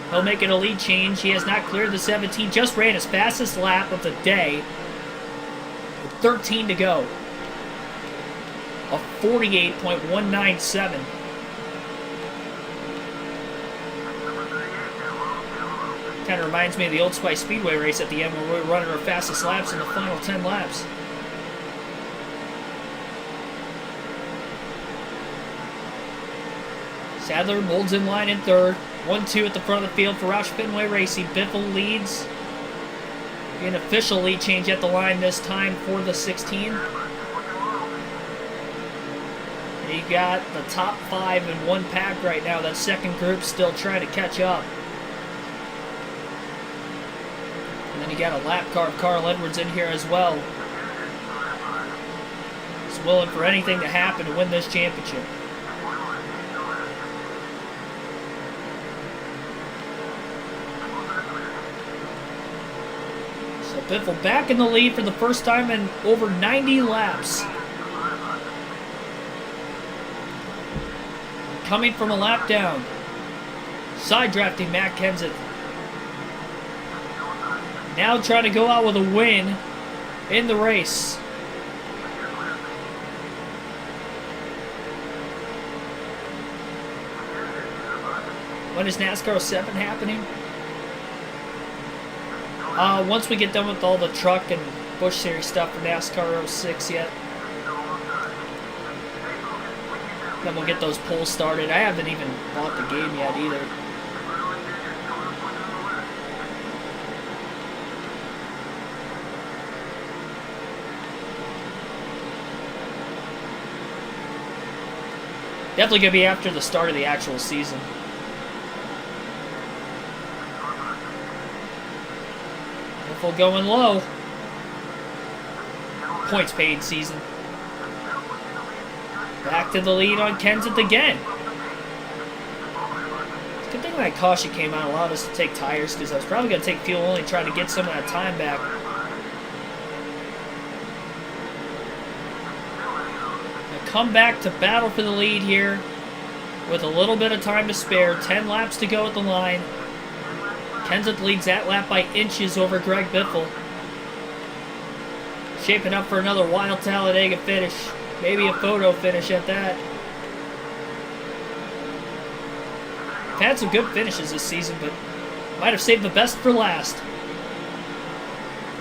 He'll make it a lead change. He has not cleared the 17. Just ran his fastest lap of the day with 13 to go. A 48.197. Kind of reminds me of the Old Spice Speedway race at the end where we were running our fastest laps in the final 10 laps. Sadler molds in line in 3rd. 1-2 at the front of the field for Roush Fenway Racing. Biffle leads. An official lead change at the line this time for the 16. And you got the top 5 in one pack right now. That second group still trying to catch up. And then you got a lap car of Carl Edwards in here as well. He's willing for anything to happen to win this championship. So Biffle back in the lead for the first time in over 90 laps. Coming from a lap down. Side drafting Matt Kenseth. Now trying to go out with a win in the race. When is NASCAR 7 happening? Once we get done with all the truck and Busch Series stuff for NASCAR 06 yet. Then we'll get those polls started. I haven't even bought the game yet either. Definitely going to be after the start of the actual season. Biffle going low. Points paid season. Back to the lead on Kenseth again. It's a good thing that caution came out and allowed us to take tires, because I was probably going to take fuel only trying to get some of that time back. Come back to battle for the lead here with a little bit of time to spare. 10 laps to go at the line. Kenseth leads that lap by inches over Greg Biffle. Shaping up for another wild Talladega finish. Maybe a photo finish at that. We've had some good finishes this season, but might have saved the best for last.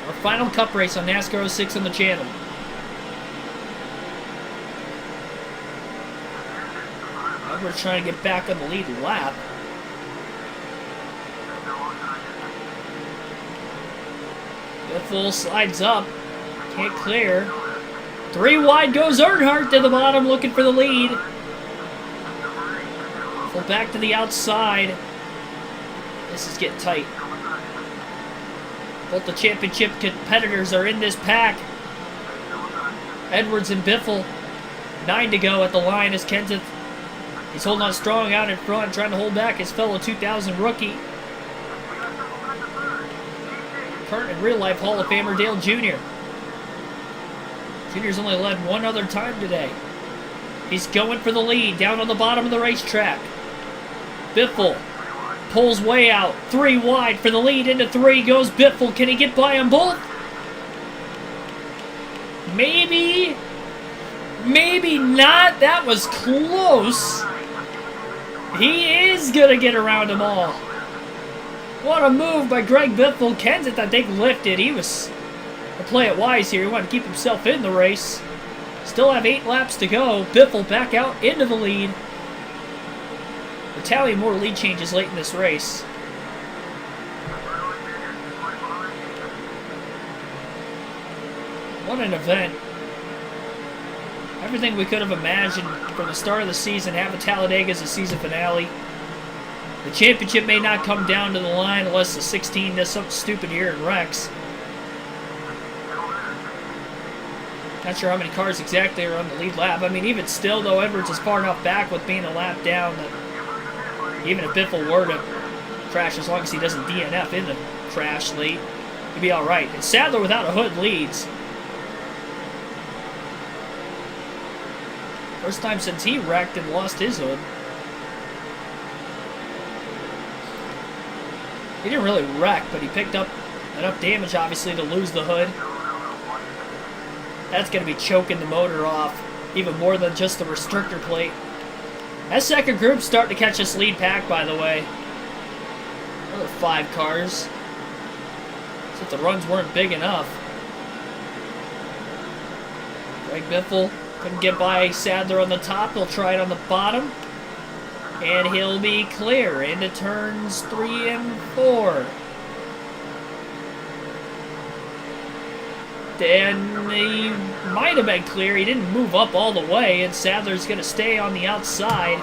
Our final cup race on NASCAR 06 on the channel. We're trying to get back on the lead lap. Biffle slides up. Can't clear. 3 wide goes Earnhardt to the bottom looking for the lead. Biffle back to the outside. This is getting tight. Both the championship competitors are in this pack. Edwards and Biffle. 9 to go at the line as Kenseth. He's holding on strong out in front, trying to hold back his fellow 2000 rookie. Current and real-life Hall of Famer Dale Jr. Jr.'s only led one other time today. He's going for the lead down on the bottom of the racetrack. Biffle pulls way out. 3 wide for the lead. Into 3 goes Biffle. Can he get by them both? Maybe. Maybe not. That was close. He is going to get around them all. What a move by Greg Biffle. Kenseth, I think, lifted. He was to play it wise here. He wanted to keep himself in the race. Still have 8 laps to go. Biffle back out into the lead. We're tallying more lead changes late in this race. What an event. Everything we could have imagined from the start of the season, having Talladega as a season finale. The championship may not come down to the line unless the 16 does something stupid here in Rex. Not sure how many cars exactly are on the lead lap. I mean, even still, though, Edwards is far enough back with being a lap down that even if Biffle were to crash, as long as he doesn't DNF in the crash late, he'd be alright. And Sadler without a hood leads. First time since he wrecked and lost his hood. He didn't really wreck, but he picked up enough damage, obviously, to lose the hood. That's going to be choking the motor off, even more than just the restrictor plate. That second group's starting to catch this lead pack, by the way. Another 5 cars. Since the runs weren't big enough. Greg Biffle couldn't get by Sadler on the top. He'll try it on the bottom. And he'll be clear into turns 3 and 4. And he might have been clear. He didn't move up all the way, and Sadler's going to stay on the outside.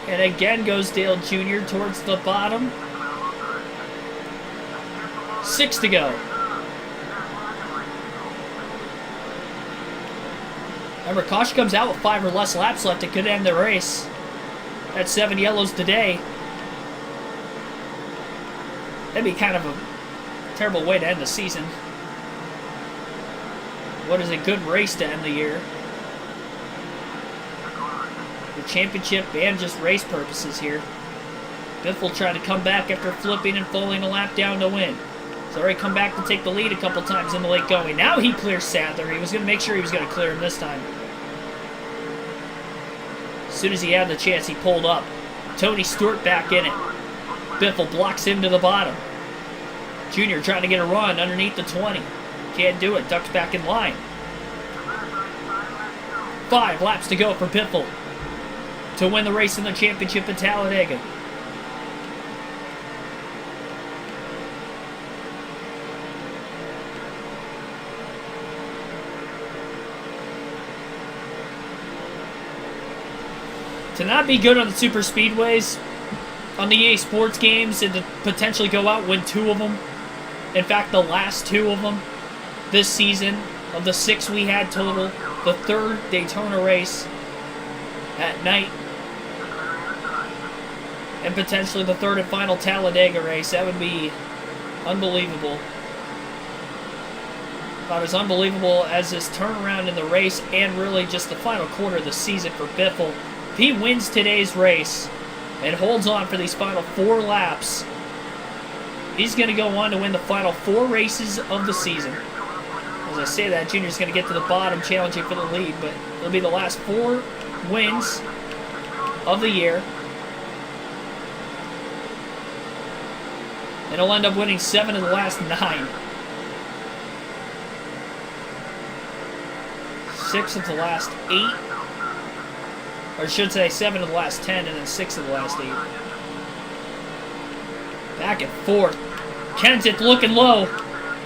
And again goes Dale Jr. towards the bottom. 6 to go. Remember, caution comes out with 5 or less laps left. It could end the race. That's 7 yellows today. That'd be kind of a terrible way to end the season. What is a good race to end the year? The championship and just race purposes here. Biffle trying to come back after flipping and falling a lap down to win. He's already come back to take the lead a couple times in the late going. Now he clears Sadler. He was going to make sure he was going to clear him this time. As soon as he had the chance, he pulled up. Tony Stewart back in it. Biffle blocks him to the bottom. Junior trying to get a run underneath the 20. Can't do it. Ducks back in line. 5 laps to go for Biffle to win the race in the championship at Talladega. To not be good on the super speedways, on the EA Sports games, and to potentially go out and win 2 of them. In fact, the last 2 of them this season, of the 6 we had total, the 3rd Daytona race at night, and potentially the 3rd and final Talladega race. That would be unbelievable. About as unbelievable as this turnaround in the race and really just the final quarter of the season for Biffle. If he wins today's race and holds on for these final 4 laps, he's going to go on to win the final 4 races of the season. As I say that, Junior's going to get to the bottom challenging for the lead, but it'll be the last 4 wins of the year. And he'll end up winning 7 of the last 9. 6 of the last 8. Or I should say 7 of the last 10 and then 6 of the last 8. Back and forth. Kenseth looking low.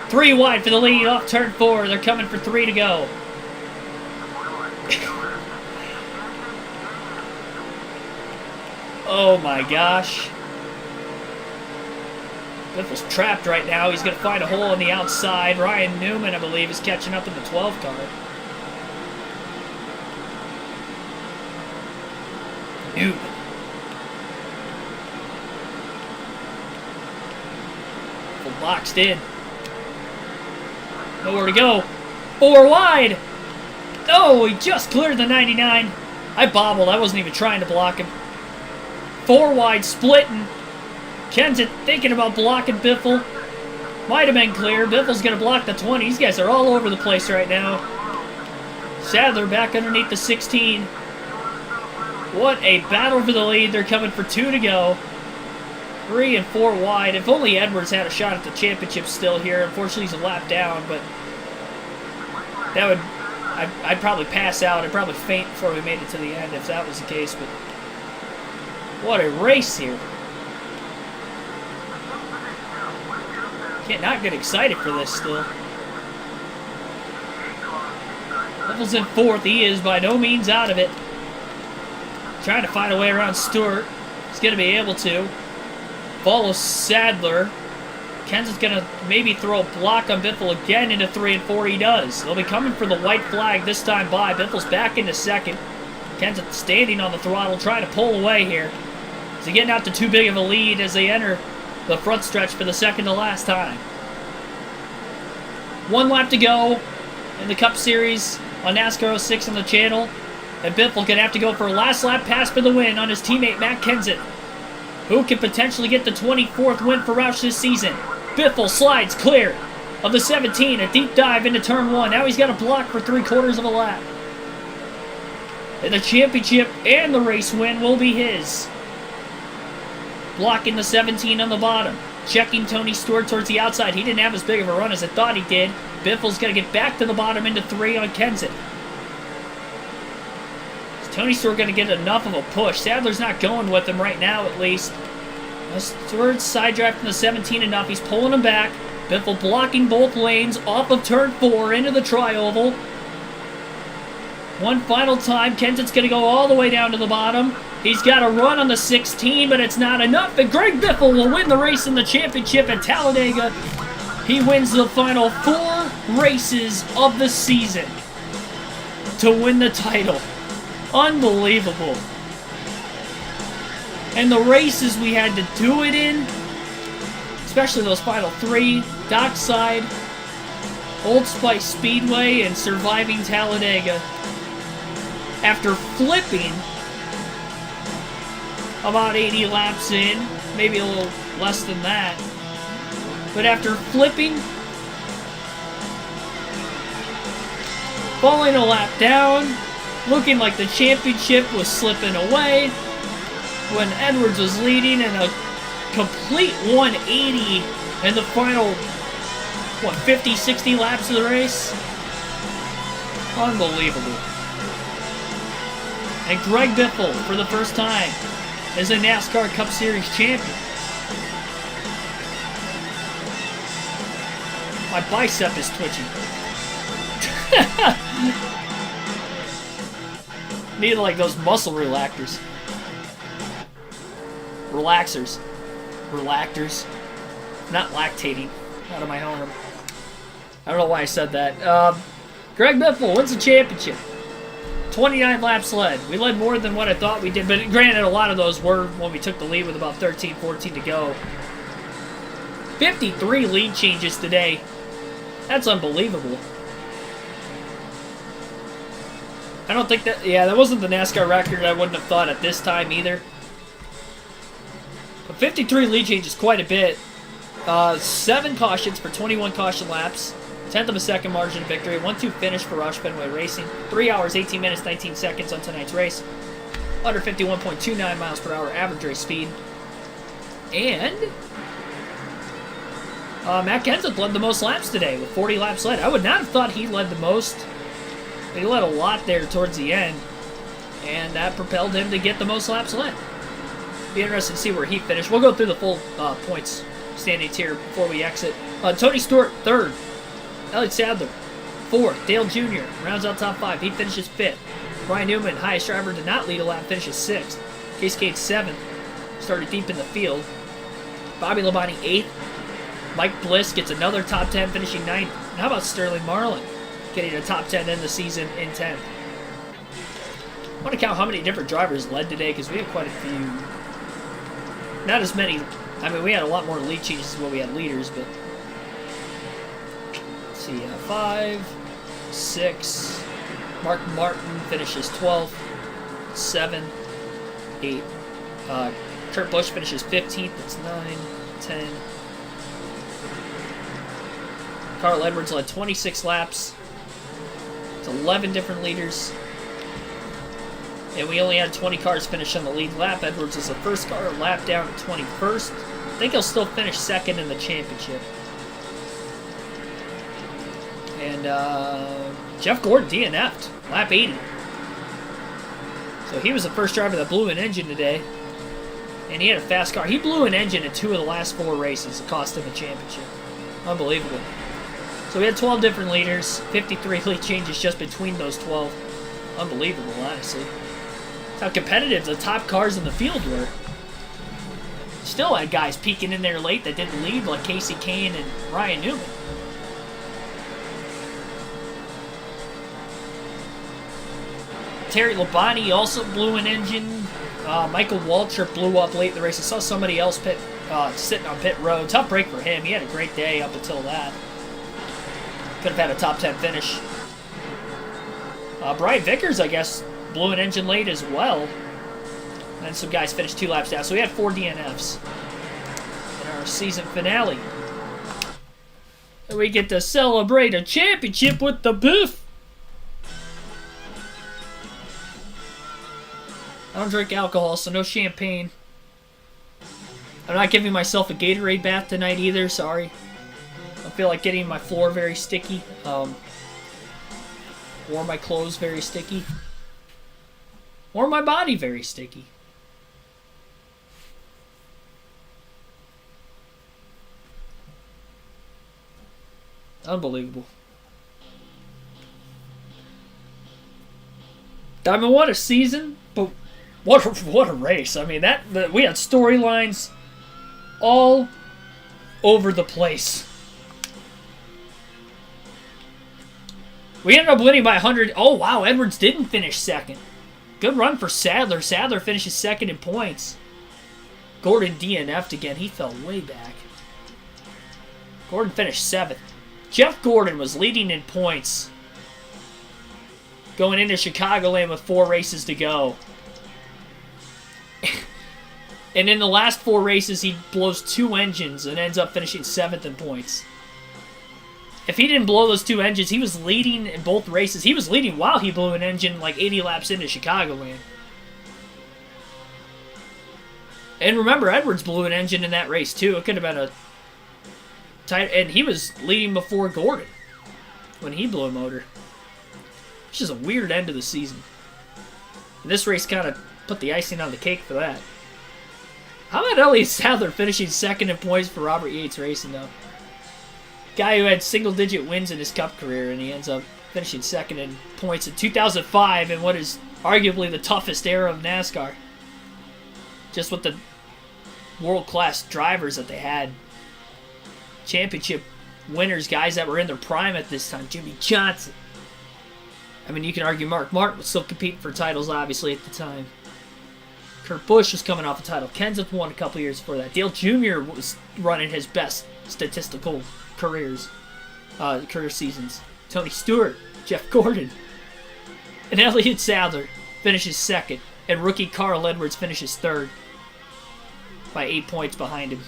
3 wide for the lead off turn 4. They're coming for 3 to go. Oh my gosh. Biffle's trapped right now. He's going to find a hole on the outside. Ryan Newman, I believe, is catching up in the 12 car. Newman. Biffle boxed in. Nowhere to go. 4 wide. Oh, he just cleared the 99. I bobbled. I wasn't even trying to block him. 4 wide, splitting. Kenseth thinking about blocking Biffle. Might have been clear. Biffle's going to block the 20. These guys are all over the place right now. Sadler back underneath the 16. What a battle for the lead. They're coming for 2 to go. 3 and 4 wide. If only Edwards had a shot at the championship still here. Unfortunately, he's a lap down, but that would... I'd probably pass out. I'd probably faint before we made it to the end if that was the case, but what a race here. Can't not get excited for this still. Biffle's in 4th. He is by no means out of it. Trying to find a way around Stewart. He's going to be able to. Follows Sadler. Kenseth's going to maybe throw a block on Biffle again into 3 and 4. He does. They'll be coming for the white flag this time by. Biffle's back into 2nd. Kenseth standing on the throttle, trying to pull away here. Is he getting out to too big of a lead as they enter the front stretch for the 2nd to last time? 1 lap to go in the Cup Series on NASCAR 06 on the channel. And Biffle going to have to go for a last lap pass for the win on his teammate Matt Kenseth, who can potentially get the 24th win for Roush this season. Biffle slides clear of the 17, a deep dive into turn 1. Now he's got a block for 3/4 of a lap. And the championship and the race win will be his. Blocking the 17 on the bottom. Checking Tony Stewart towards the outside. He didn't have as big of a run as I thought he did. Biffle's going to get back to the bottom into 3 on Kenseth. Is Tony Stewart going to get enough of a push? Sadler's not going with him right now, at least. Stewart's side drive from the 17 enough. He's pulling him back. Biffle blocking both lanes off of turn 4 into the tri-oval. One final time. Kenseth's going to go all the way down to the bottom. He's got a run on the 16, but it's not enough. And Greg Biffle will win the race in the championship at Talladega. He wins the final 4 races of the season to win the title. Unbelievable. And the races we had to do it in, especially those final 3, Dockside, Old Spice Speedway, and surviving Talladega. After flipping about 80 laps in, maybe a little less than that, but after flipping, falling a lap down, looking like the championship was slipping away, when Edwards was leading in a complete 180 in the final, 50, 60 laps of the race? Unbelievable. And Greg Biffle, for the first time, is a NASCAR Cup Series champion. My bicep is twitching. Need like those muscle relaxers. Relaxers. Not lactating. Out of my arm. I don't know why I said that. Greg Biffle wins the championship. 29 laps led. We led more than what I thought we did, but granted, a lot of those were when we took the lead with about 13, 14 to go. 53 lead changes today. That's unbelievable. I don't think that... Yeah, that wasn't the NASCAR record. I wouldn't have thought at this time either. But 53 lead changes, quite a bit. 7 cautions for 21 caution laps. 1/10 of a second margin of victory. 1-2 finish for Roush Fenway Racing. 3 hours, 18 minutes, 19 seconds on tonight's race. Under 51.29 miles per hour average race speed. And Matt Kenseth led the most laps today with 40 laps led. I would not have thought he led the most. He led a lot there towards the end. And that propelled him to get the most laps led. Be interested to see where he finished. We'll go through the full points standings here before we exit. Tony Stewart, 3rd. Elliott Sadler, 4th. Dale Jr. rounds out top 5. He finishes 5th. Ryan Newman, highest driver to not lead a lap, finishes 6th. Case Cade, 7th. Started deep in the field. Bobby Labonte, 8th. Mike Bliss gets another top 10, finishing 9th. And how about Sterling Marlin getting a top 10 in the season in 10th? I want to count how many different drivers led today because we had quite a few. Not as many. I mean, we had a lot more lead changes than what we had leaders, but... Let's see, 5, 6. Mark Martin finishes 12th. 7, 8. Kurt Busch finishes 15th. That's 9, 10. Carl Edwards led 26 laps. It's 11 different leaders. And we only had 20 cars finish on the lead lap. Edwards is the first car lap down at 21st. I think he'll still finish 2nd in the championship. And Jeff Gordon DNF'd, lap 80. So he was the first driver that blew an engine today. And he had a fast car. He blew an engine in 2 of the last 4 races. It cost him the championship. Unbelievable. So we had 12 different leaders. 53 lead changes just between those 12. Unbelievable, honestly. How competitive the top cars in the field were. Still had guys peeking in there late that didn't lead, like Casey Kane and Ryan Newman. Terry Labonte also blew an engine. Michael Waltrip blew up late in the race. I saw somebody else sitting on pit road. Tough break for him. He had a great day up until that. Could have had a top 10 finish. Brian Vickers, I guess, blew an engine late as well. And some guys finished 2 laps down. So we had 4 DNFs in our season finale. And we get to celebrate a championship with the Biff. I don't drink alcohol, so no champagne. I'm not giving myself a Gatorade bath tonight either, sorry. I feel like getting my floor very sticky. Or my clothes very sticky. Or my body very sticky. Unbelievable. I mean, what a season, but what a race. I mean, we had storylines all over the place. We ended up winning by 100. Oh, wow, Edwards didn't finish second. Good run for Sadler. Sadler finishes second in points. Gordon DNF'd again. He fell way back. Gordon finished seventh. Jeff Gordon was leading in points going into Chicagoland with 4 races to go. And in the last 4 races, he blows 2 engines and ends up finishing 7th in points. If he didn't blow those 2 engines, he was leading in both races. He was leading while he blew an engine like 80 laps into Chicagoland. And remember, Edwards blew an engine in that race too. It could have been a tight, and he was leading before Gordon when he blew a motor. It's just a weird end of the season. And this race kind of put the icing on the cake for that. How about Elliott Sadler finishing second in points for Robert Yates Racing, though? Guy who had single-digit wins in his Cup career, and he ends up finishing second in points in 2005 in what is arguably the toughest era of NASCAR. Just with the world-class drivers that they had. Championship winners, guys that were in their prime at this time. Jimmy Johnson. I mean, you can argue Mark Martin was still competing for titles, obviously, at the time. Kurt Busch was coming off a title. Kenseth won a couple years before that. Dale Jr. was running his best statistical career seasons. Tony Stewart, Jeff Gordon, and Elliott Sadler finishes second, and rookie Carl Edwards finishes third by 8 points behind him.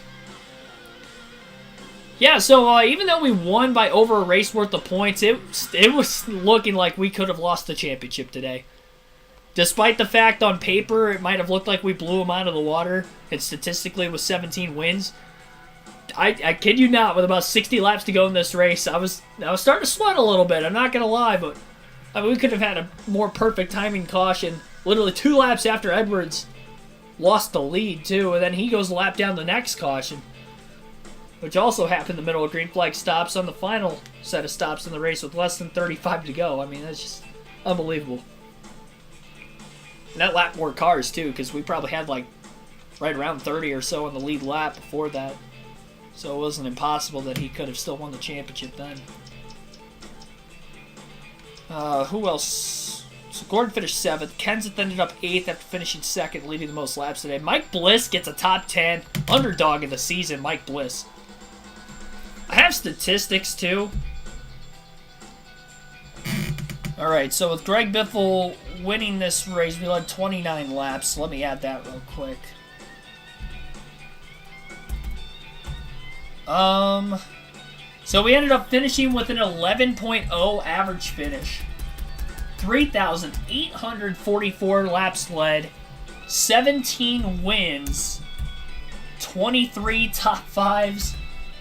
Yeah, so even though we won by over a race worth of points, it was looking like we could have lost the championship today. Despite the fact on paper it might have looked like we blew them out of the water, and statistically with 17 wins, I kid you not, with about 60 laps to go in this race, I was starting to sweat a little bit. I'm not going to lie, but I mean, we could have had a more perfect timing caution. Literally 2 laps after Edwards lost the lead, too, and then he goes a lap down the next caution, which also happened in the middle of green flag stops on the final set of stops in the race with less than 35 to go. I mean, that's just unbelievable. And that lapped more cars, too, because we probably had, like, right around 30 or so on the lead lap before that. So it wasn't impossible that he could have still won the championship then. Who else? So Gordon finished 7th. Kenseth ended up 8th after finishing 2nd, leading the most laps today. Mike Bliss gets a top 10. Underdog of the season, Mike Bliss. I have statistics, too. Alright, so with Greg Biffle winning this race, we led 29 laps. Let me add that real quick. So we ended up finishing with an 11.0 average finish. 3,844 laps led, 17 wins, 23 top 5s,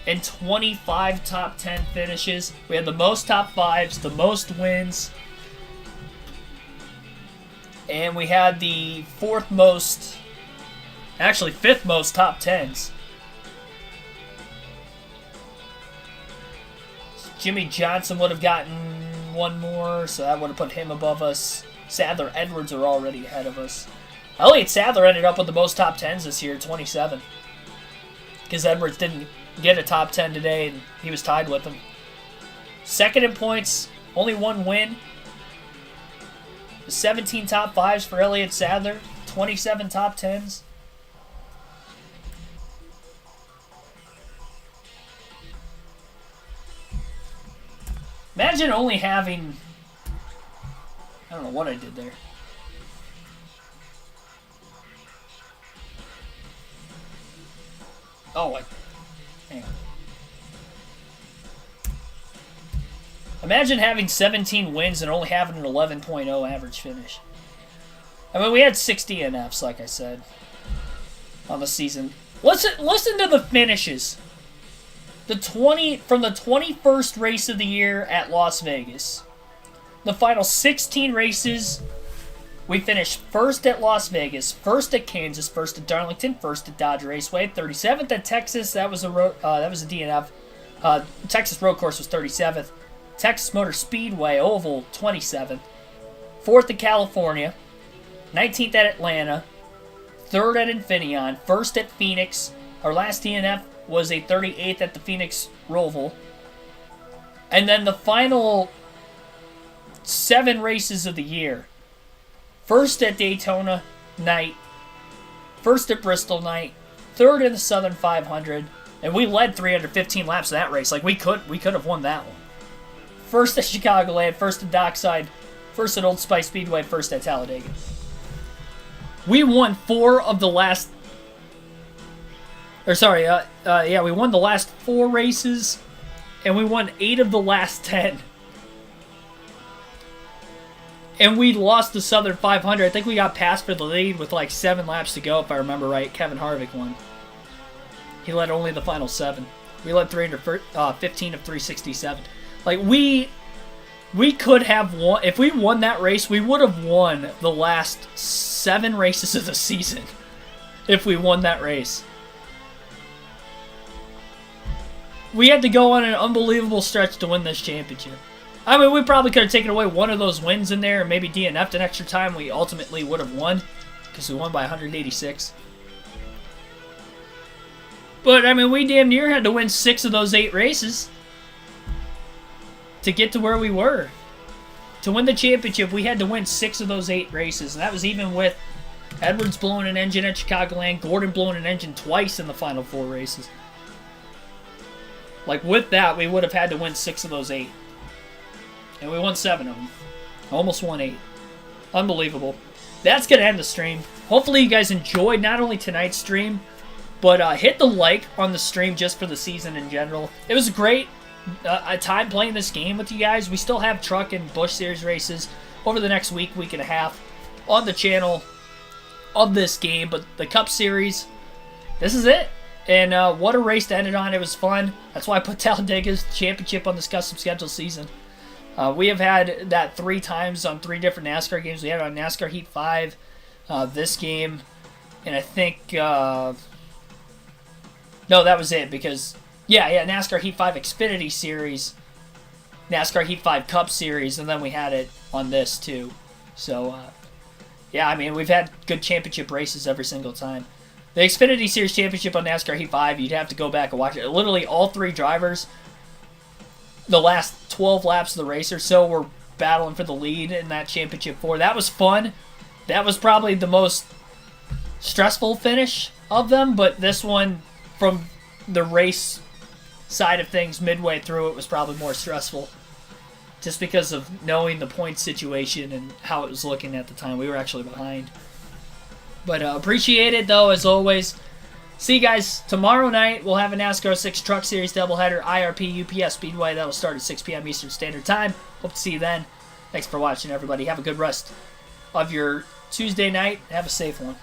and 25 top 10 finishes. We had the most top 5s, the most wins, and we had the 5th most top 10s. Jimmy Johnson would have gotten one more, so that would have put him above us. Sadler, Edwards are already ahead of us. Elliott Sadler ended up with the most top 10s this year, 27. Because Edwards didn't get a top 10 today, and he was tied with him. Second in points, only 1 win. 17 top 5s for Elliott Sadler, 27 top 10s. Imagine only having... I don't know what I did there. Oh, hang on. Imagine having 17 wins and only having an 11.0 average finish. I mean, we had 60 NFs, like I said, on the season. Listen to the finishes. From the 21st race of the year at Las Vegas. The final 16 races, we finished 1st at Las Vegas, 1st at Kansas, 1st at Darlington, 1st at Dodge Raceway, 37th at Texas, that was a DNF. Texas Road Course was 37th. Texas Motor Speedway Oval, 27th. 4th in California. 19th at Atlanta. 3rd at Infineon. 1st at Phoenix. Our last DNF was a 38th at the Phoenix Roval. And then the final 7 races of the year. 1st at Daytona night. 1st at Bristol night. 3rd in the Southern 500. And we led 315 laps of that race. Like, we could have won that one. 1st at Chicagoland. 1st at Dockside. 1st at Old Spice Speedway. 1st at Talladega. We won 4 of the last... we won the last 4 races. And we won 8 of the last 10. And we lost the Southern 500. I think we got passed for the lead with like 7 laps to go, if I remember right. Kevin Harvick won. He led only the final 7. We led 315 of 367. Like, we could have won. If we won that race, we would have won the last 7 races of the season. If we won that race. We had to go on an unbelievable stretch to win this championship. I mean, we probably could have taken away one of those wins in there and maybe DNF'd an extra time. We ultimately would have won because we won by 186. But, I mean, we damn near had to win 6 of those 8 races to get to where we were. To win the championship, we had to win 6 of those 8 races. And that was even with Edwards blowing an engine at Chicagoland, Gordon blowing an engine twice in the final 4 races. Like, with that, we would have had to win 6 of those 8. And we won 7 of them. Almost won 8. Unbelievable. That's going to end the stream. Hopefully you guys enjoyed not only tonight's stream, but hit the like on the stream just for the season in general. It was a great time playing this game with you guys. We still have Truck and Busch Series races over the next week and a half on the channel of this game. But the Cup Series, this is it. And what a race to end it on. It was fun. That's why I put Talladega's championship on this custom schedule season. We have had that 3 times on 3 different NASCAR games. We had it on NASCAR Heat 5, this game, and I think... no, that was it, because... Yeah, NASCAR Heat 5 Xfinity Series, NASCAR Heat 5 Cup Series, and then we had it on this, too. So, yeah, I mean, we've had good championship races every single time. The Xfinity Series Championship on NASCAR Heat 5, you'd have to go back and watch it. Literally, all 3 drivers... the last 12 laps of the race or so were battling for the lead in that championship 4. That was fun. That was probably the most stressful finish of them, but this one, from the race side of things midway through, it was probably more stressful. Just because of knowing the point situation and how it was looking at the time. We were actually behind. But appreciate it, though, as always. See you guys tomorrow night. We'll have a NASCAR 6 Truck Series doubleheader, IRP UPS Speedway. That'll start at 6 p.m. Eastern Standard Time. Hope to see you then. Thanks for watching, everybody. Have a good rest of your Tuesday night. Have a safe one.